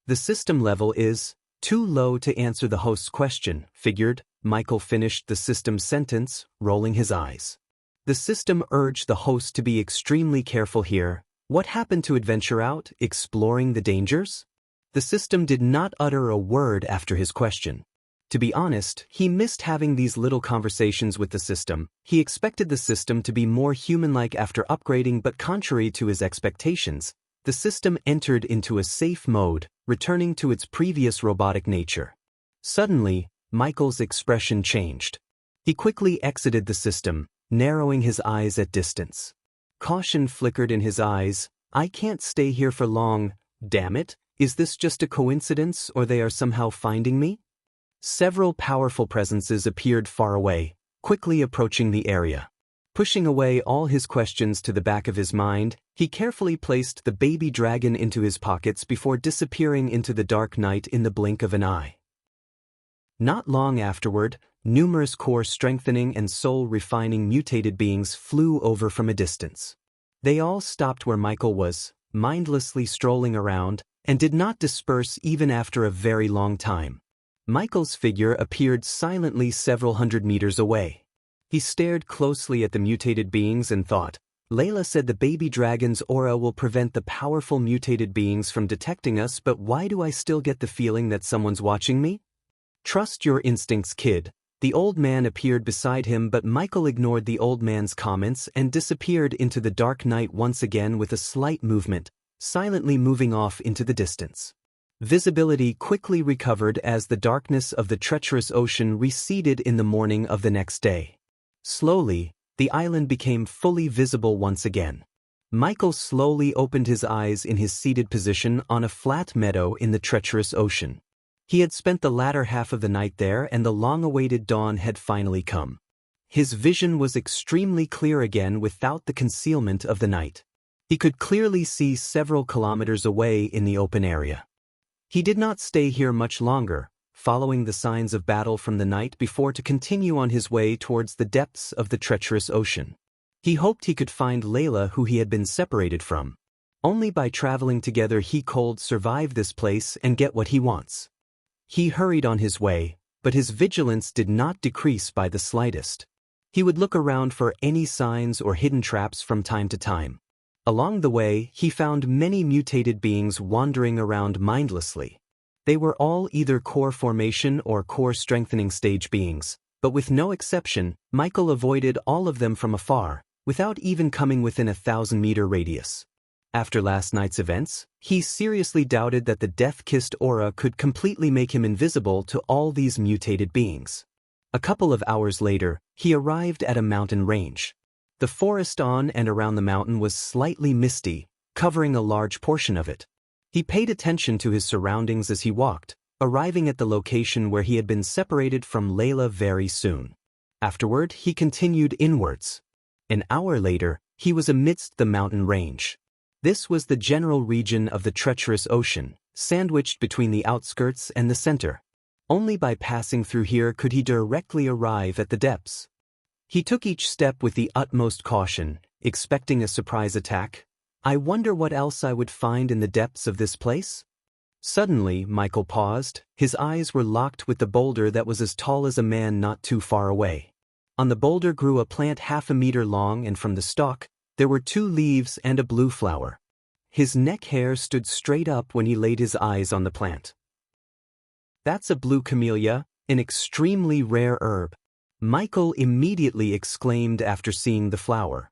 The system level is too low to answer the host's question, figured. Michael finished the system's sentence, rolling his eyes. The system urged the host to be extremely careful here. What happened to adventure out, exploring the dangers? The system did not utter a word after his question. To be honest, he missed having these little conversations with the system. He expected the system to be more human-like after upgrading, but contrary to his expectations, the system entered into a safe mode, returning to its previous robotic nature. Suddenly, Michael's expression changed. He quickly exited the system, narrowing his eyes at distance. Caution flickered in his eyes. I can't stay here for long. Damn it, is this just a coincidence, or they are somehow finding me? Several powerful presences appeared far away, quickly approaching the area. Pushing away all his questions to the back of his mind, he carefully placed the baby dragon into his pockets before disappearing into the dark night in the blink of an eye. Not long afterward, numerous core strengthening and soul refining mutated beings flew over from a distance. They all stopped where Michael was, mindlessly strolling around, and did not disperse even after a very long time. Michael's figure appeared silently several hundred meters away. He stared closely at the mutated beings and thought, Layla said the baby dragon's aura will prevent the powerful mutated beings from detecting us, but why do I still get the feeling that someone's watching me? Trust your instincts, kid. The old man appeared beside him, but Michael ignored the old man's comments and disappeared into the dark night once again with a slight movement, silently moving off into the distance. Visibility quickly recovered as the darkness of the treacherous ocean receded in the morning of the next day. Slowly, the island became fully visible once again. Michael slowly opened his eyes in his seated position on a flat meadow in the treacherous ocean. He had spent the latter half of the night there, and the long-awaited dawn had finally come. His vision was extremely clear again without the concealment of the night. He could clearly see several kilometers away in the open area. He did not stay here much longer, following the signs of battle from the night before to continue on his way towards the depths of the treacherous ocean. He hoped he could find Layla, who he had been separated from. Only by traveling together he could survive this place and get what he wants. He hurried on his way, but his vigilance did not decrease by the slightest. He would look around for any signs or hidden traps from time to time. Along the way, he found many mutated beings wandering around mindlessly. They were all either core formation or core strengthening stage beings, but with no exception, Michael avoided all of them from afar, without even coming within a 1,000-meter radius. After last night's events, he seriously doubted that the death-kissed aura could completely make him invisible to all these mutated beings. A couple of hours later, he arrived at a mountain range. The forest on and around the mountain was slightly misty, covering a large portion of it. He paid attention to his surroundings as he walked, arriving at the location where he had been separated from Layla very soon. Afterward, he continued inwards. An hour later, he was amidst the mountain range. This was the general region of the treacherous ocean, sandwiched between the outskirts and the center. Only by passing through here could he directly arrive at the depths. He took each step with the utmost caution, expecting a surprise attack. I wonder what else I would find in the depths of this place? Suddenly, Michael paused. His eyes were locked with the boulder that was as tall as a man not too far away. On the boulder grew a plant half a meter long, and from the stalk, there were 2 leaves and a blue flower. His neck hair stood straight up when he laid his eyes on the plant. That's a blue camellia, an extremely rare herb, Michael immediately exclaimed after seeing the flower.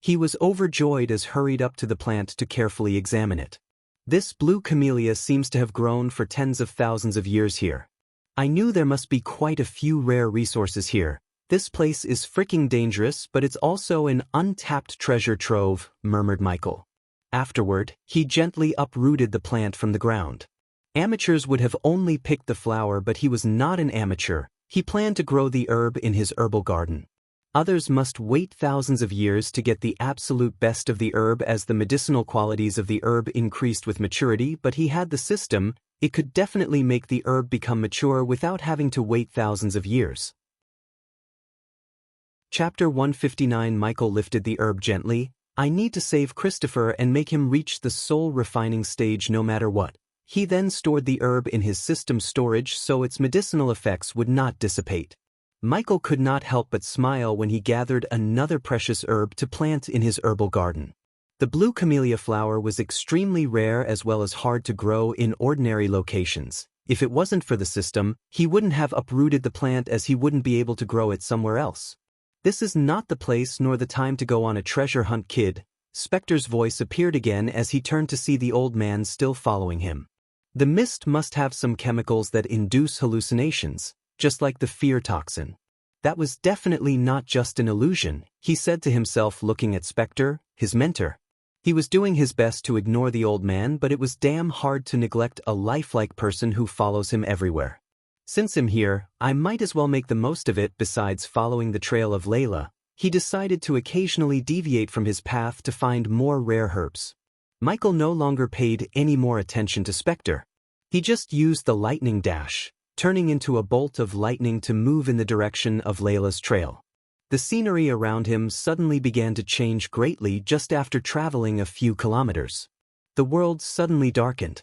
He was overjoyed as hurried up to the plant to carefully examine it. This blue camellia seems to have grown for tens of thousands of years here. I knew there must be quite a few rare resources here. This place is freaking dangerous, but it's also an untapped treasure trove, murmured Michael. Afterward, he gently uprooted the plant from the ground. Amateurs would have only picked the flower, but he was not an amateur. He planned to grow the herb in his herbal garden. Others must wait thousands of years to get the absolute best of the herb as the medicinal qualities of the herb increased with maturity, but he had the system. It could definitely make the herb become mature without having to wait thousands of years. Chapter 159. Michael lifted the herb gently. I need to save Christopher and make him reach the soul refining stage no matter what. He then stored the herb in his system storage so its medicinal effects would not dissipate. Michael could not help but smile when he gathered another precious herb to plant in his herbal garden. The blue camellia flower was extremely rare as well as hard to grow in ordinary locations. If it wasn't for the system, he wouldn't have uprooted the plant, as he wouldn't be able to grow it somewhere else. This is not the place nor the time to go on a treasure hunt, kid. Spectre's voice appeared again as he turned to see the old man still following him. The mist must have some chemicals that induce hallucinations, just like the fear toxin. That was definitely not just an illusion, he said to himself, looking at Spectre, his mentor. He was doing his best to ignore the old man, but it was damn hard to neglect a lifelike person who follows him everywhere. Since I'm here, I might as well make the most of it. Besides following the trail of Layla, he decided to occasionally deviate from his path to find more rare herbs. Michael no longer paid any more attention to Spectre. He just used the lightning dash, turning into a bolt of lightning to move in the direction of Layla's trail. The scenery around him suddenly began to change greatly just after traveling a few kilometers. The world suddenly darkened.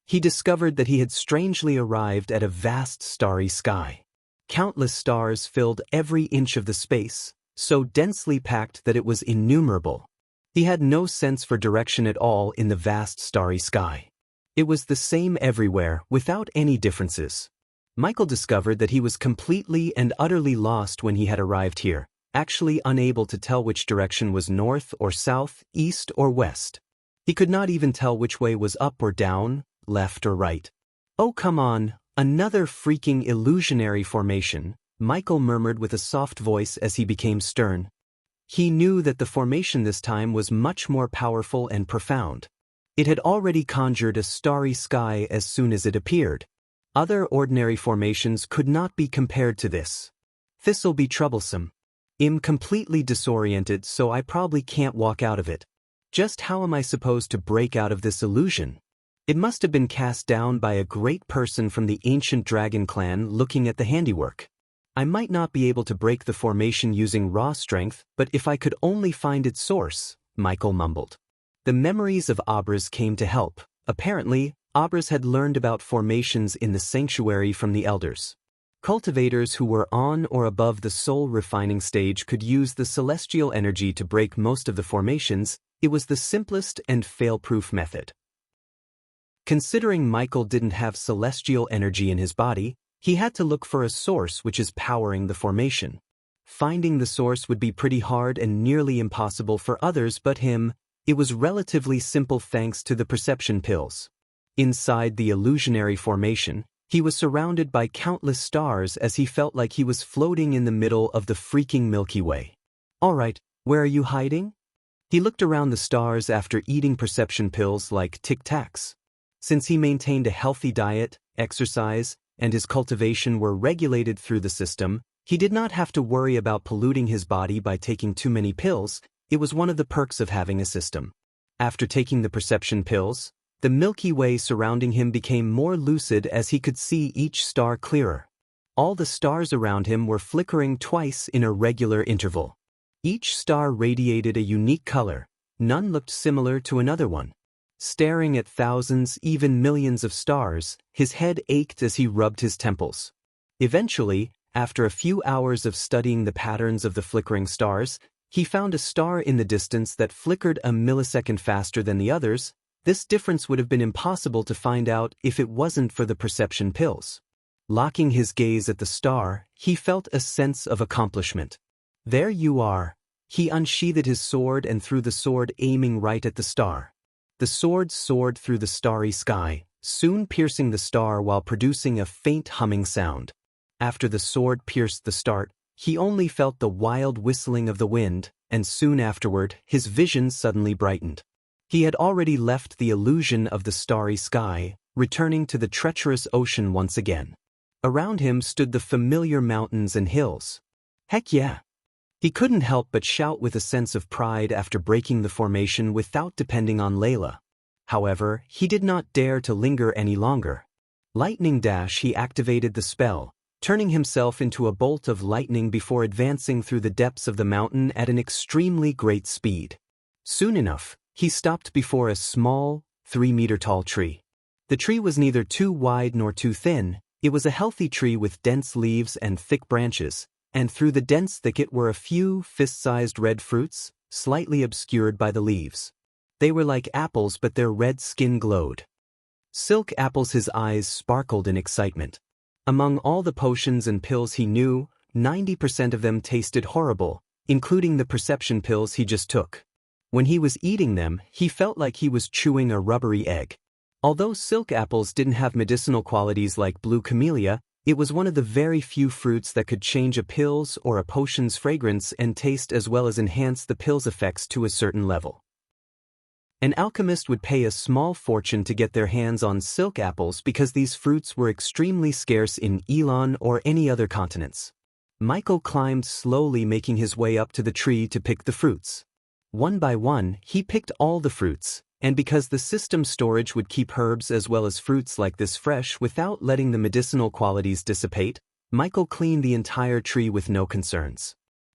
He discovered that he had strangely arrived at a vast starry sky. Countless stars filled every inch of the space, so densely packed that it was innumerable. He had no sense for direction at all in the vast starry sky. It was the same everywhere, without any differences. Michael discovered that he was completely and utterly lost when he had arrived here, actually unable to tell which direction was north or south, east or west. He could not even tell which way was up or down, left or right. Oh, come on, another freaking illusionary formation, Michael murmured with a soft voice as he became stern. He knew that the formation this time was much more powerful and profound. It had already conjured a starry sky as soon as it appeared. Other ordinary formations could not be compared to this. This'll be troublesome. I'm completely disoriented, so I probably can't walk out of it. Just how am I supposed to break out of this illusion? It must have been cast down by a great person from the ancient dragon clan. Looking at the handiwork, I might not be able to break the formation using raw strength, but if I could only find its source, Michael mumbled. The memories of Abras came to help. Apparently, Abras had learned about formations in the sanctuary from the elders. Cultivators who were on or above the soul refining stage could use the celestial energy to break most of the formations. It was the simplest and fail-proof method. Considering Michael didn't have celestial energy in his body, he had to look for a source which is powering the formation. Finding the source would be pretty hard and nearly impossible for others but him. It was relatively simple thanks to the perception pills. Inside the illusionary formation, he was surrounded by countless stars as he felt like he was floating in the middle of the freaking Milky Way. All right, where are you hiding? He looked around the stars after eating perception pills like Tic Tacs. Since he maintained a healthy diet, exercise, and his cultivation were regulated through the system, He did not have to worry about polluting his body by taking too many pills. It was one of the perks of having a system. After taking the perception pills, the Milky Way surrounding him became more lucid as he could see each star clearer. All the stars around him were flickering twice in a regular interval. Each star radiated a unique color. None looked similar to another one. Staring at thousands, even millions of stars, his head ached as he rubbed his temples. Eventually, after a few hours of studying the patterns of the flickering stars, he found a star in the distance that flickered a millisecond faster than the others. This difference would have been impossible to find out if it wasn't for the perception pills. Locking his gaze at the star, he felt a sense of accomplishment. There you are. He unsheathed his sword and threw the sword, aiming right at the star. The sword soared through the starry sky, soon piercing the star while producing a faint humming sound. After the sword pierced the star, he only felt the wild whistling of the wind, and soon afterward, his vision suddenly brightened. He had already left the illusion of the starry sky, returning to the treacherous ocean once again. Around him stood the familiar mountains and hills. Heck yeah! He couldn't help but shout with a sense of pride after breaking the formation without depending on Layla. However, he did not dare to linger any longer. Lightning Dash, he activated the spell, turning himself into a bolt of lightning before advancing through the depths of the mountain at an extremely great speed. Soon enough, he stopped before a small, 3-meter-tall tree. The tree was neither too wide nor too thin. It was a healthy tree with dense leaves and thick branches, and through the dense thicket were a few fist-sized red fruits, slightly obscured by the leaves. They were like apples, but their red skin glowed. Silk apples. His eyes sparkled in excitement. Among all the potions and pills he knew, 90% of them tasted horrible, including the perception pills he just took. When he was eating them, he felt like he was chewing a rubbery egg. Although silk apples didn't have medicinal qualities like blue camellia, it was one of the very few fruits that could change a pill's or a potion's fragrance and taste as well as enhance the pill's effects to a certain level. An alchemist would pay a small fortune to get their hands on silk apples because these fruits were extremely scarce in Elon or any other continents. Michael climbed slowly, making his way up to the tree to pick the fruits. One by one, he picked all the fruits, and because the system storage would keep herbs as well as fruits like this fresh without letting the medicinal qualities dissipate, Michael cleaned the entire tree with no concerns.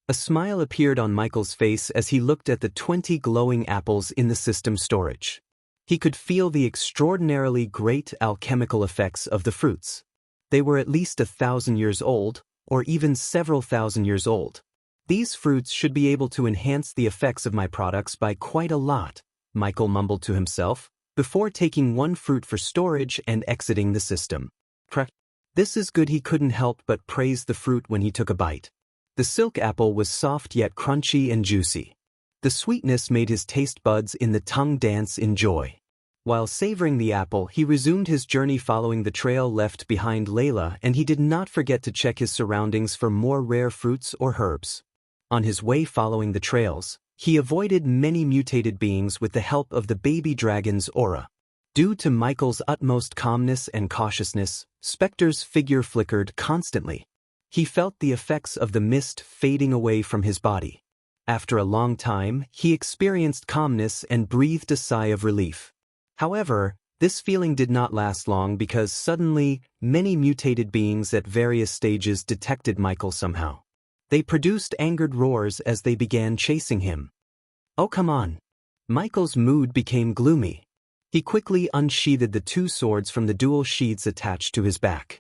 A smile appeared on Michael's face as he looked at the 20 glowing apples in the system storage. He could feel the extraordinarily great alchemical effects of the fruits. They were at least 1,000 years old, or even several thousand years old. These fruits should be able to enhance the effects of my products by quite a lot, Michael mumbled to himself, before taking one fruit for storage and exiting the system. This is good. He couldn't help but praise the fruit when he took a bite. The silk apple was soft yet crunchy and juicy. The sweetness made his taste buds in the tongue dance in joy. While savoring the apple, he resumed his journey following the trail left behind Layla, and he did not forget to check his surroundings for more rare fruits or herbs. On his way following the trails, he avoided many mutated beings with the help of the baby dragon's aura. Due to Michael's utmost calmness and cautiousness, Spectre's figure flickered constantly. He felt the effects of the mist fading away from his body. After a long time, he experienced calmness and breathed a sigh of relief. However, this feeling did not last long because suddenly, many mutated beings at various stages detected Michael somehow. They produced angered roars as they began chasing him. Oh, come on. Michael's mood became gloomy. He quickly unsheathed the 2 swords from the dual sheaths attached to his back.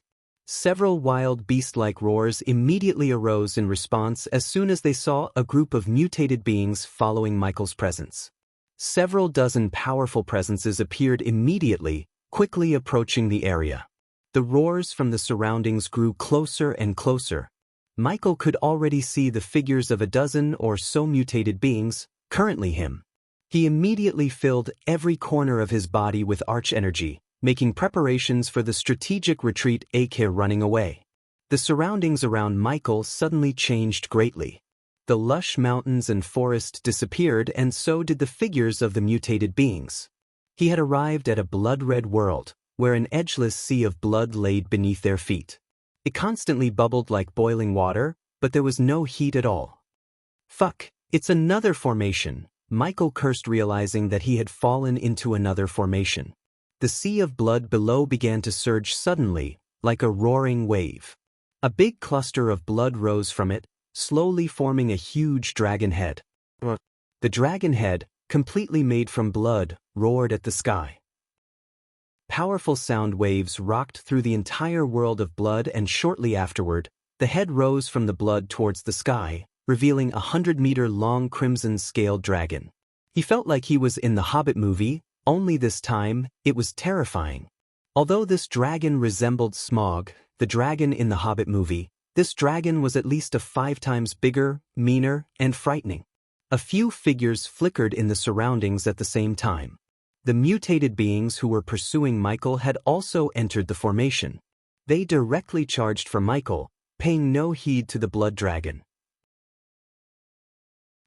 Several wild beast-like roars immediately arose in response as soon as they saw a group of mutated beings following Michael's presence. Several dozen powerful presences appeared immediately, quickly approaching the area. The roars from the surroundings grew closer and closer. Michael could already see the figures of a dozen or so mutated beings, currently him. He immediately filled every corner of his body with arch energy, making preparations for the strategic retreat, aka running away. The surroundings around Michael suddenly changed greatly. The lush mountains and forest disappeared, and so did the figures of the mutated beings. He had arrived at a blood-red world, where an edgeless sea of blood laid beneath their feet. It constantly bubbled like boiling water, but there was no heat at all. Fuck, it's another formation, Michael cursed, realizing that he had fallen into another formation. The sea of blood below began to surge suddenly, like a roaring wave. A big cluster of blood rose from it, slowly forming a huge dragon head. The dragon head, completely made from blood, roared at the sky. Powerful sound waves rocked through the entire world of blood, and shortly afterward, the head rose from the blood towards the sky, revealing a 100-meter-long crimson-scaled dragon. He felt like he was in the Hobbit movie, only this time, it was terrifying. Although this dragon resembled Smaug, the dragon in the Hobbit movie, this dragon was at least a 5 times bigger, meaner, and frightening. A few figures flickered in the surroundings at the same time. The mutated beings who were pursuing Michael had also entered the formation. They directly charged for Michael, paying no heed to the blood dragon.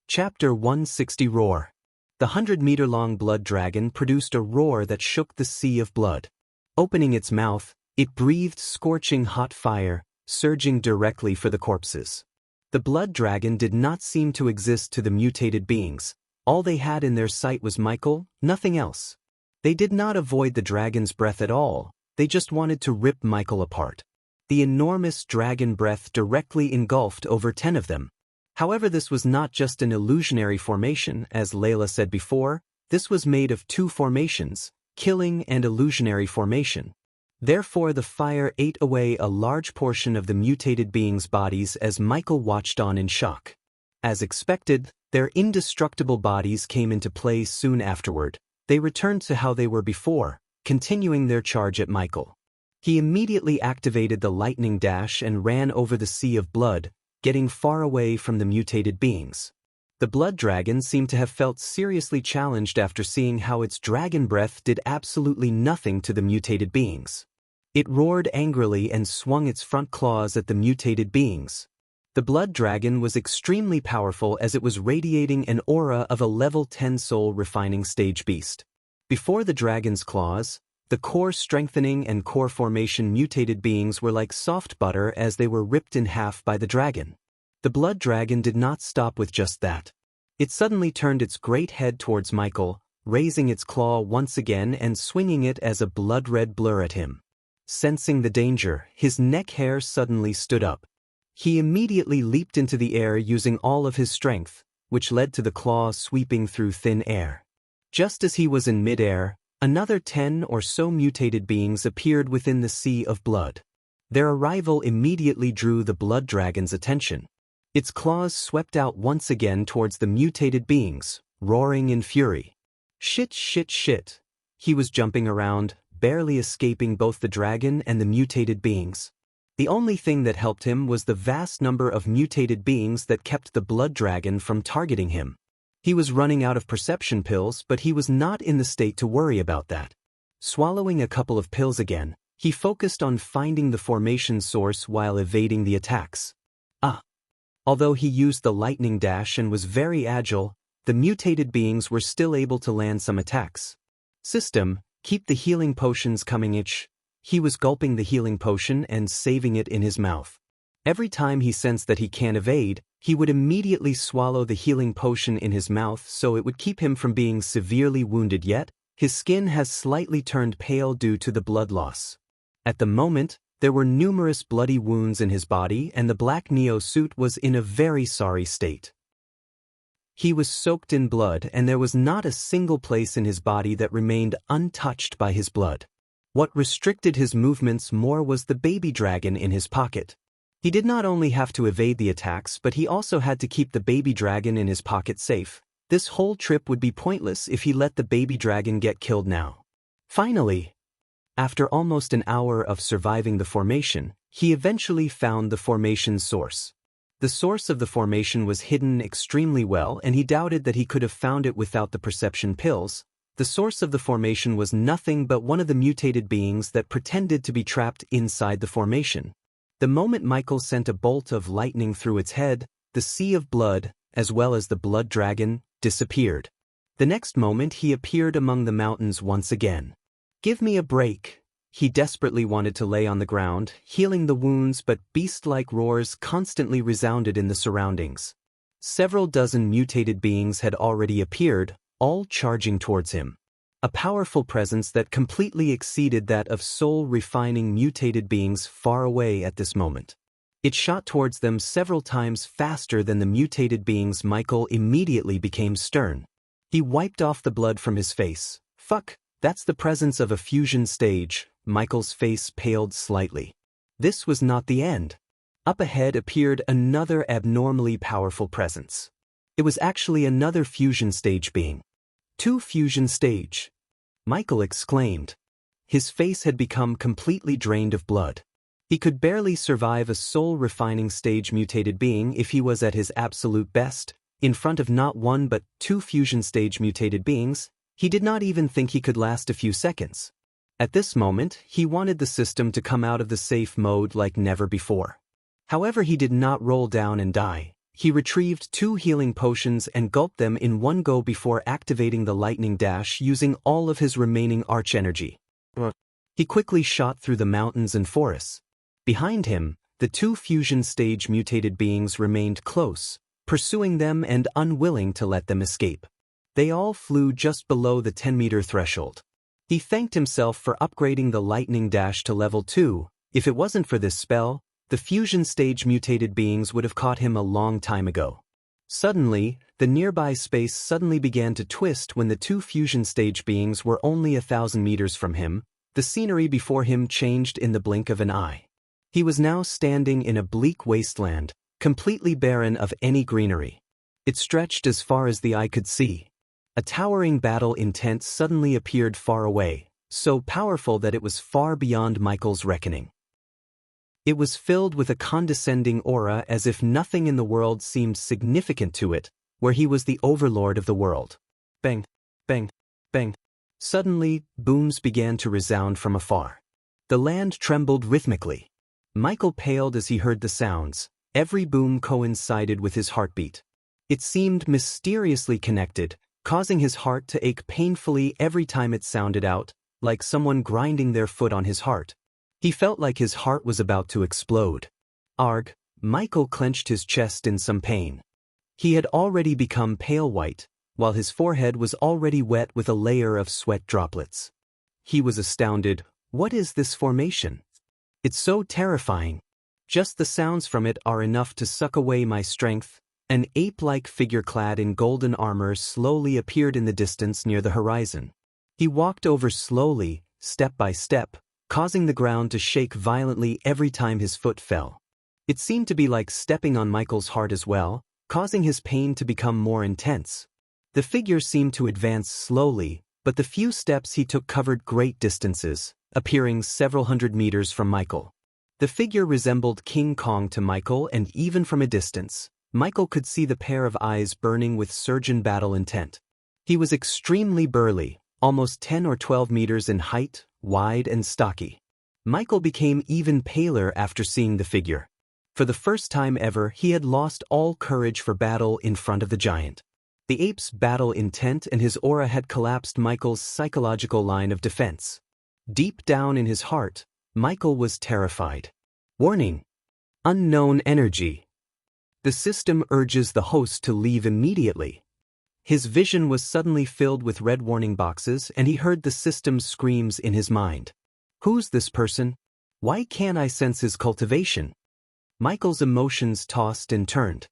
Chapter 160 Roar. The 100-meter-long blood dragon produced a roar that shook the sea of blood. Opening its mouth, it breathed scorching hot fire, surging directly for the corpses. The blood dragon did not seem to exist to the mutated beings. All they had in their sight was Michael, nothing else. They did not avoid the dragon's breath at all, they just wanted to rip Michael apart. The enormous dragon breath directly engulfed over 10 of them. However, this was not just an illusionary formation, as Layla said before, this was made of 2 formations, killing and illusionary formation. Therefore the fire ate away a large portion of the mutated beings' bodies as Michael watched on in shock. As expected, their indestructible bodies came into play soon afterward. They returned to how they were before, continuing their charge at Michael. He immediately activated the lightning dash and ran over the sea of blood, getting far away from the mutated beings. The blood dragon seemed to have felt seriously challenged after seeing how its dragon breath did absolutely nothing to the mutated beings. It roared angrily and swung its front claws at the mutated beings. The blood dragon was extremely powerful as it was radiating an aura of a level 10 soul refining stage beast. Before the dragon's claws, the core strengthening and core formation mutated beings were like soft butter as they were ripped in half by the dragon. The blood dragon did not stop with just that. It suddenly turned its great head towards Michael, raising its claw once again and swinging it as a blood-red blur at him. Sensing the danger, his neck hair suddenly stood up. He immediately leaped into the air using all of his strength, which led to the claw sweeping through thin air. Just as he was in midair, another 10 or so mutated beings appeared within the sea of blood. Their arrival immediately drew the blood dragon's attention. Its claws swept out once again towards the mutated beings, roaring in fury. Shit, shit, shit. He was jumping around, barely escaping both the dragon and the mutated beings. The only thing that helped him was the vast number of mutated beings that kept the blood dragon from targeting him. He was running out of perception pills, but he was not in the state to worry about that. Swallowing a couple of pills again, he focused on finding the formation source while evading the attacks. Although he used the lightning dash and was very agile, the mutated beings were still able to land some attacks. System, keep the healing potions coming. He was gulping the healing potion and saving it in his mouth. Every time he sensed that he can't evade, he would immediately swallow the healing potion in his mouth so it would keep him from being severely wounded. Yet, his skin has slightly turned pale due to the blood loss. At the moment, there were numerous bloody wounds in his body and the black Neo suit was in a very sorry state. He was soaked in blood and there was not a single place in his body that remained untouched by his blood. What restricted his movements more was the baby dragon in his pocket. He did not only have to evade the attacks, but he also had to keep the baby dragon in his pocket safe. This whole trip would be pointless if he let the baby dragon get killed now. Finally, after almost an hour of surviving the formation, he eventually found the formation's source. The source of the formation was hidden extremely well and he doubted that he could have found it without the perception pills. The source of the formation was nothing but one of the mutated beings that pretended to be trapped inside the formation. The moment Michael sent a bolt of lightning through its head, the sea of blood, as well as the blood dragon, disappeared. The next moment he appeared among the mountains once again. Give me a break. He desperately wanted to lay on the ground, healing the wounds, but beast-like roars constantly resounded in the surroundings. Several dozen mutated beings had already appeared, all charging towards him. A powerful presence that completely exceeded that of soul-refining mutated beings far away at this moment. It shot towards them several times faster than the mutated beings. Michael immediately became stern. He wiped off the blood from his face. Fuck, that's the presence of a fusion stage. Michael's face paled slightly. This was not the end. Up ahead appeared another abnormally powerful presence. It was actually another fusion stage being. 2 fusion stage. Michael exclaimed. His face had become completely drained of blood. He could barely survive a soul-refining stage mutated being if he was at his absolute best. In front of not 1 but 2 fusion stage mutated beings, he did not even think he could last a few seconds. At this moment, he wanted the system to come out of the safe mode like never before. However, he did not roll down and die. He retrieved 2 healing potions and gulped them in one go before activating the lightning dash using all of his remaining arch energy. He quickly shot through the mountains and forests. Behind him, the 2 fusion stage mutated beings remained close, pursuing them and unwilling to let them escape. They all flew just below the 10-meter threshold. He thanked himself for upgrading the lightning dash to level 2. If it wasn't for this spell, the fusion stage mutated beings would have caught him a long time ago. Suddenly, the nearby space suddenly began to twist when the 2 fusion stage beings were only 1,000 meters from him. The scenery before him changed in the blink of an eye. He was now standing in a bleak wasteland, completely barren of any greenery. It stretched as far as the eye could see. A towering battle intent suddenly appeared far away, so powerful that it was far beyond Michael's reckoning. It was filled with a condescending aura as if nothing in the world seemed significant to it, where he was the overlord of the world. Bang, bang, bang. Suddenly, booms began to resound from afar. The land trembled rhythmically. Michael paled as he heard the sounds. Every boom coincided with his heartbeat. It seemed mysteriously connected, causing his heart to ache painfully every time it sounded out, like someone grinding their foot on his heart. He felt like his heart was about to explode. Arg, Michael clenched his chest in some pain. He had already become pale white, while his forehead was already wet with a layer of sweat droplets. He was astounded. What is this formation? It's so terrifying. Just the sounds from it are enough to suck away my strength. An ape-like figure clad in golden armor slowly appeared in the distance near the horizon. He walked over slowly, step by step, causing the ground to shake violently every time his foot fell. It seemed to be like stepping on Michael's heart as well, causing his pain to become more intense. The figure seemed to advance slowly, but the few steps he took covered great distances, appearing several hundred meters from Michael. The figure resembled King Kong to Michael, and even from a distance, Michael could see the pair of eyes burning with surgeon battle intent. He was extremely burly, almost 10 or 12 meters in height, wide and stocky. Michael became even paler after seeing the figure. For the first time ever, he had lost all courage for battle in front of the giant. The ape's battle intent and his aura had collapsed Michael's psychological line of defense. Deep down in his heart, Michael was terrified. Warning! Unknown energy. The system urges the host to leave immediately. His vision was suddenly filled with red warning boxes, and he heard the system's screams in his mind. Who's this person? Why can't I sense his cultivation? Michael's emotions tossed and turned.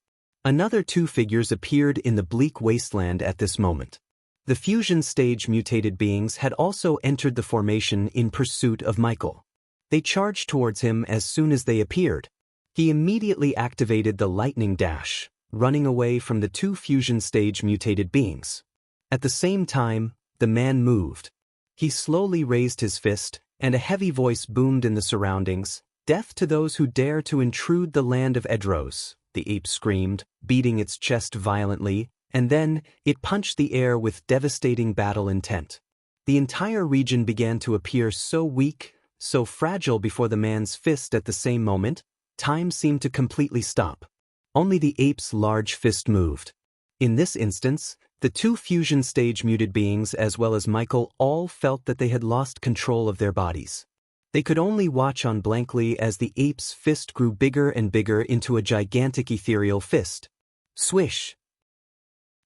Another 2 figures appeared in the bleak wasteland at this moment. The fusion stage mutated beings had also entered the formation in pursuit of Michael. They charged towards him as soon as they appeared. He immediately activated the lightning dash, running away from the 2 fusion stage mutated beings. At the same time, the man moved. He slowly raised his fist, and a heavy voice boomed in the surroundings. Death to those who dare to intrude the land of Edros, the ape screamed, beating its chest violently, and then it punched the air with devastating battle intent. The entire region began to appear so weak, so fragile before the man's fist. At the same moment, time seemed to completely stop. Only the ape's large fist moved. In this instance, the 2 fusion stage muted beings as well as Michael all felt that they had lost control of their bodies. They could only watch on blankly as the ape's fist grew bigger and bigger into a gigantic ethereal fist. Swish!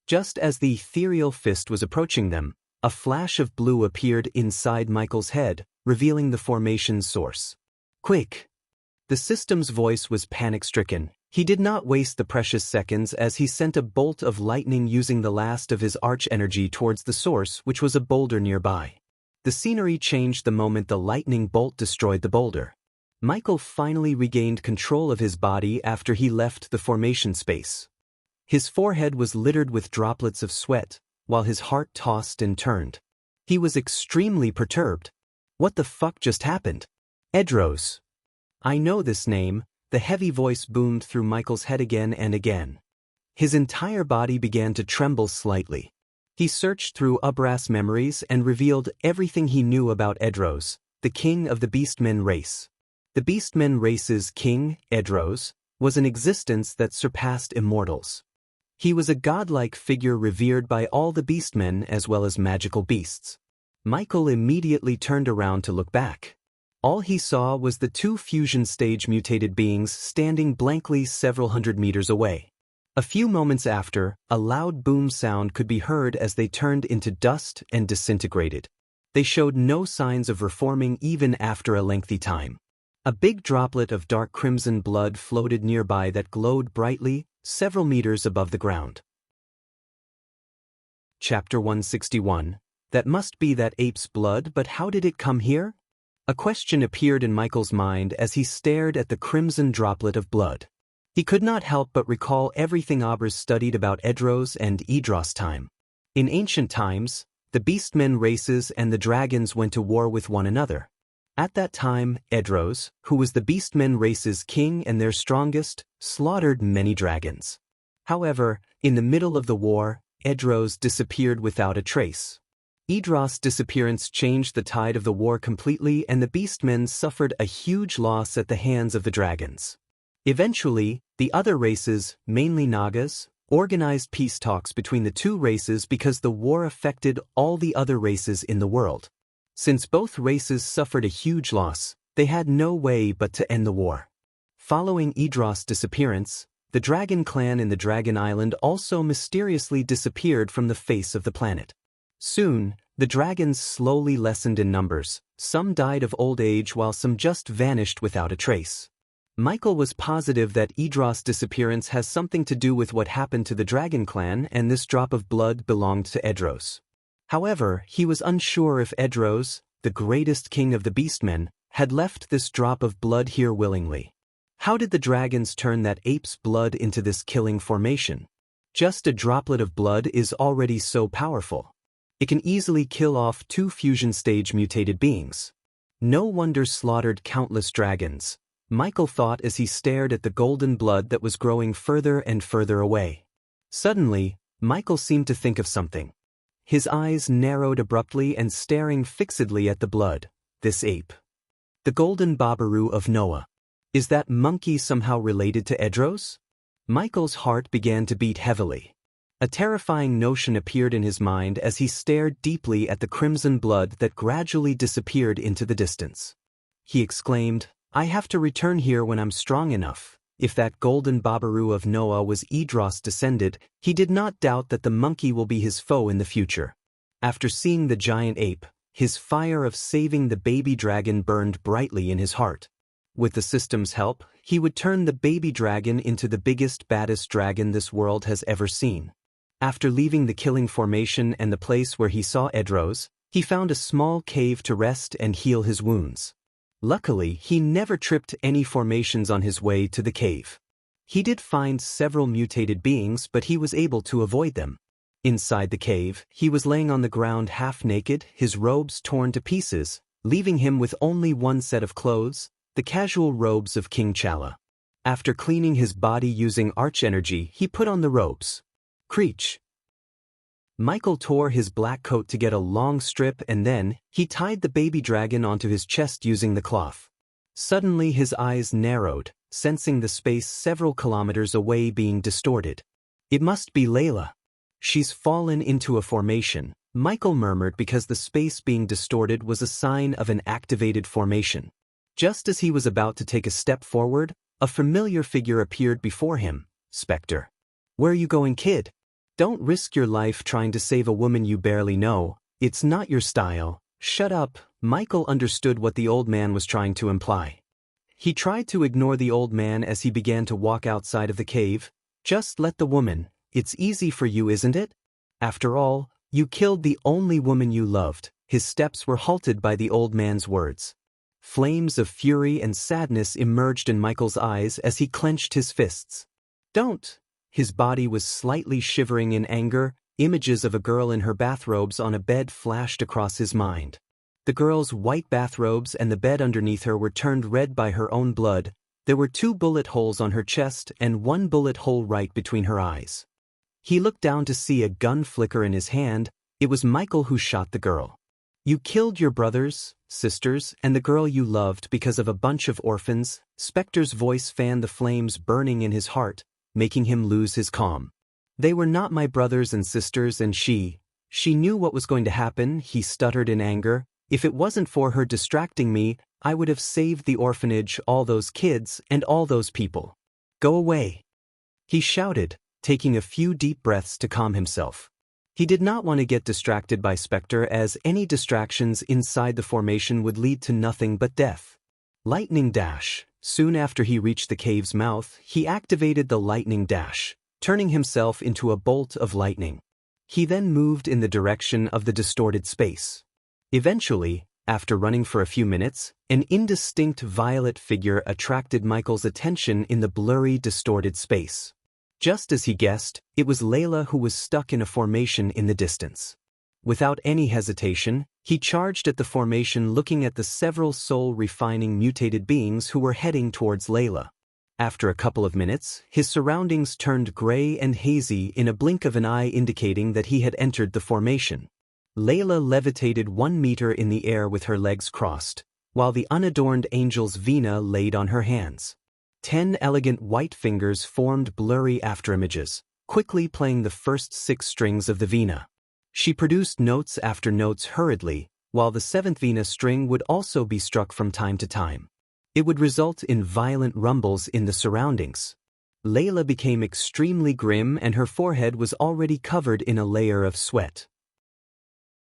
Just as the ethereal fist was approaching them, a flash of blue appeared inside Michael's head, revealing the formation's source. Quick! The system's voice was panic-stricken. He did not waste the precious seconds as he sent a bolt of lightning using the last of his arch energy towards the source, which was a boulder nearby. The scenery changed the moment the lightning bolt destroyed the boulder. Michael finally regained control of his body after he left the formation space. His forehead was littered with droplets of sweat, while his heart tossed and turned. He was extremely perturbed. What the fuck just happened? Edros. I know this name, the heavy voice boomed through Michael's head again and again. His entire body began to tremble slightly. He searched through Ubras memories and revealed everything he knew about Edros, the king of the Beastmen race. The Beastmen race's king, Edros, was an existence that surpassed immortals. He was a godlike figure revered by all the Beastmen as well as magical beasts. Michael immediately turned around to look back. All he saw was the two fusion stage mutated beings standing blankly several hundred meters away. A few moments after, a loud boom sound could be heard as they turned into dust and disintegrated. They showed no signs of reforming even after a lengthy time. A big droplet of dark crimson blood floated nearby that glowed brightly, several meters above the ground. Chapter 161. That must be that ape's blood, but how did it come here? A question appeared in Michael's mind as he stared at the crimson droplet of blood. He could not help but recall everything Abras studied about Edros and Idros time. In ancient times, the Beastmen races and the dragons went to war with one another. At that time, Edros, who was the Beastmen race's king and their strongest, slaughtered many dragons. However, in the middle of the war, Edros disappeared without a trace. Idros' disappearance changed the tide of the war completely, and the Beastmen suffered a huge loss at the hands of the dragons. Eventually, the other races, mainly Nagas, organized peace talks between the two races because the war affected all the other races in the world. Since both races suffered a huge loss, they had no way but to end the war. Following Idros' disappearance, the Dragon clan in the Dragon Island also mysteriously disappeared from the face of the planet. Soon, the dragons slowly lessened in numbers. Some died of old age while some just vanished without a trace. Michael was positive that Idros' disappearance has something to do with what happened to the Dragon clan, and this drop of blood belonged to Edros. However, he was unsure if Edros, the greatest king of the Beastmen, had left this drop of blood here willingly. How did the dragons turn that ape's blood into this killing formation? Just a droplet of blood is already so powerful. It can easily kill off two fusion stage mutated beings. No wonder slaughtered countless dragons, Michael thought as he stared at the golden blood that was growing further and further away. Suddenly, Michael seemed to think of something. His eyes narrowed abruptly and staring fixedly at the blood. This ape. The golden Babaru of Noah. Is that monkey somehow related to Edros? Michael's heart began to beat heavily. A terrifying notion appeared in his mind as he stared deeply at the crimson blood that gradually disappeared into the distance. He exclaimed, I have to return here when I'm strong enough. If that golden Babaru of Noah was Idros descended, he did not doubt that the monkey will be his foe in the future. After seeing the giant ape, his fire of saving the baby dragon burned brightly in his heart. With the system's help, he would turn the baby dragon into the biggest, baddest dragon this world has ever seen. After leaving the killing formation and the place where he saw Edros, he found a small cave to rest and heal his wounds. Luckily, he never tripped any formations on his way to the cave. He did find several mutated beings, but he was able to avoid them. Inside the cave, he was laying on the ground half naked, his robes torn to pieces, leaving him with only one set of clothes, the casual robes of King Chala. After cleaning his body using arch energy, he put on the robes. Creech. Michael tore his black coat to get a long strip, and then he tied the baby dragon onto his chest using the cloth. Suddenly his eyes narrowed, sensing the space several kilometers away being distorted. It must be Layla. She's fallen into a formation. Michael murmured because the space being distorted was a sign of an activated formation. Just as he was about to take a step forward, a familiar figure appeared before him. Spectre. Where are you going, kid? Don't risk your life trying to save a woman you barely know. It's not your style. Shut up. Michael understood what the old man was trying to imply. He tried to ignore the old man as he began to walk outside of the cave. Just let the woman. It's easy for you, isn't it? After all, you killed the only woman you loved. His steps were halted by the old man's words. Flames of fury and sadness emerged in Michael's eyes as he clenched his fists. Don't! His body was slightly shivering in anger. Images of a girl in her bathrobes on a bed flashed across his mind. The girl's white bathrobes and the bed underneath her were turned red by her own blood. There were 2 bullet holes on her chest and 1 bullet hole right between her eyes. He looked down to see a gun flicker in his hand. It was Michael who shot the girl. You killed your brothers, sisters, and the girl you loved because of a bunch of orphans. Spectre's voice fanned the flames burning in his heart, making him lose his calm. They were not my brothers and sisters, and she knew what was going to happen. He stuttered in anger. If it wasn't for her distracting me, I would have saved the orphanage, all those kids, and all those people. Go away. He shouted, taking a few deep breaths to calm himself. He did not want to get distracted by Spectre, as any distractions inside the formation would lead to nothing but death. Lightning dash. Soon after he reached the cave's mouth, he activated the lightning dash, turning himself into a bolt of lightning. He then moved in the direction of the distorted space. Eventually, after running for a few minutes, an indistinct violet figure attracted Michael's attention in the blurry, distorted space. Just as he guessed, it was Layla, who was stuck in a formation in the distance. Without any hesitation, he charged at the formation, looking at the several soul-refining mutated beings who were heading towards Layla. After a couple of minutes, his surroundings turned gray and hazy in a blink of an eye, indicating that he had entered the formation. Layla levitated 1 meter in the air with her legs crossed, while the unadorned angel's vina laid on her hands. 10 elegant white fingers formed blurry afterimages, quickly playing the first 6 strings of the vina. She produced notes after notes hurriedly, while the 7th vina string would also be struck from time to time. It would result in violent rumbles in the surroundings. Layla became extremely grim, and her forehead was already covered in a layer of sweat.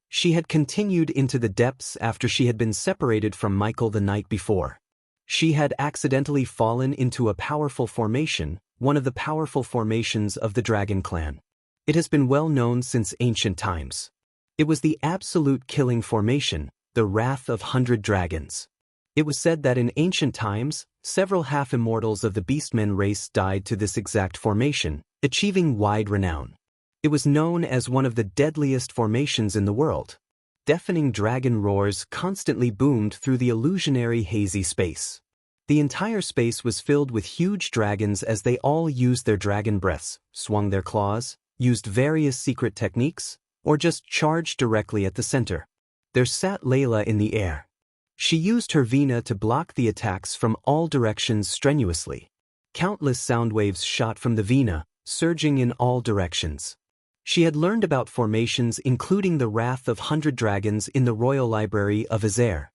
She had continued into the depths after she had been separated from Michael the night before. She had accidentally fallen into a powerful formation, one of the powerful formations of the Dragon Clan. It has been well known since ancient times. It was the absolute killing formation, the Wrath of 100 Dragons. It was said that in ancient times, several half-immortals of the Beastmen race died to this exact formation, achieving wide renown. It was known as one of the deadliest formations in the world. Deafening dragon roars constantly boomed through the illusionary hazy space. The entire space was filled with huge dragons as they all used their dragon breaths, swung their claws, used various secret techniques, or just charged directly at the center. There sat Layla in the air. She used her vina to block the attacks from all directions strenuously. Countless sound waves shot from the vina, surging in all directions. She had learned about formations, including the Wrath of 100 Dragons, in the Royal Library of Azair.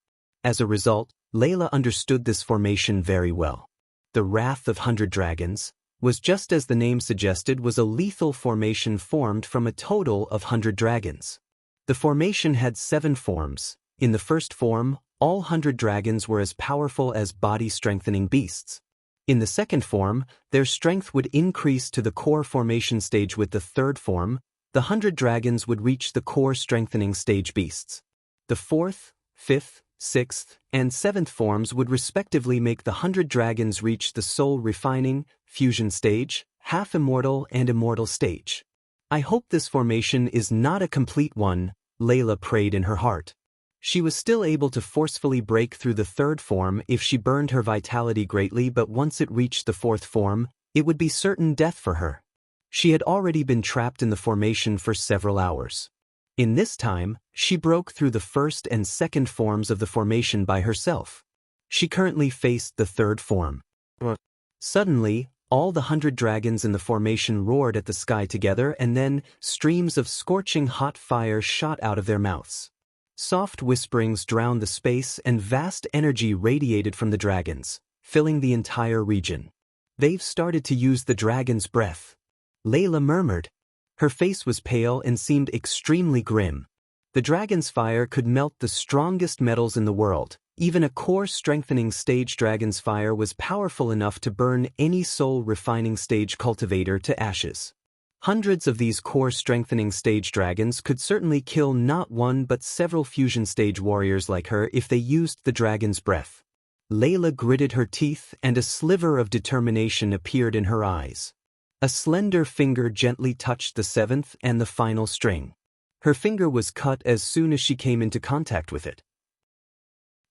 As a result, Layla understood this formation very well. The Wrath of 100 Dragons was, just as the name suggested, was a lethal formation formed from a total of 100 dragons. The formation had 7 forms. In the first form, all 100 dragons were as powerful as body-strengthening beasts. In the second form, their strength would increase to the core formation stage. With the third form, the 100 dragons would reach the core strengthening stage beasts. The 4th, 5th, 6th, and 7th forms would respectively make the 100 dragons reach the soul refining, fusion stage, half-immortal, and immortal stage. I hope this formation is not a complete one, Layla prayed in her heart. She was still able to forcefully break through the 3rd form if she burned her vitality greatly, but once it reached the 4th form, it would be certain death for her. She had already been trapped in the formation for several hours. In this time, she broke through the 1st and 2nd forms of the formation by herself. She currently faced the 3rd form. Suddenly, All the 100 dragons in the formation roared at the sky together, and then streams of scorching hot fire shot out of their mouths. Soft whisperings drowned the space, and vast energy radiated from the dragons, filling the entire region. "They've started to use the dragon's breath," Layla murmured. Her face was pale and seemed extremely grim. The dragon's fire could melt the strongest metals in the world. Even a core-strengthening stage dragon's fire was powerful enough to burn any soul-refining stage cultivator to ashes. Hundreds of these core-strengthening stage dragons could certainly kill not one but several fusion stage warriors like her if they used the dragon's breath. Layla gritted her teeth, and a sliver of determination appeared in her eyes. A slender finger gently touched the 7th and the final string. Her finger was cut as soon as she came into contact with it.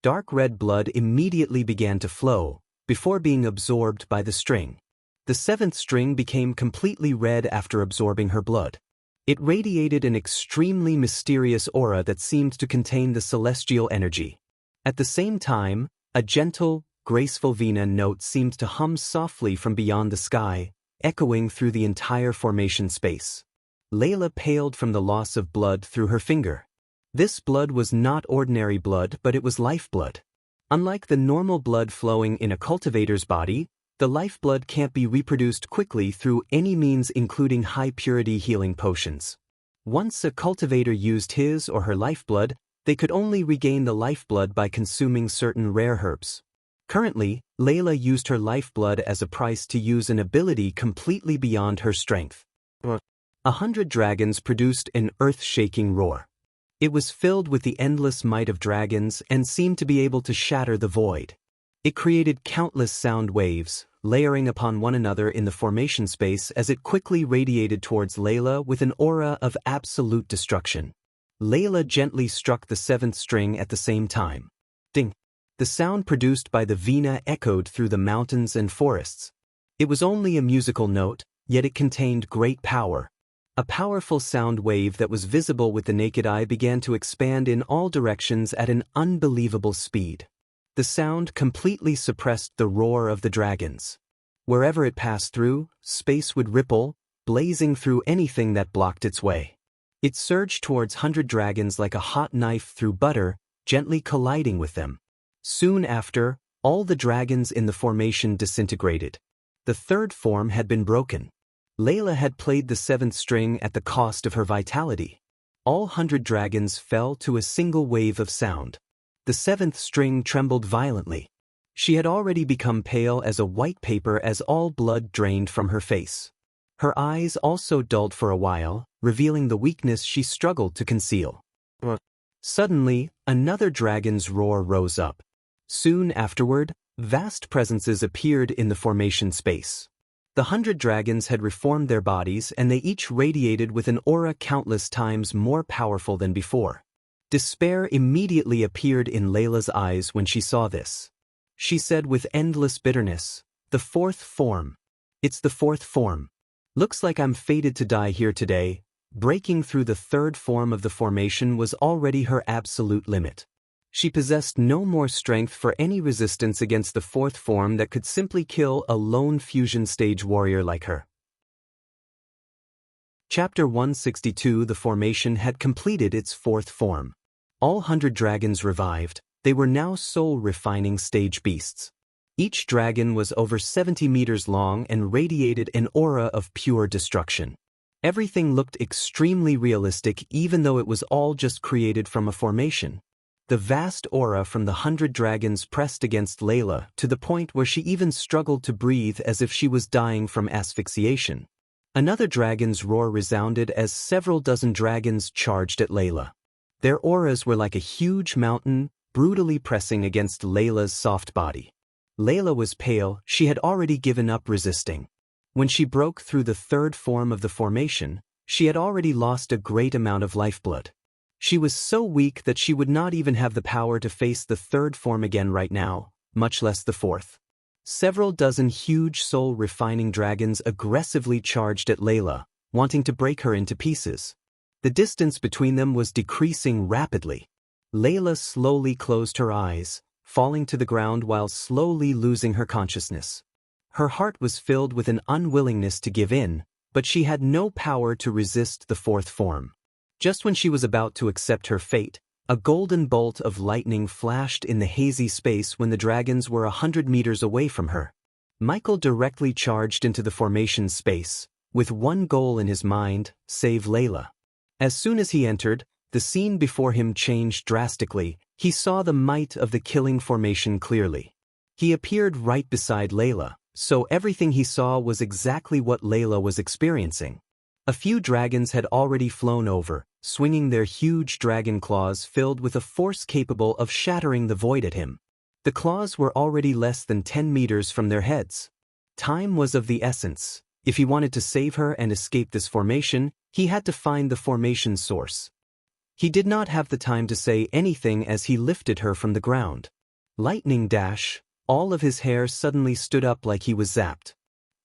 Dark red blood immediately began to flow, before being absorbed by the string. The 7th string became completely red after absorbing her blood. It radiated an extremely mysterious aura that seemed to contain the celestial energy. At the same time, a gentle, graceful vina note seemed to hum softly from beyond the sky, echoing through the entire formation space. Layla paled from the loss of blood through her finger. This blood was not ordinary blood, but it was lifeblood. Unlike the normal blood flowing in a cultivator's body, the lifeblood can't be reproduced quickly through any means, including high-purity healing potions. Once a cultivator used his or her lifeblood, they could only regain the lifeblood by consuming certain rare herbs. Currently, Layla used her lifeblood as a price to use an ability completely beyond her strength. 100 dragons produced an earth-shaking roar. It was filled with the endless might of dragons and seemed to be able to shatter the void. It created countless sound waves, layering upon one another in the formation space as it quickly radiated towards Layla with an aura of absolute destruction. Layla gently struck the 7th string at the same time. Ding! The sound produced by the vina echoed through the mountains and forests. It was only a musical note, yet it contained great power. A powerful sound wave that was visible with the naked eye began to expand in all directions at an unbelievable speed. The sound completely suppressed the roar of the dragons. Wherever it passed through, space would ripple, blazing through anything that blocked its way. It surged towards 100 dragons like a hot knife through butter, gently colliding with them. Soon after, all the dragons in the formation disintegrated. The 3rd form had been broken. Layla had played the 7th string at the cost of her vitality. All 100 dragons fell to a single wave of sound. The 7th string trembled violently. She had already become pale as a white paper as all blood drained from her face. Her eyes also dulled for a while, revealing the weakness she struggled to conceal. Suddenly, another dragon's roar rose up. Soon afterward, vast presences appeared in the formation space. The 100 dragons had reformed their bodies, and they each radiated with an aura countless times more powerful than before. Despair immediately appeared in Layla's eyes when she saw this. She said with endless bitterness, "The 4th form. It's the 4th form. Looks like I'm fated to die here today." Breaking through the 3rd form of the formation was already her absolute limit. She possessed no more strength for any resistance against the 4th form that could simply kill a lone fusion stage warrior like her. Chapter 162. The formation had completed its 4th form. All 100 dragons revived. They were now soul-refining stage beasts. Each dragon was over 70 meters long and radiated an aura of pure destruction. Everything looked extremely realistic, even though it was all just created from a formation. The vast aura from the 100 dragons pressed against Layla to the point where she even struggled to breathe as if she was dying from asphyxiation. Another dragon's roar resounded as several dozen dragons charged at Layla. Their auras were like a huge mountain, brutally pressing against Layla's soft body. Layla was pale. She had already given up resisting. When she broke through the 3rd form of the formation, she had already lost a great amount of lifeblood. She was so weak that she would not even have the power to face the 3rd form again right now, much less the 4th. Several dozen huge soul-refining dragons aggressively charged at Layla, wanting to break her into pieces. The distance between them was decreasing rapidly. Layla slowly closed her eyes, falling to the ground while slowly losing her consciousness. Her heart was filled with an unwillingness to give in, but she had no power to resist the fourth form. Just when she was about to accept her fate, a golden bolt of lightning flashed in the hazy space when the dragons were 100 meters away from her. Michael directly charged into the formation space, with one goal in his mind: save Layla. As soon as he entered, the scene before him changed drastically. He saw the might of the killing formation clearly. He appeared right beside Layla, so everything he saw was exactly what Layla was experiencing. A few dragons had already flown over, swinging their huge dragon claws filled with a force capable of shattering the void at him. The claws were already less than 10 meters from their heads. Time was of the essence. If he wanted to save her and escape this formation, he had to find the formation source. He did not have the time to say anything as he lifted her from the ground. Lightning dash, all of his hair suddenly stood up like he was zapped.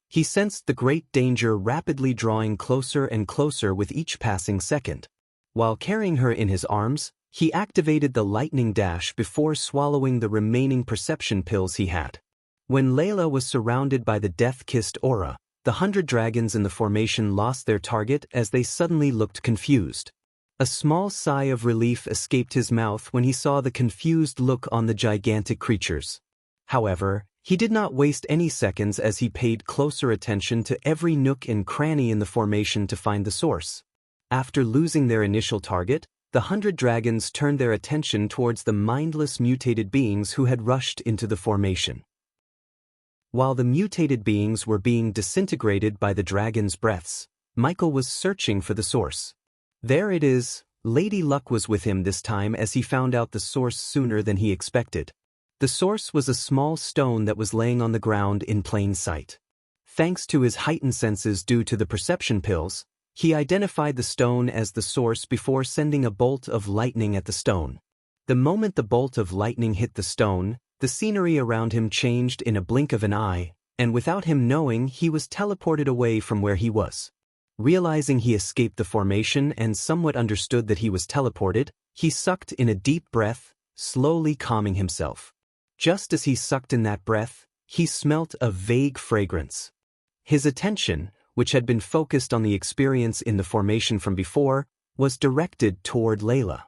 He sensed the great danger rapidly drawing closer and closer with each passing second. While carrying her in his arms, he activated the lightning dash before swallowing the remaining perception pills he had. When Layla was surrounded by the death-kissed aura, the 100 dragons in the formation lost their target as they suddenly looked confused. A small sigh of relief escaped his mouth when he saw the confused look on the gigantic creatures. However, he did not waste any seconds as he paid closer attention to every nook and cranny in the formation to find the source. After losing their initial target, the 100 dragons turned their attention towards the mindless mutated beings who had rushed into the formation. While the mutated beings were being disintegrated by the dragons' breaths, Michael was searching for the source. There it is. Lady Luck was with him this time as he found out the source sooner than he expected. The source was a small stone that was laying on the ground in plain sight. Thanks to his heightened senses due to the perception pills, he identified the stone as the source before sending a bolt of lightning at the stone. The moment the bolt of lightning hit the stone, the scenery around him changed in a blink of an eye, and without him knowing, he was teleported away from where he was. Realizing he escaped the formation and somewhat understood that he was teleported, he sucked in a deep breath, slowly calming himself. Just as he sucked in that breath, he smelt a vague fragrance. His attention, which had been focused on the experience in the formation from before, was directed toward Layla.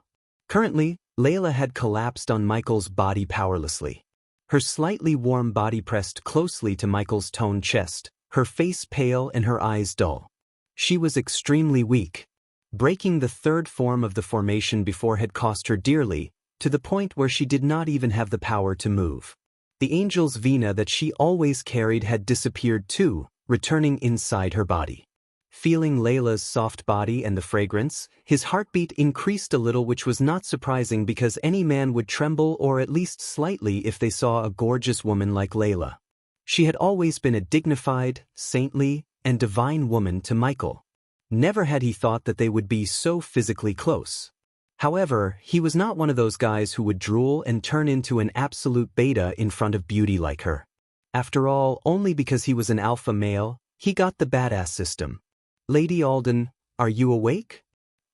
Currently, Layla had collapsed on Michael's body powerlessly. Her slightly warm body pressed closely to Michael's toned chest, her face pale and her eyes dull. She was extremely weak. Breaking the third form of the formation before had cost her dearly, to the point where she did not even have the power to move. The angel's vena that she always carried had disappeared too, returning inside her body. Feeling Layla's soft body and the fragrance, his heartbeat increased a little, which was not surprising because any man would tremble or at least slightly if they saw a gorgeous woman like Layla. She had always been a dignified, saintly, and divine woman to Michael. Never had he thought that they would be so physically close. However, he was not one of those guys who would drool and turn into an absolute beta in front of beauty like her. After all, only because he was an alpha male, he got the badass system. Lady Alden, are you awake?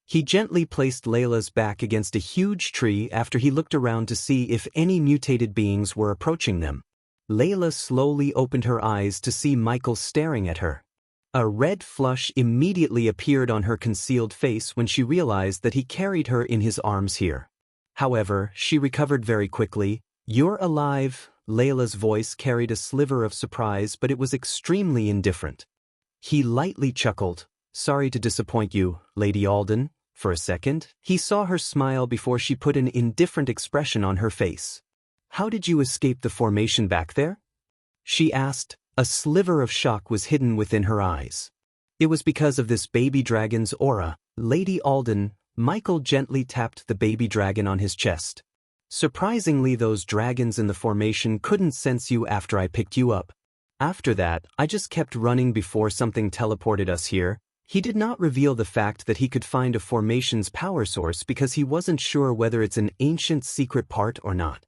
He gently placed Layla's back against a huge tree after he looked around to see if any mutated beings were approaching them. Layla slowly opened her eyes to see Michael staring at her. A red flush immediately appeared on her concealed face when she realized that he carried her in his arms here. However, she recovered very quickly. You're alive. Layla's voice carried a sliver of surprise, but it was extremely indifferent. He lightly chuckled. Sorry to disappoint you, Lady Alden. For a second, he saw her smile before she put an indifferent expression on her face. How did you escape the formation back there? She asked. A sliver of shock was hidden within her eyes. It was because of this baby dragon's aura. Lady Alden, Michael gently tapped the baby dragon on his chest. Surprisingly, those dragons in the formation couldn't sense you after I picked you up. After that, I just kept running before something teleported us here. He did not reveal the fact that he could find a formation's power source because he wasn't sure whether it's an ancient secret part or not.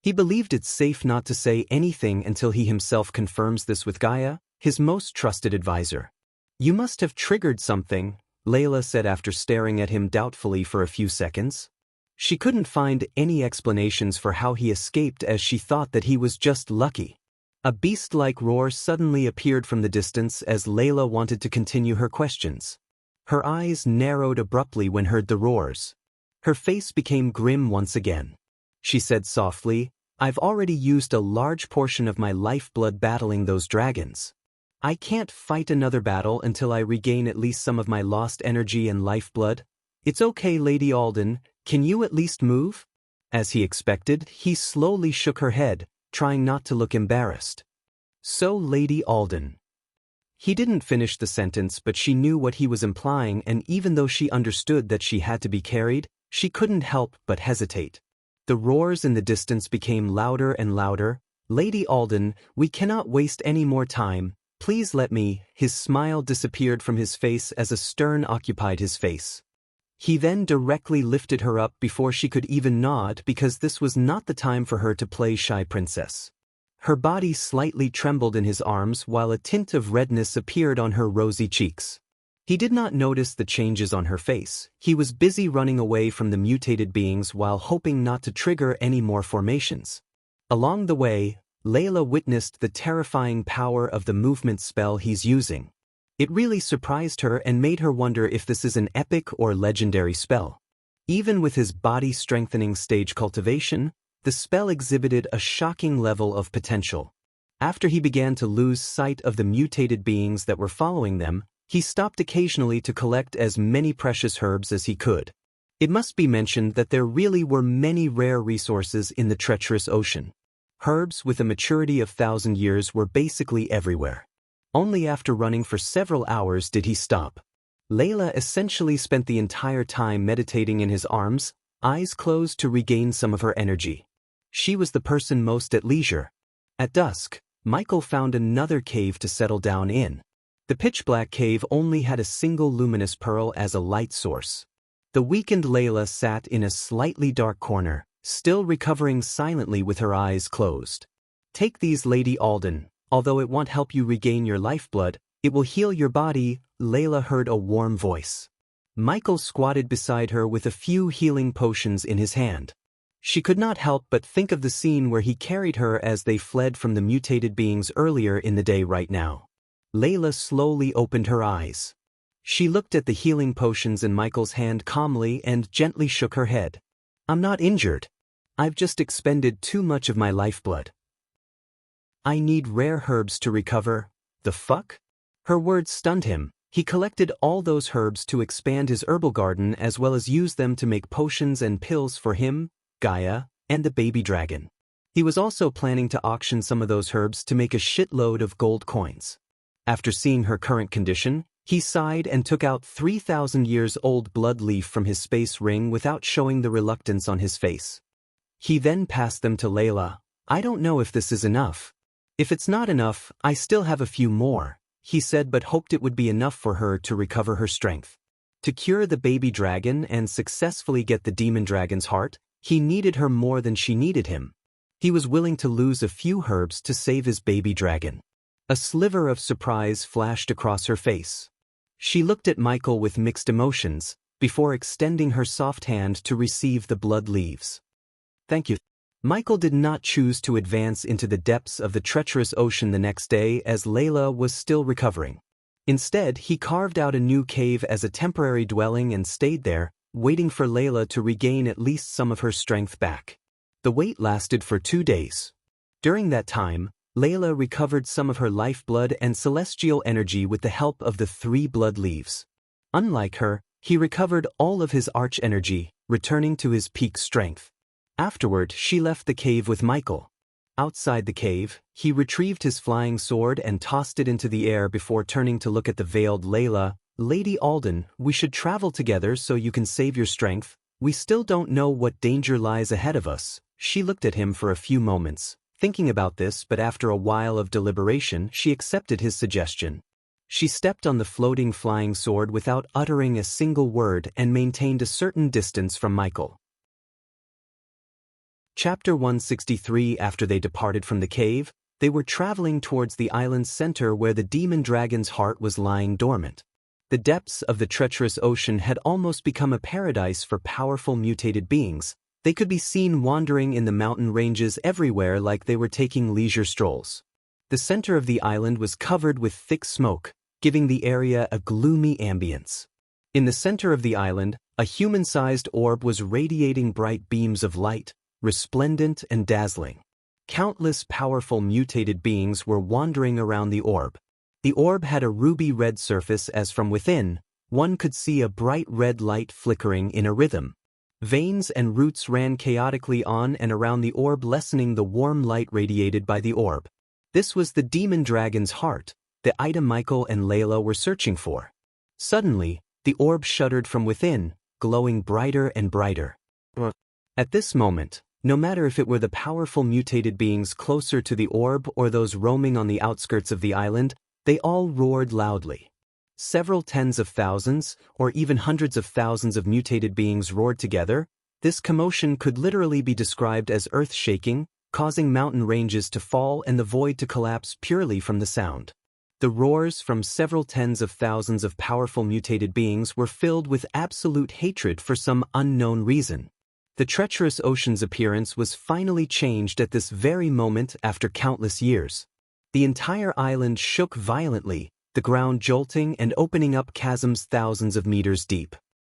He believed it's safe not to say anything until he himself confirms this with Gaia, his most trusted advisor. You must have triggered something, Layla said after staring at him doubtfully for a few seconds. She couldn't find any explanations for how he escaped as she thought that he was just lucky. A beast-like roar suddenly appeared from the distance as Layla wanted to continue her questions. Her eyes narrowed abruptly when heard the roars. Her face became grim once again. She said softly, "I've already used a large portion of my lifeblood battling those dragons. I can't fight another battle until I regain at least some of my lost energy and lifeblood. It's okay, Lady Alden, can you at least move?" As he expected, he slowly shook her head, trying not to look embarrassed. "So, Lady Alden." He didn't finish the sentence, but she knew what he was implying, and even though she understood that she had to be carried, she couldn't help but hesitate. The roars in the distance became louder and louder. "Lady Alden, we cannot waste any more time. Please let me." His smile disappeared from his face as a stern occupied his face. He then directly lifted her up before she could even nod, because this was not the time for her to play shy princess. Her body slightly trembled in his arms while a tint of redness appeared on her rosy cheeks. He did not notice the changes on her face. He was busy running away from the mutated beings while hoping not to trigger any more formations. Along the way, Layla witnessed the terrifying power of the movement spell he's using. It really surprised her and made her wonder if this is an epic or legendary spell. Even with his body-strengthening stage cultivation, the spell exhibited a shocking level of potential. After he began to lose sight of the mutated beings that were following them, he stopped occasionally to collect as many precious herbs as he could. It must be mentioned that there really were many rare resources in the treacherous ocean. Herbs with a maturity of 1,000 years were basically everywhere. Only after running for several hours did he stop. Layla essentially spent the entire time meditating in his arms, eyes closed to regain some of her energy. She was the person most at leisure. At dusk, Michael found another cave to settle down in. The pitch-black cave only had a single luminous pearl as a light source. The weakened Layla sat in a slightly dark corner, still recovering silently with her eyes closed. "Take these, Lady Alden. Although it won't help you regain your lifeblood, it will heal your body." Layla heard a warm voice. Michael squatted beside her with a few healing potions in his hand. She could not help but think of the scene where he carried her as they fled from the mutated beings earlier in the day right now. Layla slowly opened her eyes. She looked at the healing potions in Michael's hand calmly and gently shook her head. "I'm not injured. I've just expended too much of my lifeblood. I need rare herbs to recover." "The fuck?" Her words stunned him. He collected all those herbs to expand his herbal garden as well as use them to make potions and pills for him, Gaia, and the baby dragon. He was also planning to auction some of those herbs to make a shitload of gold coins. After seeing her current condition, he sighed and took out 3,000 years old blood leaf from his space ring without showing the reluctance on his face. He then passed them to Layla. "I don't know if this is enough. If it's not enough, I still have a few more," he said, but hoped it would be enough for her to recover her strength. To cure the baby dragon and successfully get the demon dragon's heart, he needed her more than she needed him. He was willing to lose a few herbs to save his baby dragon. A sliver of surprise flashed across her face. She looked at Michael with mixed emotions, before extending her soft hand to receive the blood leaves. "Thank you." Michael did not choose to advance into the depths of the treacherous ocean the next day as Layla was still recovering. Instead, he carved out a new cave as a temporary dwelling and stayed there, waiting for Layla to regain at least some of her strength back. The wait lasted for 2 days. During that time, Layla recovered some of her lifeblood and celestial energy with the help of the 3 blood leaves. Unlike her, he recovered all of his arch energy, returning to his peak strength. Afterward, she left the cave with Michael. Outside the cave, he retrieved his flying sword and tossed it into the air before turning to look at the veiled Layla. "Lady Alden, we should travel together so you can save your strength. We still don't know what danger lies ahead of us." She looked at him for a few moments, thinking about this, but after a while of deliberation, she accepted his suggestion. She stepped on the floating flying sword without uttering a single word and maintained a certain distance from Michael. Chapter 163. After they departed from the cave, they were traveling towards the island's center where the demon dragon's heart was lying dormant. The depths of the treacherous ocean had almost become a paradise for powerful mutated beings. They could be seen wandering in the mountain ranges everywhere like they were taking leisure strolls. The center of the island was covered with thick smoke, giving the area a gloomy ambience. In the center of the island, a human-sized orb was radiating bright beams of light, resplendent and dazzling. Countless powerful mutated beings were wandering around the orb. The orb had a ruby-red surface as from within, one could see a bright red light flickering in a rhythm. Veins and roots ran chaotically on and around the orb, lessening the warm light radiated by the orb. This was the demon dragon's heart, the item Michael and Layla were searching for. Suddenly, the orb shuddered from within, glowing brighter and brighter. At this moment, no matter if it were the powerful mutated beings closer to the orb or those roaming on the outskirts of the island, they all roared loudly. Several tens of thousands, or even hundreds of thousands of mutated beings roared together. This commotion could literally be described as earth-shaking, causing mountain ranges to fall and the void to collapse purely from the sound. The roars from several tens of thousands of powerful mutated beings were filled with absolute hatred for some unknown reason. The treacherous ocean's appearance was finally changed at this very moment after countless years. The entire island shook violently, the ground jolting and opening up chasms thousands of meters deep.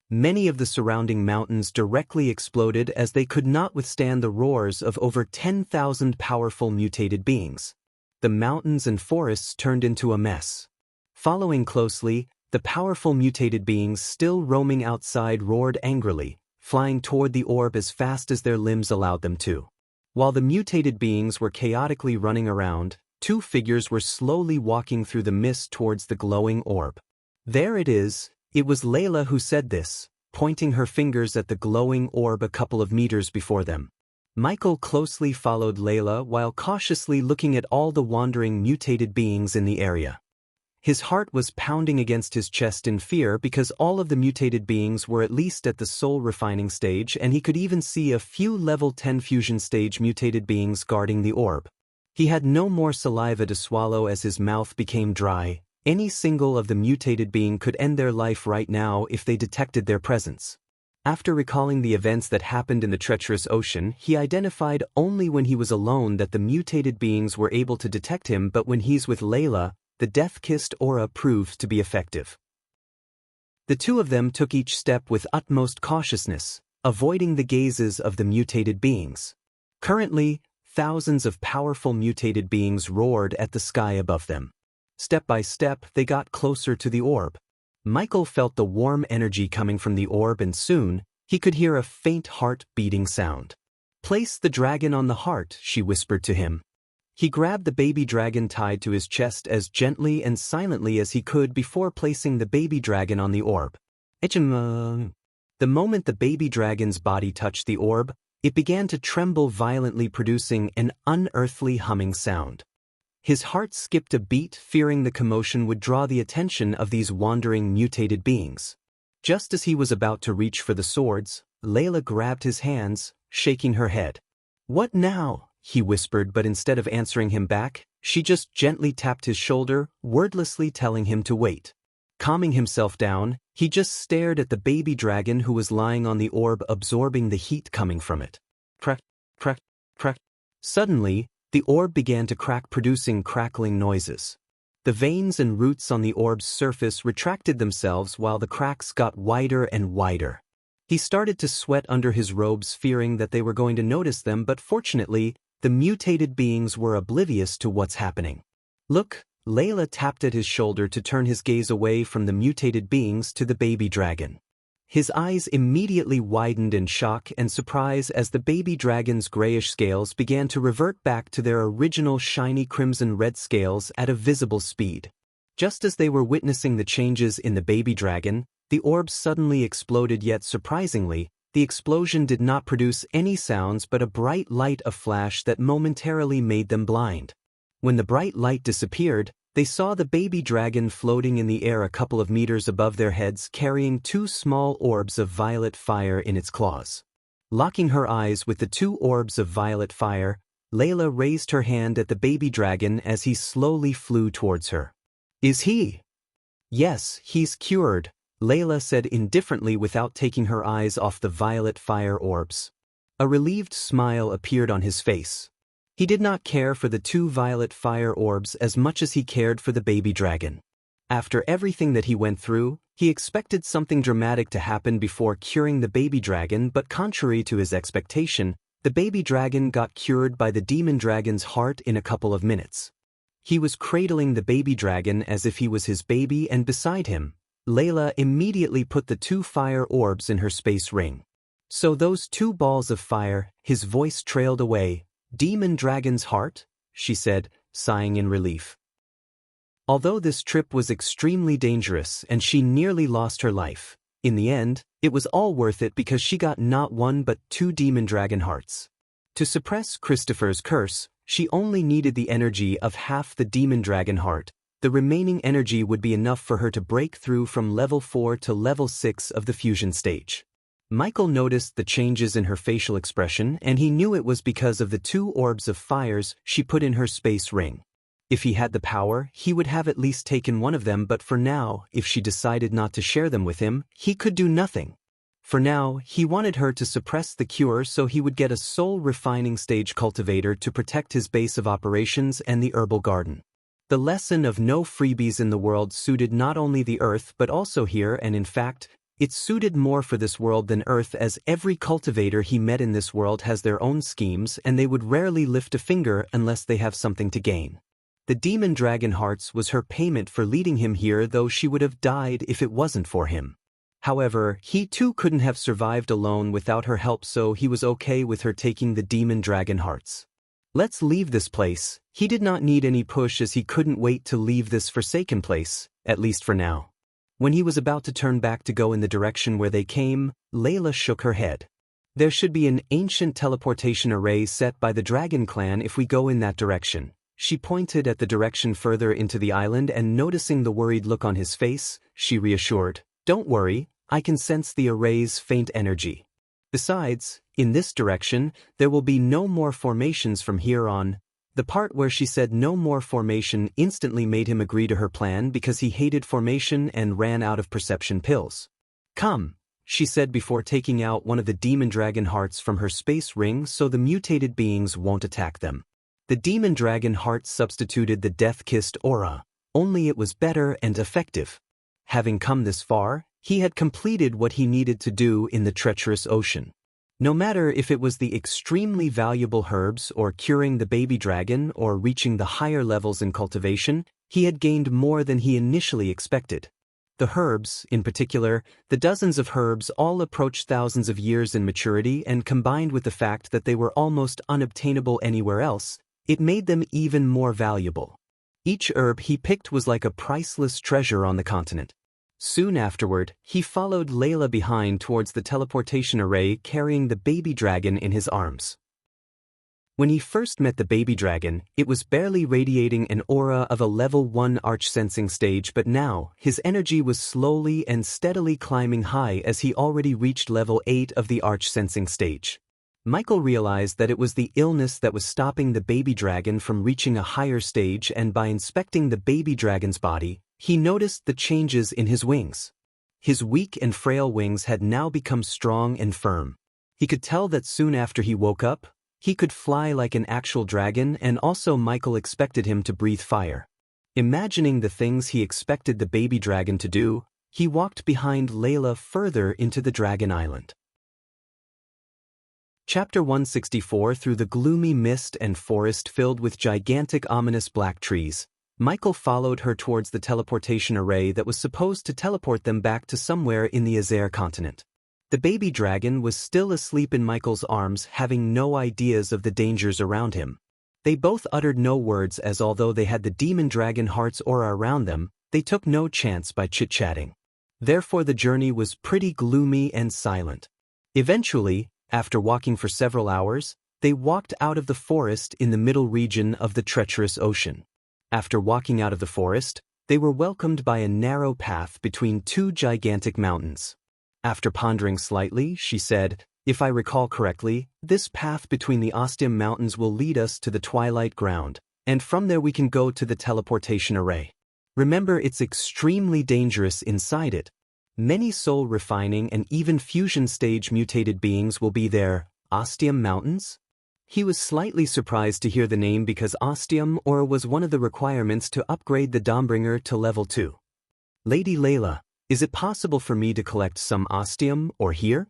Many of the surrounding mountains directly exploded as they could not withstand the roars of over 10,000 powerful mutated beings. The mountains and forests turned into a mess. Following closely, the powerful mutated beings still roaming outside roared angrily, flying toward the orb as fast as their limbs allowed them to. While the mutated beings were chaotically running around, two figures were slowly walking through the mist towards the glowing orb. There it is. It was Layla who said this, pointing her fingers at the glowing orb a couple of meters before them. Michael closely followed Layla while cautiously looking at all the wandering mutated beings in the area. His heart was pounding against his chest in fear because all of the mutated beings were at least at the soul refining stage, and he could even see a few level 10 fusion stage mutated beings guarding the orb. He had no more saliva to swallow as his mouth became dry. Any single of the mutated being could end their life right now if they detected their presence. After recalling the events that happened in the treacherous ocean, he identified only when he was alone that the mutated beings were able to detect him, but when he's with Layla, the death-kissed aura proved to be effective. The two of them took each step with utmost cautiousness, avoiding the gazes of the mutated beings. Currently, thousands of powerful mutated beings roared at the sky above them. Step by step, they got closer to the orb. Michael felt the warm energy coming from the orb, and soon, he could hear a faint heart-beating sound. "Place the dragon on the heart," she whispered to him. He grabbed the baby dragon tied to his chest as gently and silently as he could before placing the baby dragon on the orb. The moment the baby dragon's body touched the orb, it began to tremble violently, producing an unearthly humming sound. His heart skipped a beat, fearing the commotion would draw the attention of these wandering mutated beings. Just as he was about to reach for the swords, Layla grabbed his hands, shaking her head. "What now?" he whispered, but instead of answering him back, she just gently tapped his shoulder, wordlessly telling him to wait. Calming himself down, he just stared at the baby dragon who was lying on the orb, absorbing the heat coming from it. Crack, crack, crack. Suddenly, the orb began to crack, producing crackling noises. The veins and roots on the orb's surface retracted themselves while the cracks got wider and wider. He started to sweat under his robes, fearing that they were going to notice them, but fortunately, the mutated beings were oblivious to what's happening. "Look," Layla tapped at his shoulder to turn his gaze away from the mutated beings to the baby dragon. His eyes immediately widened in shock and surprise as the baby dragon's grayish scales began to revert back to their original shiny crimson-red scales at a visible speed. Just as they were witnessing the changes in the baby dragon, the orb suddenly exploded, yet surprisingly, the explosion did not produce any sounds but a bright light flash that momentarily made them blind. When the bright light disappeared, they saw the baby dragon floating in the air a couple of meters above their heads, carrying two small orbs of violet fire in its claws. Locking her eyes with the two orbs of violet fire, Layla raised her hand at the baby dragon as he slowly flew towards her. "Is he?" "Yes, he's cured," Layla said indifferently without taking her eyes off the violet fire orbs. A relieved smile appeared on his face. He did not care for the 2 violet fire orbs as much as he cared for the baby dragon. After everything that he went through, he expected something dramatic to happen before curing the baby dragon, but contrary to his expectation, the baby dragon got cured by the demon dragon's heart in a couple of minutes. He was cradling the baby dragon as if he was his baby, and beside him, Layla immediately put the 2 fire orbs in her space ring. So those 2 balls of fire, his voice trailed away. Demon dragon's heart, she said, sighing in relief. Although this trip was extremely dangerous and she nearly lost her life, in the end, it was all worth it because she got not 1 but 2 demon dragon hearts. To suppress Christopher's curse, she only needed the energy of half the demon dragon heart. The remaining energy would be enough for her to break through from level 4 to level 6 of the fusion stage. Michael noticed the changes in her facial expression, and he knew it was because of the 2 orbs of fires she put in her space ring. If he had the power, he would have at least taken one of them, but for now, if she decided not to share them with him, he could do nothing. For now, he wanted her to suppress the cure so he would get a soul refining stage cultivator to protect his base of operations and the herbal garden. The lesson of no freebies in the world suited not only the Earth but also here, and in fact, it suited more for this world than Earth, as every cultivator he met in this world has their own schemes and they would rarely lift a finger unless they have something to gain. The demon dragon hearts was her payment for leading him here, though she would have died if it wasn't for him. However, he too couldn't have survived alone without her help, so he was okay with her taking the demon dragon hearts. Let's leave this place. He did not need any push as he couldn't wait to leave this forsaken place, at least for now. When he was about to turn back to go in the direction where they came, Layla shook her head. There should be an ancient teleportation array set by the Dragon Clan if we go in that direction. She pointed at the direction further into the island, and noticing the worried look on his face, she reassured, "Don't worry, I can sense the array's faint energy. Besides, in this direction, there will be no more formations from here on." The part where she said no more formation instantly made him agree to her plan because he hated formation and ran out of perception pills. "Come," she said before taking out one of the demon dragon hearts from her space ring so the mutated beings won't attack them. The demon dragon heart substituted the death-kissed aura, only it was better and effective. Having come this far, he had completed what he needed to do in the treacherous ocean. No matter if it was the extremely valuable herbs or curing the baby dragon or reaching the higher levels in cultivation, he had gained more than he initially expected. The herbs, in particular, the dozens of herbs all approached thousands of years in maturity, and combined with the fact that they were almost unobtainable anywhere else, it made them even more valuable. Each herb he picked was like a priceless treasure on the continent. Soon afterward, he followed Layla behind towards the teleportation array, carrying the baby dragon in his arms. When he first met the baby dragon, it was barely radiating an aura of a level 1 arch-sensing stage, but now, his energy was slowly and steadily climbing high as he already reached level 8 of the arch-sensing stage. Michael realized that it was the illness that was stopping the baby dragon from reaching a higher stage, and by inspecting the baby dragon's body, he noticed the changes in his wings. His weak and frail wings had now become strong and firm. He could tell that soon after he woke up, he could fly like an actual dragon, and also Michael expected him to breathe fire. Imagining the things he expected the baby dragon to do, he walked behind Layla further into the Dragon Island. Chapter 164. Through the gloomy mist and forest filled with gigantic ominous black trees, Michael followed her towards the teleportation array that was supposed to teleport them back to somewhere in the Azer continent. The baby dragon was still asleep in Michael's arms, having no ideas of the dangers around him. They both uttered no words, as although they had the demon dragon heart's aura around them, they took no chance by chit-chatting. Therefore the journey was pretty gloomy and silent. Eventually, after walking for several hours, they walked out of the forest in the middle region of the treacherous ocean. After walking out of the forest, they were welcomed by a narrow path between 2 gigantic mountains. After pondering slightly, she said, "If I recall correctly, this path between the Ostium Mountains will lead us to the Twilight Ground, and from there we can go to the teleportation array. Remember, it's extremely dangerous inside it. Many soul-refining and even fusion-stage mutated beings will be there." Ostium Mountains? He was slightly surprised to hear the name because ostium ore was one of the requirements to upgrade the Dawnbringer to level 2. Lady Layla, is it possible for me to collect some ostium ore here?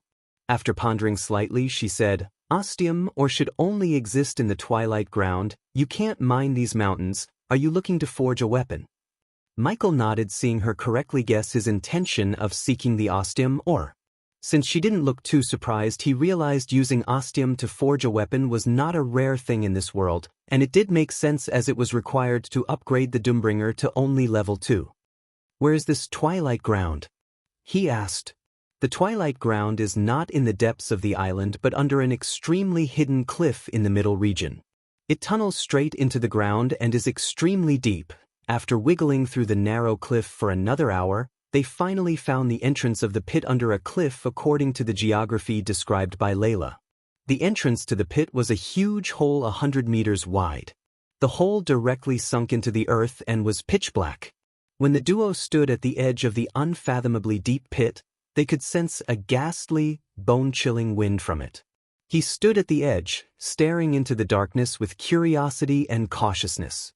After pondering slightly, she said, ostium ore should only exist in the twilight ground. You can't mine these mountains. Are you looking to forge a weapon? Michael nodded, seeing her correctly guess his intention of seeking the ostium ore. Since she didn't look too surprised, he realized using ostium to forge a weapon was not a rare thing in this world, and it did make sense as it was required to upgrade the Dawnbringer to only level 2. Where is this twilight ground? He asked. The twilight ground is not in the depths of the island but under an extremely hidden cliff in the middle region. It tunnels straight into the ground and is extremely deep. After wiggling through the narrow cliff for another hour, they finally found the entrance of the pit under a cliff according to the geography described by Layla. The entrance to the pit was a huge hole 100 meters wide. The hole directly sunk into the earth and was pitch black. When the duo stood at the edge of the unfathomably deep pit, they could sense a ghastly, bone-chilling wind from it. He stood at the edge, staring into the darkness with curiosity and cautiousness.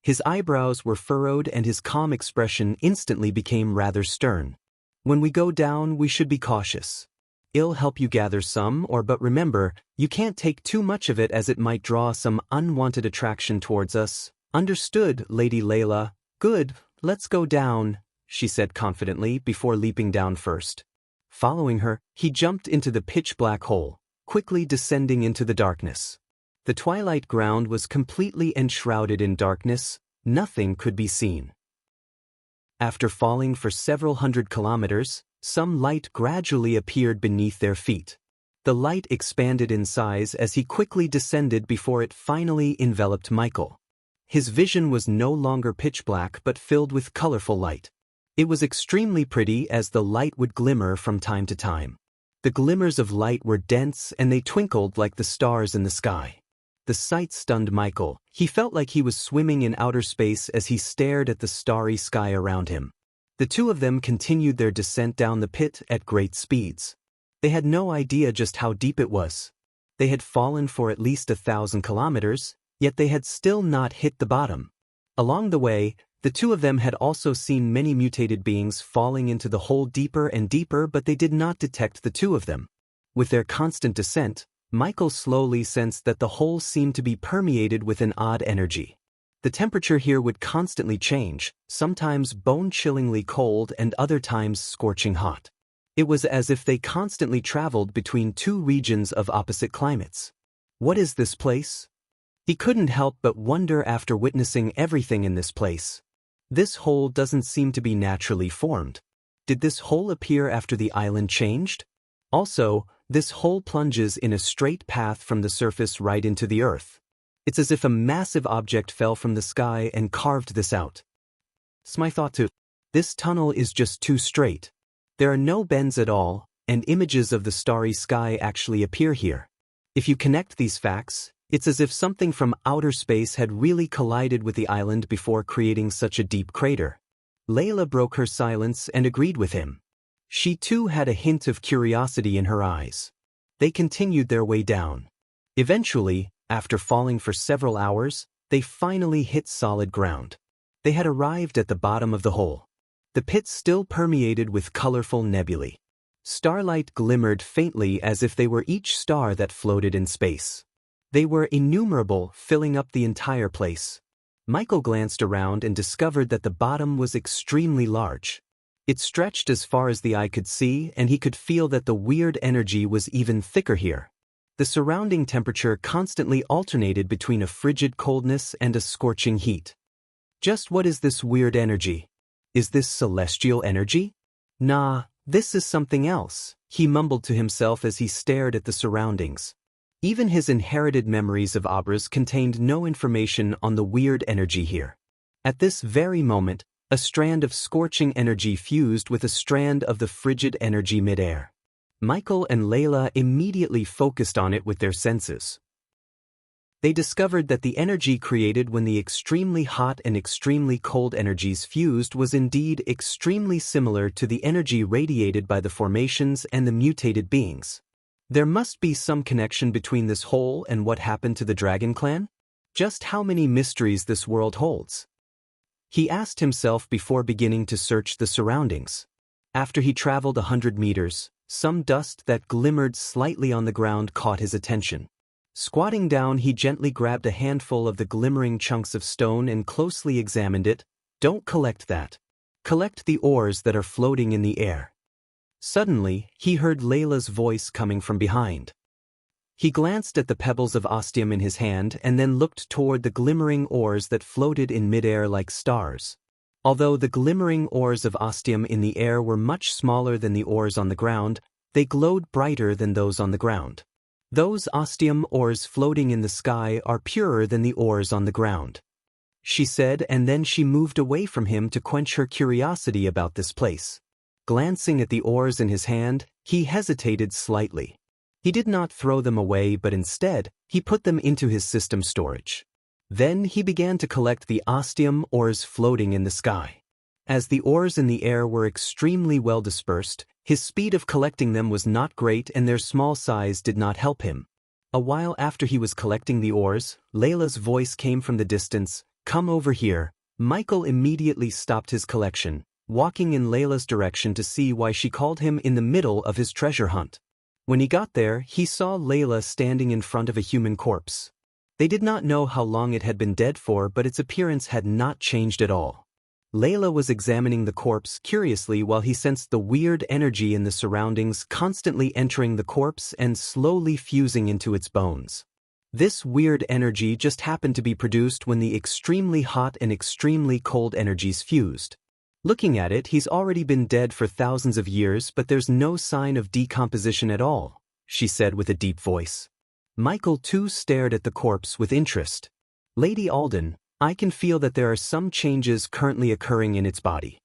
His eyebrows were furrowed and his calm expression instantly became rather stern. When we go down, we should be cautious. I'll help you gather some but remember, you can't take too much of it as it might draw some unwanted attraction towards us. Understood, Lady Layla. Good, let's go down, she said confidently before leaping down first. Following her, he jumped into the pitch-black hole, quickly descending into the darkness. The twilight ground was completely enshrouded in darkness. Nothing could be seen. After falling for several hundred kilometers, some light gradually appeared beneath their feet. The light expanded in size as he quickly descended before it finally enveloped Michael. His vision was no longer pitch black but filled with colorful light. It was extremely pretty as the light would glimmer from time to time. The glimmers of light were dense and they twinkled like the stars in the sky. The sight stunned Michael. He felt like he was swimming in outer space as he stared at the starry sky around him. The two of them continued their descent down the pit at great speeds. They had no idea just how deep it was. They had fallen for at least 1,000 kilometers, yet they had still not hit the bottom. Along the way, the two of them had also seen many mutated beings falling into the hole deeper and deeper, but they did not detect the two of them. With their constant descent, Michael slowly sensed that the hole seemed to be permeated with an odd energy. The temperature here would constantly change, sometimes bone-chillingly cold and other times scorching hot. It was as if they constantly traveled between two regions of opposite climates. What is this place? He couldn't help but wonder after witnessing everything in this place. This hole doesn't seem to be naturally formed. Did this hole appear after the island changed? Also, this hole plunges in a straight path from the surface right into the earth. It's as if a massive object fell from the sky and carved this out. It's my thought too. This tunnel is just too straight. There are no bends at all, and images of the starry sky actually appear here. If you connect these facts, it's as if something from outer space had really collided with the island before creating such a deep crater. Layla broke her silence and agreed with him. She too had a hint of curiosity in her eyes. They continued their way down. Eventually, after falling for several hours, they finally hit solid ground. They had arrived at the bottom of the hole. The pit still permeated with colorful nebulae. Starlight glimmered faintly as if they were each star that floated in space. They were innumerable, filling up the entire place. Michael glanced around and discovered that the bottom was extremely large. It stretched as far as the eye could see, and he could feel that the weird energy was even thicker here. The surrounding temperature constantly alternated between a frigid coldness and a scorching heat. Just what is this weird energy? Is this celestial energy? Nah, this is something else, he mumbled to himself as he stared at the surroundings. Even his inherited memories of Abras contained no information on the weird energy here. At this very moment, a strand of scorching energy fused with a strand of the frigid energy midair. Michael and Layla immediately focused on it with their senses. They discovered that the energy created when the extremely hot and extremely cold energies fused was indeed extremely similar to the energy radiated by the formations and the mutated beings. There must be some connection between this hole and what happened to the Dragon Clan? Just how many mysteries this world holds? He asked himself before beginning to search the surroundings. After he traveled 100 meters, some dust that glimmered slightly on the ground caught his attention. Squatting down, he gently grabbed a handful of the glimmering chunks of stone and closely examined it. Don't collect that. Collect the ores that are floating in the air. Suddenly, he heard Layla's voice coming from behind. He glanced at the pebbles of ostium in his hand and then looked toward the glimmering ores that floated in midair like stars. Although the glimmering ores of ostium in the air were much smaller than the ores on the ground, they glowed brighter than those on the ground. Those ostium ores floating in the sky are purer than the ores on the ground, she said, and then she moved away from him to quench her curiosity about this place. Glancing at the ores in his hand, he hesitated slightly. He did not throw them away, but instead, he put them into his system storage. Then he began to collect the ostium ores floating in the sky. As the ores in the air were extremely well dispersed, his speed of collecting them was not great and their small size did not help him. A while after he was collecting the ores, Layla's voice came from the distance, "Come over here." Michael immediately stopped his collection, walking in Layla's direction to see why she called him in the middle of his treasure hunt. When he got there, he saw Layla standing in front of a human corpse. They did not know how long it had been dead for, but its appearance had not changed at all. Layla was examining the corpse curiously while he sensed the weird energy in the surroundings constantly entering the corpse and slowly fusing into its bones. This weird energy just happened to be produced when the extremely hot and extremely cold energies fused. Looking at it, he's already been dead for thousands of years, but there's no sign of decomposition at all, she said with a deep voice. Michael too stared at the corpse with interest. Lady Alden, I can feel that there are some changes currently occurring in its body.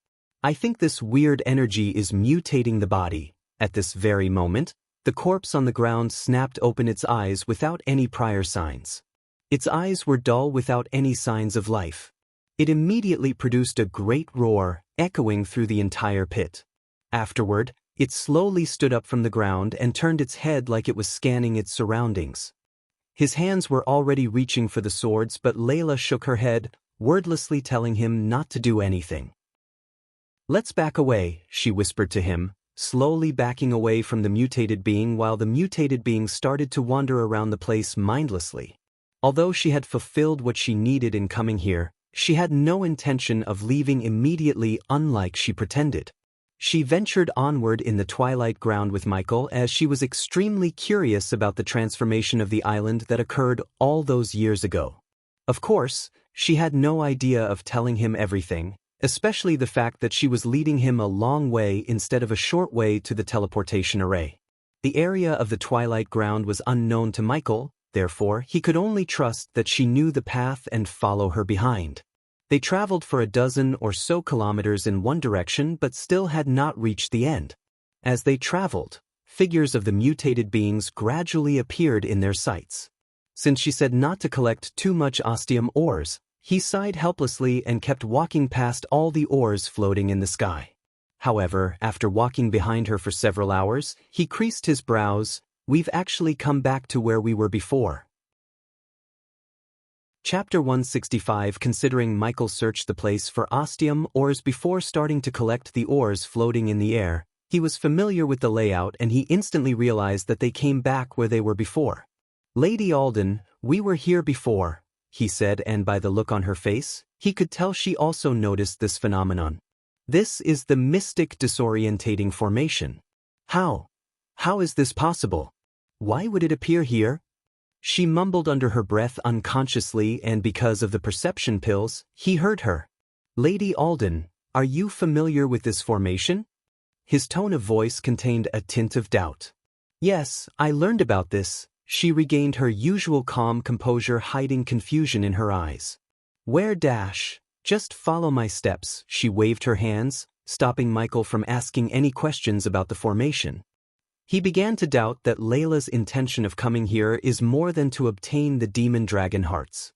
I think this weird energy is mutating the body. At this very moment, the corpse on the ground snapped open its eyes without any prior signs. Its eyes were dull without any signs of life. It immediately produced a great roar, echoing through the entire pit. Afterward, it slowly stood up from the ground and turned its head like it was scanning its surroundings. His hands were already reaching for the swords, but Layla shook her head, wordlessly telling him not to do anything. "Let's back away," she whispered to him, slowly backing away from the mutated being while the mutated being started to wander around the place mindlessly. Although she had fulfilled what she needed in coming here, she had no intention of leaving immediately, unlike she pretended. She ventured onward in the twilight ground with Michael as she was extremely curious about the transformation of the island that occurred all those years ago. Of course, she had no idea of telling him everything, especially the fact that she was leading him a long way instead of a short way to the teleportation array. The area of the twilight ground was unknown to Michael, therefore he could only trust that she knew the path and follow her behind. They traveled for a dozen or so kilometers in one direction but still had not reached the end. As they traveled, figures of the mutated beings gradually appeared in their sights. Since she said not to collect too much ostium ores, he sighed helplessly and kept walking past all the ores floating in the sky. However, after walking behind her for several hours, he creased his brows. "We've actually come back to where we were before." Chapter 165. Considering Michael searched the place for ostium ores before starting to collect the ores floating in the air, he was familiar with the layout and he instantly realized that they came back where they were before. "Lady Alden, we were here before," he said, and by the look on her face, he could tell she also noticed this phenomenon. "This is the mystic disorientating formation. How is this possible? Why would it appear here?" She mumbled under her breath unconsciously, and because of the perception pills, he heard her. "Lady Alden, are you familiar with this formation?" His tone of voice contained a tint of doubt. "Yes, I learned about this." She regained her usual calm composure, hiding confusion in her eyes. "Where dash? Just follow my steps." She waved her hands, stopping Michael from asking any questions about the formation. He began to doubt that Layla's intention of coming here is more than to obtain the demon dragon hearts.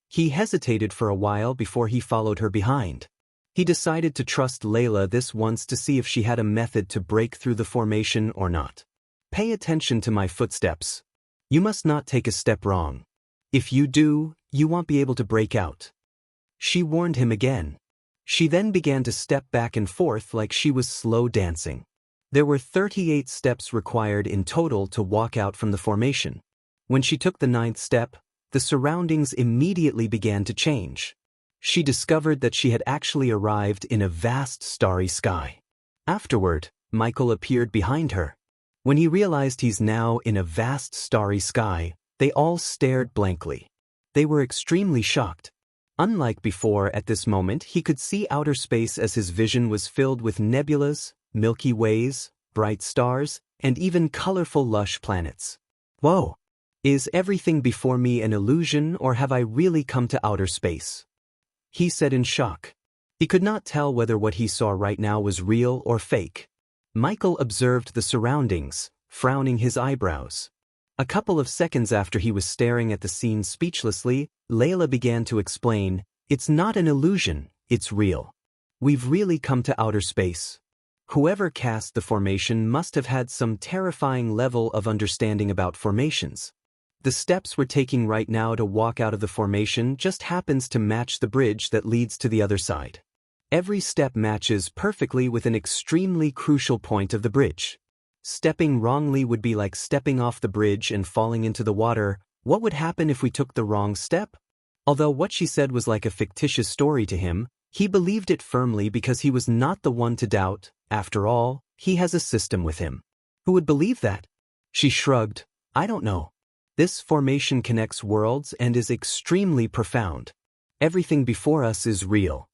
He hesitated for a while before he followed her behind. He decided to trust Layla this once to see if she had a method to break through the formation or not. Pay attention to my footsteps. You must not take a step wrong. If you do, you won't be able to break out. She warned him again. She then began to step back and forth like she was slow dancing. There were 38 steps required in total to walk out from the formation. When she took the 9th step, the surroundings immediately began to change. She discovered that she had actually arrived in a vast starry sky. Afterward, Michael appeared behind her. When he realized he's now in a vast starry sky, they all stared blankly. They were extremely shocked. Unlike before, at this moment he could see outer space as his vision was filled with nebulas, Milky Ways, bright stars, and even colorful lush planets. Whoa! Is everything before me an illusion, or have I really come to outer space? He said in shock. He could not tell whether what he saw right now was real or fake. Michael observed the surroundings, frowning his eyebrows. A couple of seconds after he was staring at the scene speechlessly, Layla began to explain, "It's not an illusion, it's real. We've really come to outer space." Whoever cast the formation must have had some terrifying level of understanding about formations. The steps we're taking right now to walk out of the formation just happens to match the bridge that leads to the other side. Every step matches perfectly with an extremely crucial point of the bridge. Stepping wrongly would be like stepping off the bridge and falling into the water. What would happen if we took the wrong step? Although what she said was like a fictitious story to him, he believed it firmly because he was not the one to doubt. After all, he has a system with him. Who would believe that? She shrugged. I don't know. This formation connects worlds and is extremely profound. Everything before us is real.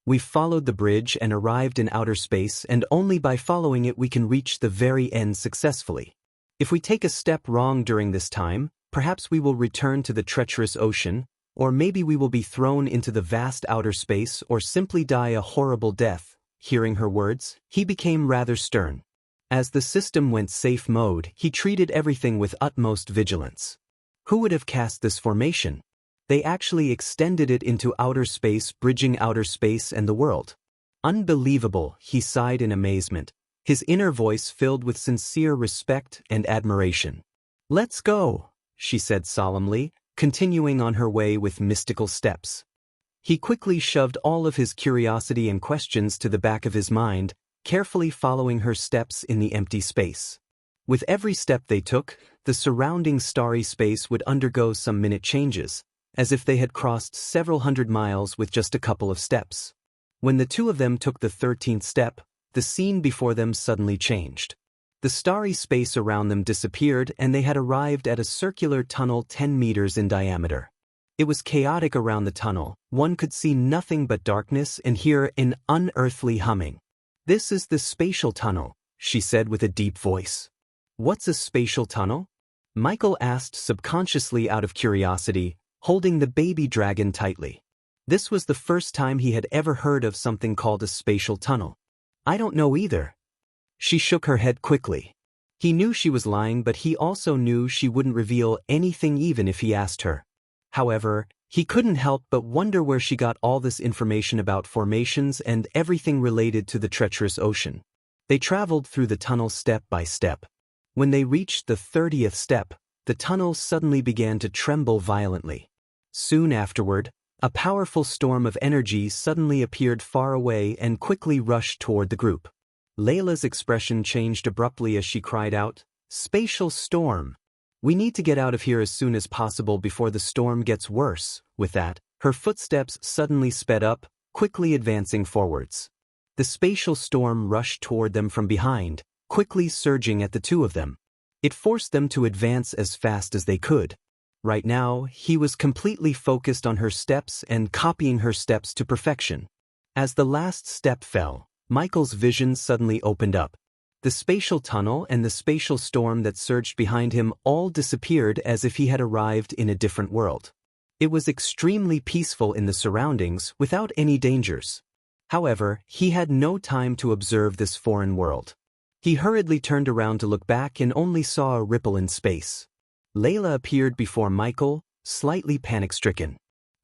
We followed the bridge and arrived in outer space, and only by following it we can reach the very end successfully. If we take a step wrong during this time, perhaps we will return to the treacherous ocean, or maybe we will be thrown into the vast outer space or simply die a horrible death. Hearing her words, he became rather stern. As the system went safe mode, he treated everything with utmost vigilance. Who would have cast this formation? They actually extended it into outer space, bridging outer space and the world. Unbelievable, he sighed in amazement, his inner voice filled with sincere respect and admiration. Let's go, she said solemnly, continuing on her way with mystical steps. He quickly shoved all of his curiosity and questions to the back of his mind, carefully following her steps in the empty space. With every step they took, the surrounding starry space would undergo some minute changes, as if they had crossed several hundred miles with just a couple of steps. When the two of them took the 13th step, the scene before them suddenly changed. The starry space around them disappeared and they had arrived at a circular tunnel 10 meters in diameter. It was chaotic around the tunnel, one could see nothing but darkness and hear an unearthly humming. This is the spatial tunnel, she said with a deep voice. What's a spatial tunnel? Michael asked subconsciously out of curiosity, holding the baby dragon tightly. This was the first time he had ever heard of something called a spatial tunnel. I don't know either. She shook her head quickly. He knew she was lying, but he also knew she wouldn't reveal anything even if he asked her. However, he couldn't help but wonder where she got all this information about formations and everything related to the treacherous ocean. They traveled through the tunnel step by step. When they reached the 30th step, the tunnel suddenly began to tremble violently. Soon afterward, a powerful storm of energy suddenly appeared far away and quickly rushed toward the group. Layla's expression changed abruptly as she cried out, "Spatial storm! We need to get out of here as soon as possible before the storm gets worse." With that, her footsteps suddenly sped up, quickly advancing forwards. The spatial storm rushed toward them from behind, quickly surging at the two of them. It forced them to advance as fast as they could. Right now, he was completely focused on her steps and copying her steps to perfection. As the last step fell, Michael's vision suddenly opened up. The spatial tunnel and the spatial storm that surged behind him all disappeared as if he had arrived in a different world. It was extremely peaceful in the surroundings without any dangers. However, he had no time to observe this foreign world. He hurriedly turned around to look back and only saw a ripple in space. Layla appeared before Michael, slightly panic-stricken.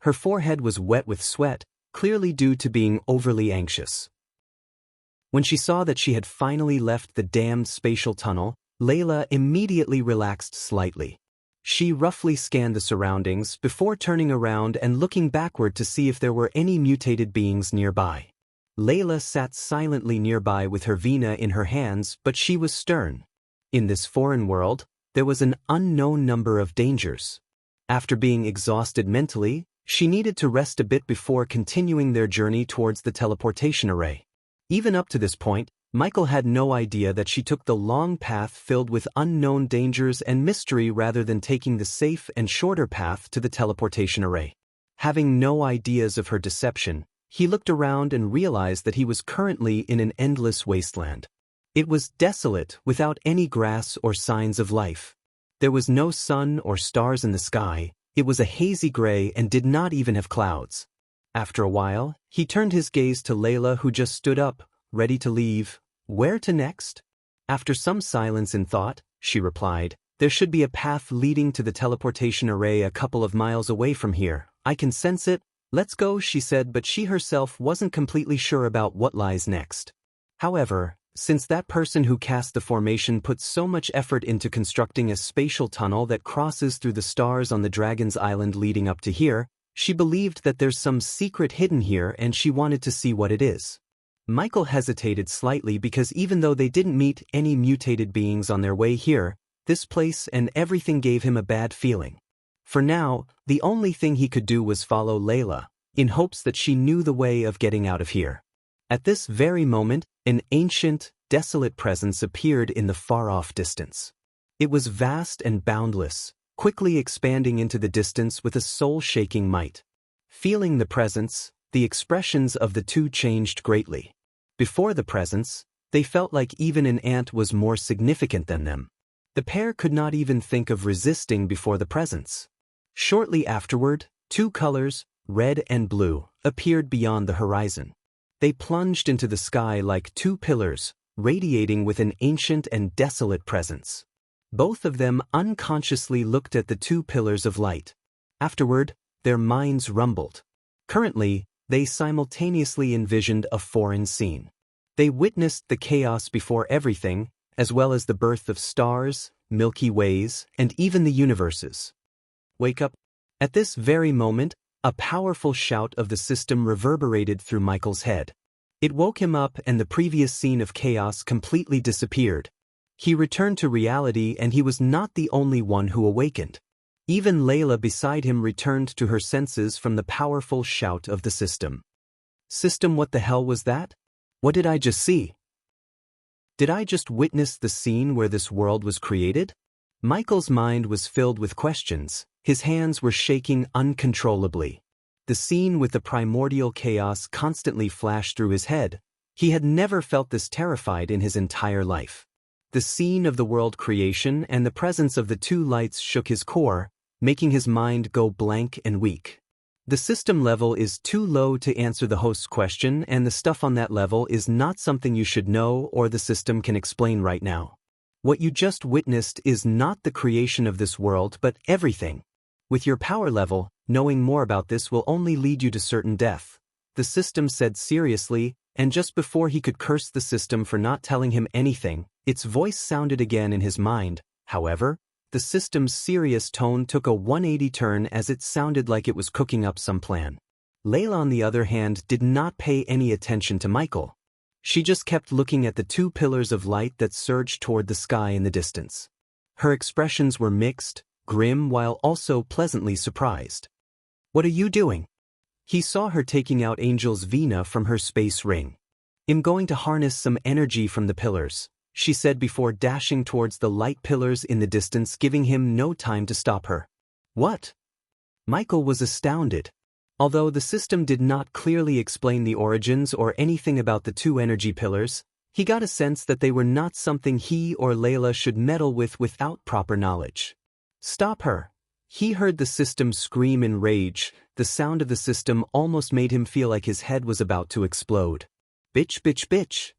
Her forehead was wet with sweat, clearly due to being overly anxious. When she saw that she had finally left the damned spatial tunnel, Layla immediately relaxed slightly. She roughly scanned the surroundings before turning around and looking backward to see if there were any mutated beings nearby. Layla sat silently nearby with her vina in her hands, but she was stern. In this foreign world, there was an unknown number of dangers. After being exhausted mentally, she needed to rest a bit before continuing their journey towards the teleportation array. Even up to this point, Michael had no idea that she took the long path filled with unknown dangers and mystery rather than taking the safe and shorter path to the teleportation array. Having no ideas of her deception, he looked around and realized that he was currently in an endless wasteland. It was desolate without any grass or signs of life. There was no sun or stars in the sky. It was a hazy gray and did not even have clouds. After a while, he turned his gaze to Layla, who just stood up, ready to leave. Where to next? After some silence and thought, she replied, "There should be a path leading to the teleportation array a couple of miles away from here. I can sense it. Let's go," she said, but she herself wasn't completely sure about what lies next. However, since that person who cast the formation put so much effort into constructing a spatial tunnel that crosses through the stars on the Dragon's Island leading up to here, she believed that there's some secret hidden here and she wanted to see what it is. Michael hesitated slightly because even though they didn't meet any mutated beings on their way here, this place and everything gave him a bad feeling. For now, the only thing he could do was follow Layla, in hopes that she knew the way of getting out of here. At this very moment, an ancient, desolate presence appeared in the far-off distance. It was vast and boundless, quickly expanding into the distance with a soul-shaking might. Feeling the presence, the expressions of the two changed greatly. Before the presence, they felt like even an ant was more significant than them. The pair could not even think of resisting before the presence. Shortly afterward, two colors, red and blue, appeared beyond the horizon. They plunged into the sky like two pillars, radiating with an ancient and desolate presence. Both of them unconsciously looked at the two pillars of light. Afterward, their minds rumbled. Currently, they simultaneously envisioned a foreign scene. They witnessed the chaos before everything, as well as the birth of stars, Milky Ways, and even the universes. Wake up. At this very moment, a powerful shout of the system reverberated through Michael's head. It woke him up and the previous scene of chaos completely disappeared. He returned to reality and he was not the only one who awakened. Even Layla beside him returned to her senses from the powerful shout of the system. System, what the hell was that? What did I just see? Did I just witness the scene where this world was created? Michael's mind was filled with questions. His hands were shaking uncontrollably. The scene with the primordial chaos constantly flashed through his head. He had never felt this terrified in his entire life. The scene of the world creation and the presence of the two lights shook his core, making his mind go blank and weak. The system level is too low to answer the host's question, and the stuff on that level is not something you should know or the system can explain right now. What you just witnessed is not the creation of this world but everything. With your power level, knowing more about this will only lead you to certain death, the system said seriously, and just before he could curse the system for not telling him anything, its voice sounded again in his mind. However, the system's serious tone took a 180 turn as it sounded like it was cooking up some plan. Layla, on the other hand, did not pay any attention to Michael. She just kept looking at the two pillars of light that surged toward the sky in the distance. Her expressions were mixed, grim while also pleasantly surprised. "What are you doing?" He saw her taking out Angel's vina from her space ring. "I'm going to harness some energy from the pillars," she said before dashing towards the light pillars in the distance, giving him no time to stop her. "What?" Michael was astounded. Although the system did not clearly explain the origins or anything about the two energy pillars, he got a sense that they were not something he or Layla should meddle with without proper knowledge. "Stop her!" He heard the system scream in rage. The sound of the system almost made him feel like his head was about to explode. "Bitch, bitch, bitch!"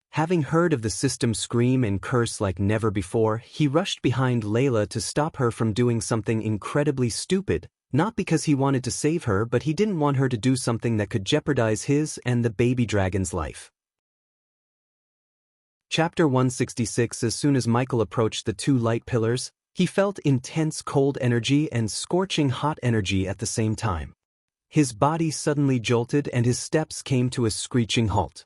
Having heard of the system scream and curse like never before, he rushed behind Layla to stop her from doing something incredibly stupid, not because he wanted to save her, but he didn't want her to do something that could jeopardize his and the baby dragon's life. Chapter 166. As soon as Michael approached the two light pillars, he felt intense cold energy and scorching hot energy at the same time. His body suddenly jolted and his steps came to a screeching halt.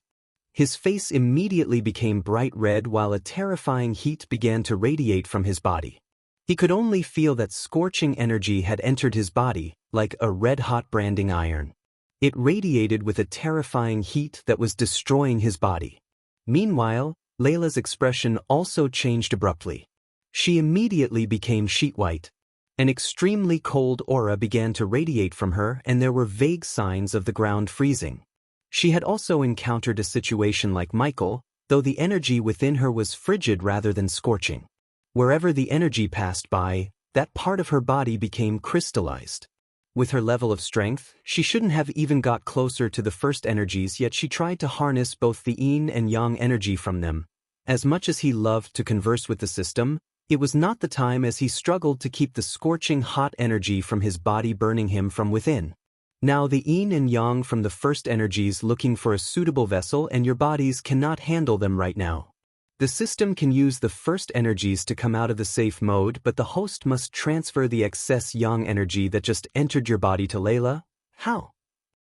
His face immediately became bright red while a terrifying heat began to radiate from his body. He could only feel that scorching energy had entered his body, like a red-hot branding iron. It radiated with a terrifying heat that was destroying his body. Meanwhile, Layla's expression also changed abruptly. She immediately became sheet white. An extremely cold aura began to radiate from her and there were vague signs of the ground freezing. She had also encountered a situation like Michael, though the energy within her was frigid rather than scorching. Wherever the energy passed by, that part of her body became crystallized. With her level of strength, she shouldn't have even got closer to the first energies, yet she tried to harness both the yin and yang energy from them. As much as he loved to converse with the system, it was not the time, as he struggled to keep the scorching hot energy from his body burning him from within. Now the yin and yang from the first energies looking for a suitable vessel, and your bodies cannot handle them right now. The system can use the first energies to come out of the safe mode, but the host must transfer the excess yang energy that just entered your body to Layla. How?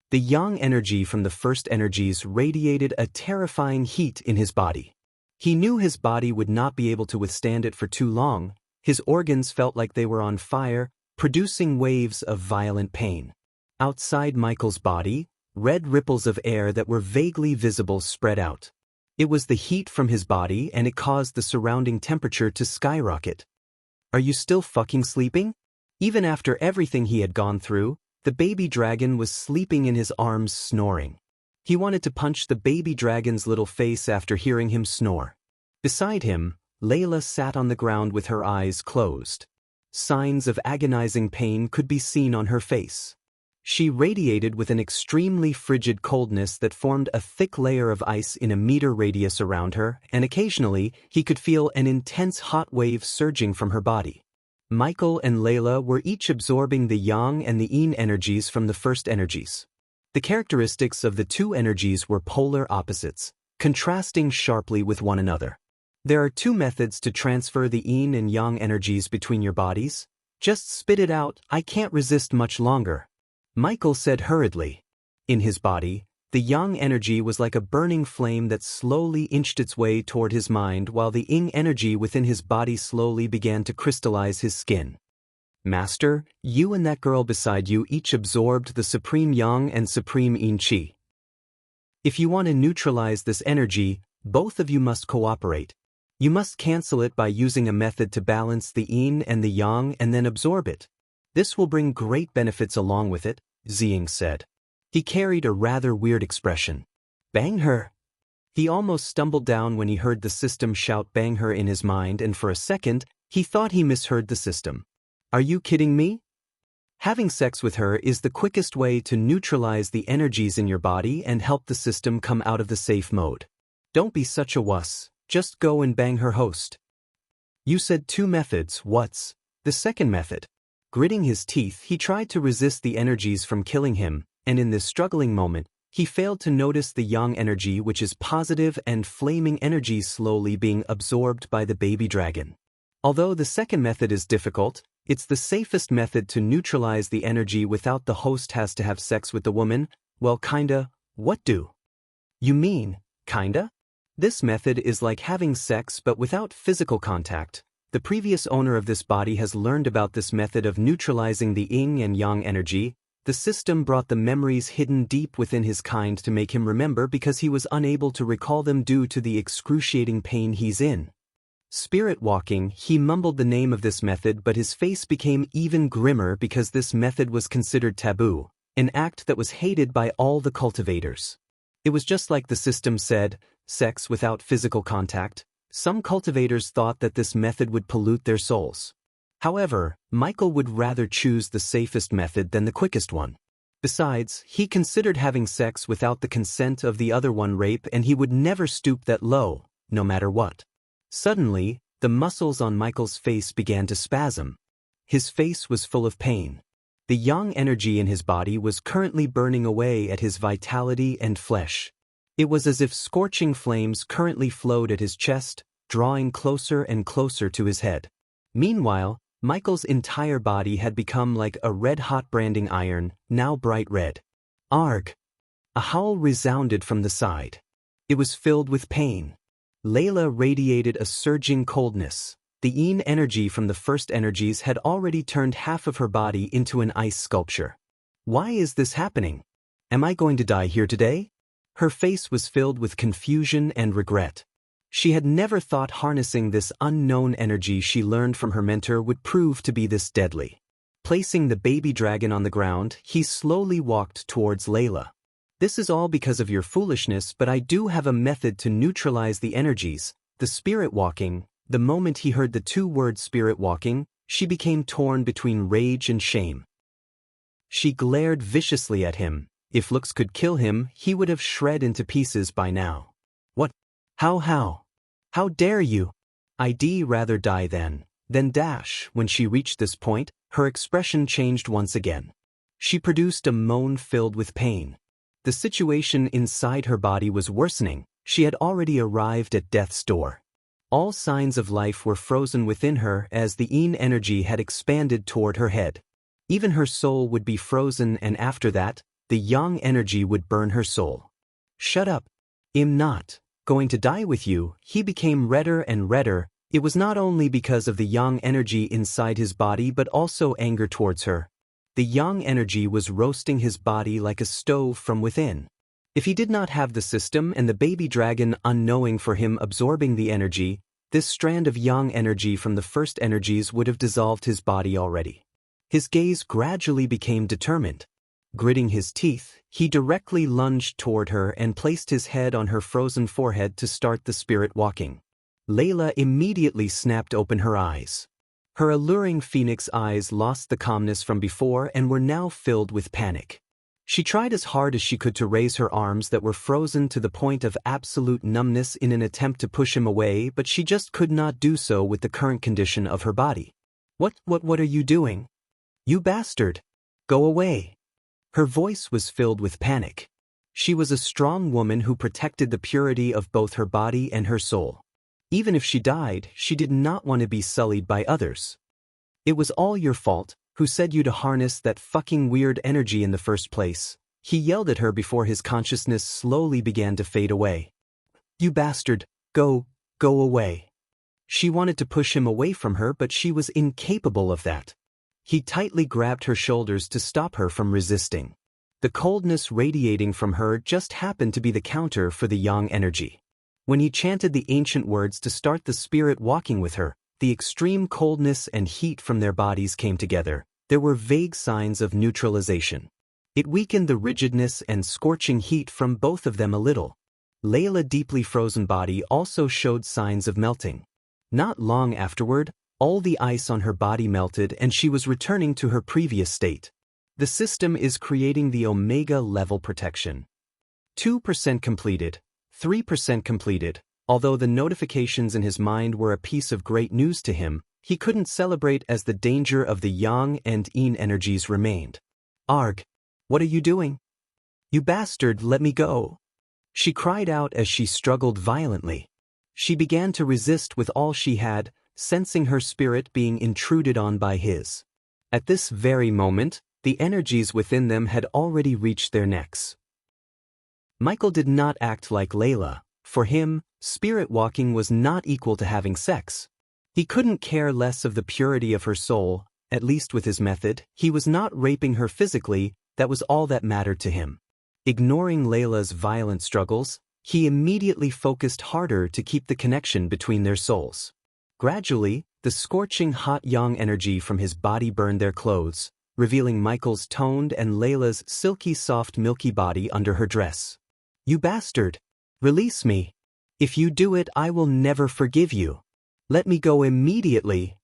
The yang energy from the first energies radiated a terrifying heat in his body. He knew his body would not be able to withstand it for too long. His organs felt like they were on fire, producing waves of violent pain. Outside Michael's body, red ripples of air that were vaguely visible spread out. It was the heat from his body and it caused the surrounding temperature to skyrocket. Are you still fucking sleeping? Even after everything he had gone through, the baby dragon was sleeping in his arms snoring. He wanted to punch the baby dragon's little face after hearing him snore. Beside him, Layla sat on the ground with her eyes closed. Signs of agonizing pain could be seen on her face. She radiated with an extremely frigid coldness that formed a thick layer of ice in a meter radius around her, and occasionally he could feel an intense hot wave surging from her body. Michael and Layla were each absorbing the yang and the yin energies from the first energies. The characteristics of the two energies were polar opposites, contrasting sharply with one another. There are two methods to transfer the yin and yang energies between your bodies. Just spit it out, I can't resist much longer, Michael said hurriedly. In his body, the yang energy was like a burning flame that slowly inched its way toward his mind, while the yin energy within his body slowly began to crystallize his skin. Master, you and that girl beside you each absorbed the supreme yang and supreme yin qi. If you want to neutralize this energy, both of you must cooperate. You must cancel it by using a method to balance the yin and the yang and then absorb it. This will bring great benefits along with it, Xiang said. He carried a rather weird expression. Bang her. He almost stumbled down when he heard the system shout bang her in his mind, and for a second, he thought he misheard the system. Are you kidding me? Having sex with her is the quickest way to neutralize the energies in your body and help the system come out of the safe mode. Don't be such a wuss, just go and bang her host. You said two methods, what's the second method? Gritting his teeth, he tried to resist the energies from killing him, and in this struggling moment, he failed to notice the yang energy, which is positive and flaming energy, slowly being absorbed by the baby dragon. Although the second method is difficult, it's the safest method to neutralize the energy without the host has to have sex with the woman. Well, kinda. What do you mean, kinda? This method is like having sex but without physical contact. The previous owner of this body has learned about this method of neutralizing the yin and yang energy. The system brought the memories hidden deep within his kind to make him remember, because he was unable to recall them due to the excruciating pain he's in. Spirit walking, he mumbled the name of this method, but his face became even grimmer because this method was considered taboo, an act that was hated by all the cultivators. It was just like the system said, sex without physical contact. Some cultivators thought that this method would pollute their souls. However, Michael would rather choose the safest method than the quickest one. Besides, he considered having sex without the consent of the other one rape, and he would never stoop that low, no matter what. Suddenly, the muscles on Michael's face began to spasm. His face was full of pain. The yang energy in his body was currently burning away at his vitality and flesh. It was as if scorching flames currently flowed at his chest, drawing closer and closer to his head. Meanwhile, Michael's entire body had become like a red-hot branding iron, now bright red. Arg! A howl resounded from the side. It was filled with pain. Layla radiated a surging coldness. The yin energy from the first energies had already turned half of her body into an ice sculpture. Why is this happening? Am I going to die here today? Her face was filled with confusion and regret. She had never thought harnessing this unknown energy she learned from her mentor would prove to be this deadly. Placing the baby dragon on the ground, he slowly walked towards Layla. This is all because of your foolishness, but I do have a method to neutralize the energies, the spirit walking. The moment he heard the two words spirit walking, she became torn between rage and shame. She glared viciously at him. If looks could kill him, he would have shred into pieces by now. What? How? How dare you? I'd rather die then. Then dash. When she reached this point, her expression changed once again. She produced a moan filled with pain. The situation inside her body was worsening. She had already arrived at death's door. All signs of life were frozen within her as the yin energy had expanded toward her head. Even her soul would be frozen, and after that, the yang energy would burn her soul. Shut up. I'm not going to die with you. He became redder and redder. It was not only because of the yang energy inside his body but also anger towards her. The yang energy was roasting his body like a stove from within. If he did not have the system and the baby dragon unknowing for him absorbing the energy, this strand of yang energy from the first energies would have dissolved his body already. His gaze gradually became determined. Gritting his teeth, he directly lunged toward her and placed his head on her frozen forehead to start the spirit walking. Layla immediately snapped open her eyes. Her alluring phoenix eyes lost the calmness from before and were now filled with panic. She tried as hard as she could to raise her arms that were frozen to the point of absolute numbness in an attempt to push him away, but she just could not do so with the current condition of her body. What are you doing? You bastard! Go away! Her voice was filled with panic. She was a strong woman who protected the purity of both her body and her soul. Even if she died, she did not want to be sullied by others. It was all your fault. Who said you to harness that fucking weird energy in the first place? He yelled at her before his consciousness slowly began to fade away. You bastard, go away. She wanted to push him away from her, but she was incapable of that. He tightly grabbed her shoulders to stop her from resisting. The coldness radiating from her just happened to be the counter for the yang energy. When he chanted the ancient words to start the spirit walking with her, the extreme coldness and heat from their bodies came together. There were vague signs of neutralization. It weakened the rigidness and scorching heat from both of them a little. Layla's deeply frozen body also showed signs of melting. Not long afterward, all the ice on her body melted and she was returning to her previous state. The system is creating the Omega level protection. 2% completed, 3% completed. Although the notifications in his mind were a piece of great news to him, he couldn't celebrate as the danger of the yang and yin energies remained. Arg! What are you doing? You bastard, let me go! She cried out as she struggled violently. She began to resist with all she had, sensing her spirit being intruded on by his. At this very moment, the energies within them had already reached their necks. Michael did not act like Layla. For him, spirit walking was not equal to having sex. He couldn't care less of the purity of her soul, at least with his method. He was not raping her physically, that was all that mattered to him. Ignoring Layla's violent struggles, he immediately focused harder to keep the connection between their souls. Gradually, the scorching hot yang energy from his body burned their clothes, revealing Michael's toned and Layla's silky soft milky body under her dress. You bastard! Release me. If you do it, I will never forgive you. Let me go immediately.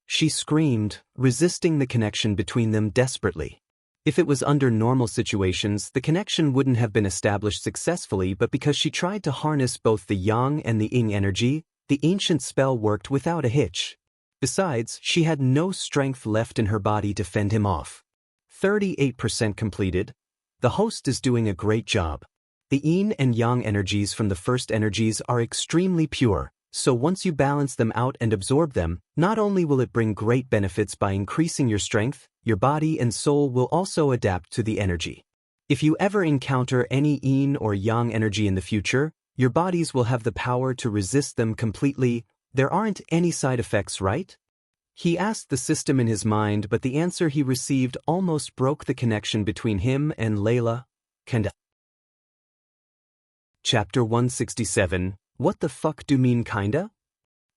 She screamed, resisting the connection between them desperately. If it was under normal situations, the connection wouldn't have been established successfully, but because she tried to harness both the yang and the yin energy, the ancient spell worked without a hitch. Besides, she had no strength left in her body to fend him off. 38% completed. The host is doing a great job. The yin and yang energies from the first energies are extremely pure, so once you balance them out and absorb them, not only will it bring great benefits by increasing your strength, your body and soul will also adapt to the energy. If you ever encounter any yin or yang energy in the future, your bodies will have the power to resist them completely. There aren't any side effects, right? He asked the system in his mind, but the answer he received almost broke the connection between him and Layla. Kinda. Chapter 167. What the fuck do mean kinda?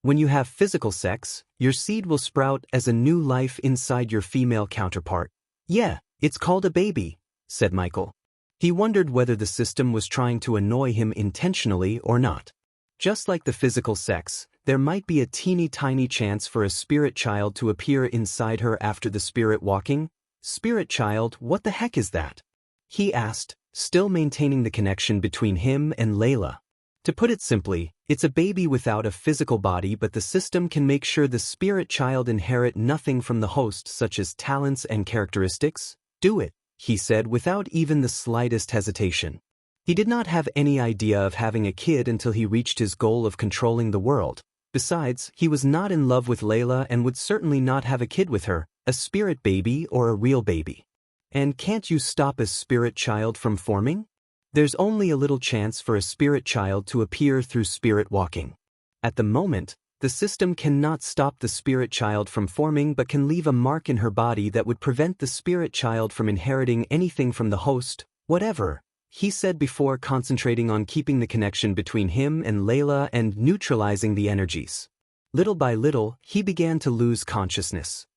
When you have physical sex, your seed will sprout as a new life inside your female counterpart. Yeah, it's called a baby, said Michael. He wondered whether the system was trying to annoy him intentionally or not. Just like the physical sex, there might be a teeny tiny chance for a spirit child to appear inside her after the spirit walking. Spirit child, what the heck is that? He asked, still maintaining the connection between him and Layla. To put it simply, it's a baby without a physical body, but the system can make sure the spirit child inherit nothing from the host, such as talents and characteristics. Do it, he said without even the slightest hesitation. He did not have any idea of having a kid until he reached his goal of controlling the world. Besides, he was not in love with Layla and would certainly not have a kid with her, a spirit baby or a real baby. And can't you stop a spirit child from forming? There's only a little chance for a spirit child to appear through spirit walking. At the moment, the system cannot stop the spirit child from forming but can leave a mark in her body that would prevent the spirit child from inheriting anything from the host, whatever, he said before concentrating on keeping the connection between him and Layla and neutralizing the energies. Little by little, he began to lose consciousness.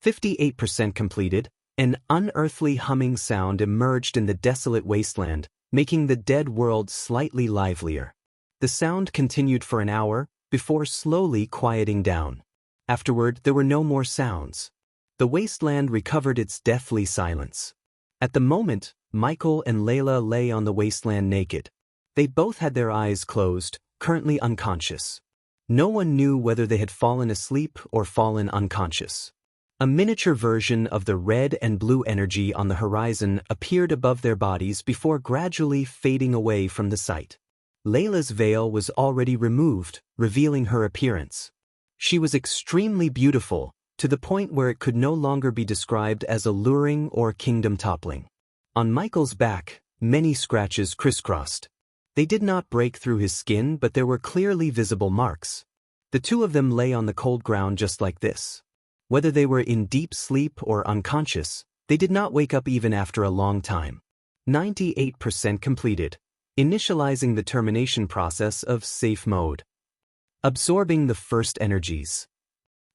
58% completed, an unearthly humming sound emerged in the desolate wasteland, making the dead world slightly livelier. The sound continued for an hour, before slowly quieting down. Afterward, there were no more sounds. The wasteland recovered its deathly silence. At the moment, Michael and Layla lay on the wasteland naked. They both had their eyes closed, currently unconscious. No one knew whether they had fallen asleep or fallen unconscious. A miniature version of the red and blue energy on the horizon appeared above their bodies before gradually fading away from the sight. Layla's veil was already removed, revealing her appearance. She was extremely beautiful, to the point where it could no longer be described as alluring or kingdom-toppling. On Michael's back, many scratches crisscrossed. They did not break through his skin, but there were clearly visible marks. The two of them lay on the cold ground just like this. Whether they were in deep sleep or unconscious, they did not wake up even after a long time. 98% completed. Initializing the termination process of safe mode. Absorbing the first energies.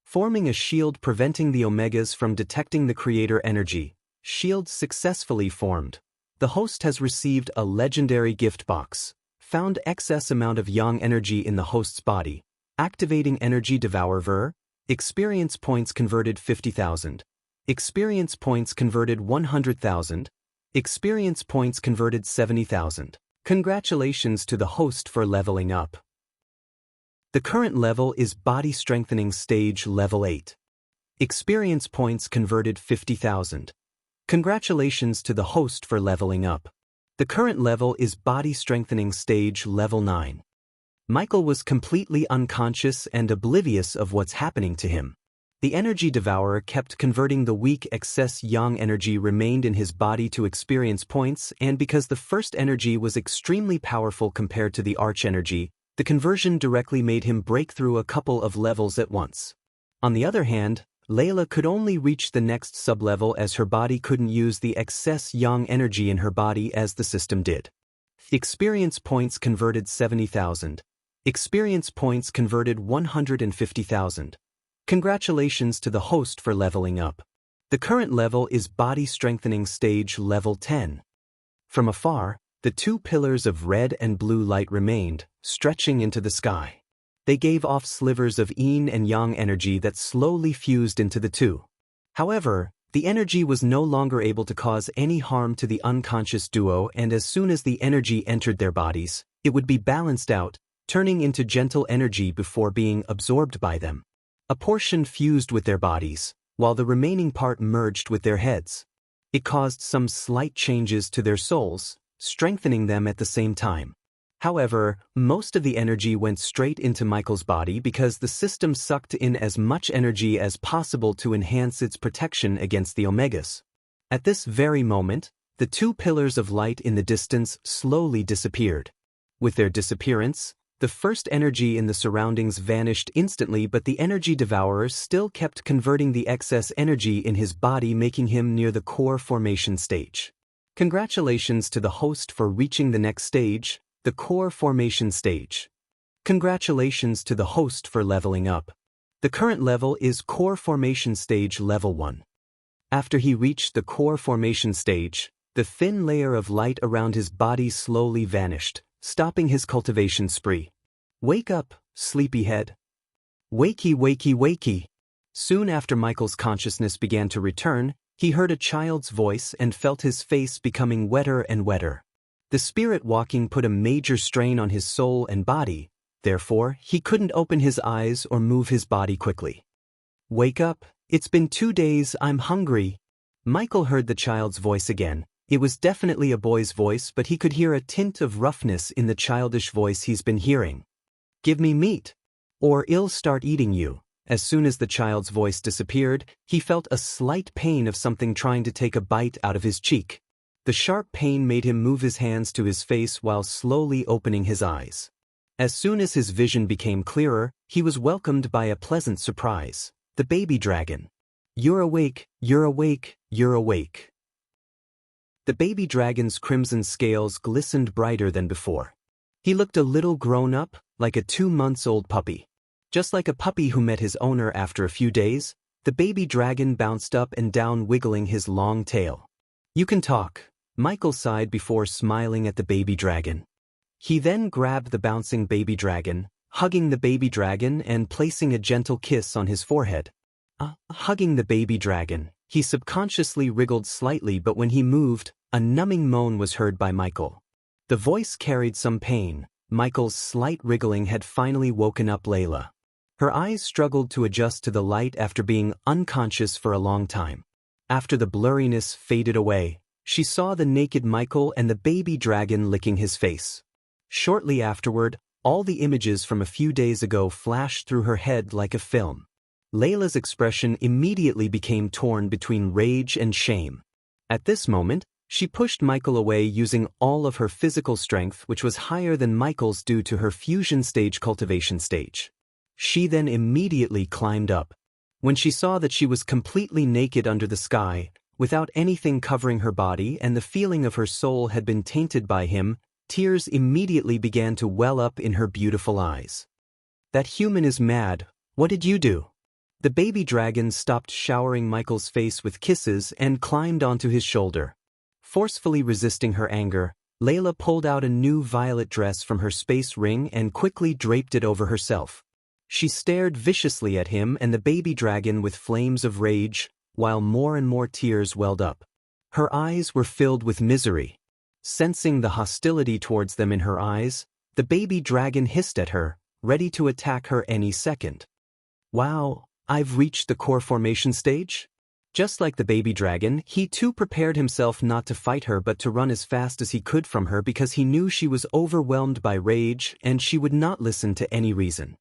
Forming a shield preventing the omegas from detecting the creator energy. Shield successfully formed. The host has received a legendary gift box. Found excess amount of yang energy in the host's body. Activating energy devourer. Experience points converted 50,000. Experience points converted 100,000. Experience points converted 70,000. Congratulations to the host for leveling up. The current level is Body Strengthening Stage Level 8. Experience points converted 50,000. Congratulations to the host for leveling up. The current level is Body Strengthening Stage Level 9. Michael was completely unconscious and oblivious of what's happening to him. The energy devourer kept converting the weak excess yang energy remained in his body to experience points, and because the first energy was extremely powerful compared to the arch energy, the conversion directly made him break through a couple of levels at once. On the other hand, Layla could only reach the next sublevel as her body couldn't use the excess yang energy in her body as the system did. Experience points converted 70,000. Experience points converted 150,000. Congratulations to the host for leveling up. The current level is Body Strengthening Stage Level 10. From afar, the two pillars of red and blue light remained, stretching into the sky. They gave off slivers of yin and yang energy that slowly fused into the two. However, the energy was no longer able to cause any harm to the unconscious duo, and as soon as the energy entered their bodies, it would be balanced out, turning into gentle energy before being absorbed by them. A portion fused with their bodies, while the remaining part merged with their heads. It caused some slight changes to their souls, strengthening them at the same time. However, most of the energy went straight into Michael's body because the system sucked in as much energy as possible to enhance its protection against the Omegas. At this very moment, the two pillars of light in the distance slowly disappeared. With their disappearance, the first energy in the surroundings vanished instantly, but the energy devourer still kept converting the excess energy in his body, making him near the core formation stage. Congratulations to the host for reaching the next stage, the core formation stage. Congratulations to the host for leveling up. The current level is core formation stage level 1. After he reached the core formation stage, the thin layer of light around his body slowly vanished, stopping his cultivation spree. Wake up, sleepyhead. Wakey, wakey, wakey. Soon after Michael's consciousness began to return, he heard a child's voice and felt his face becoming wetter and wetter. The spirit walking put a major strain on his soul and body, therefore, he couldn't open his eyes or move his body quickly. Wake up, it's been 2 days, I'm hungry. Michael heard the child's voice again. It was definitely a boy's voice, but he could hear a tint of roughness in the childish voice he's been hearing. Give me meat, or I'll start eating you. As soon as the child's voice disappeared, he felt a slight pain of something trying to take a bite out of his cheek. The sharp pain made him move his hands to his face while slowly opening his eyes. As soon as his vision became clearer, he was welcomed by a pleasant surprise. The baby dragon. You're awake, you're awake, you're awake. The baby dragon's crimson scales glistened brighter than before. He looked a little grown up, like a 2-month-old puppy. Just like a puppy who met his owner after a few days, the baby dragon bounced up and down, wiggling his long tail. You can talk, Michael sighed before smiling at the baby dragon. He then grabbed the bouncing baby dragon, hugging the baby dragon and placing a gentle kiss on his forehead. Hugging the baby dragon, he subconsciously wriggled slightly, but when he moved, a numbing moan was heard by Michael. The voice carried some pain. Michael's slight wriggling had finally woken up Layla. Her eyes struggled to adjust to the light after being unconscious for a long time. After the blurriness faded away, she saw the naked Michael and the baby dragon licking his face. Shortly afterward, all the images from a few days ago flashed through her head like a film. Layla's expression immediately became torn between rage and shame. At this moment, she pushed Michael away using all of her physical strength, which was higher than Michael's due to her fusion stage cultivation stage. She then immediately climbed up. When she saw that she was completely naked under the sky, without anything covering her body, and the feeling of her soul had been tainted by him, tears immediately began to well up in her beautiful eyes. That human is mad. What did you do? The baby dragon stopped showering Michael's face with kisses and climbed onto his shoulder. Forcefully resisting her anger, Layla pulled out a new violet dress from her space ring and quickly draped it over herself. She stared viciously at him and the baby dragon with flames of rage, while more and more tears welled up. Her eyes were filled with misery. Sensing the hostility towards them in her eyes, the baby dragon hissed at her, ready to attack her any second. Wow, I've reached the core formation stage? Just like the baby dragon, he too prepared himself not to fight her but to run as fast as he could from her because he knew she was overwhelmed by rage and she would not listen to any reason.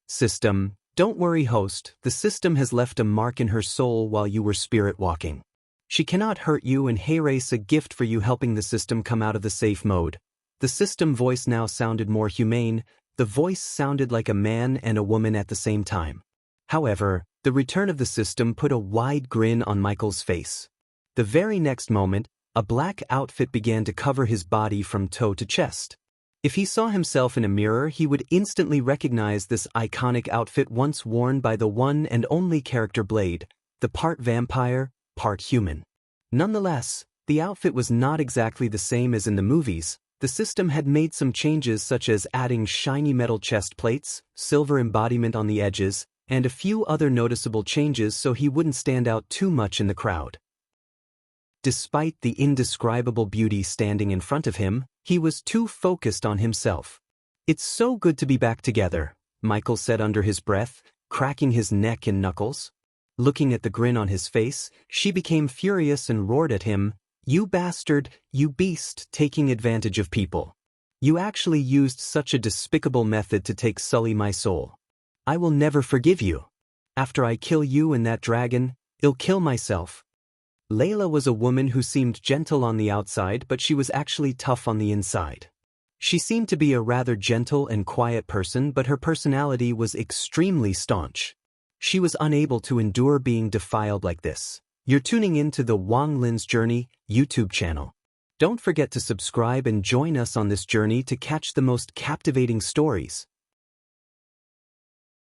System, don't worry host, the system has left a mark in her soul while you were spirit walking. She cannot hurt you and Hayrace a gift for you helping the system come out of the safe mode. The system voice now sounded more humane. The voice sounded like a man and a woman at the same time. However, the return of the system put a wide grin on Michael's face. The very next moment, a black outfit began to cover his body from toe to chest. If he saw himself in a mirror, he would instantly recognize this iconic outfit once worn by the one and only character Blade, the part vampire, part human. Nonetheless, the outfit was not exactly the same as in the movies. The system had made some changes such as adding shiny metal chest plates, silver embodiment on the edges, and a few other noticeable changes so he wouldn't stand out too much in the crowd. Despite the indescribable beauty standing in front of him, he was too focused on himself. It's so good to be back together, Michael said under his breath, cracking his neck and knuckles. Looking at the grin on his face, she became furious and roared at him, You bastard, you beast taking advantage of people. You actually used such a despicable method to take sully my soul. I will never forgive you. After I kill you and that dragon, I'll kill myself. Layla was a woman who seemed gentle on the outside, but she was actually tough on the inside. She seemed to be a rather gentle and quiet person, but her personality was extremely staunch. She was unable to endure being defiled like this. You're tuning in to the Wang Lin's Journey YouTube channel. Don't forget to subscribe and join us on this journey to catch the most captivating stories.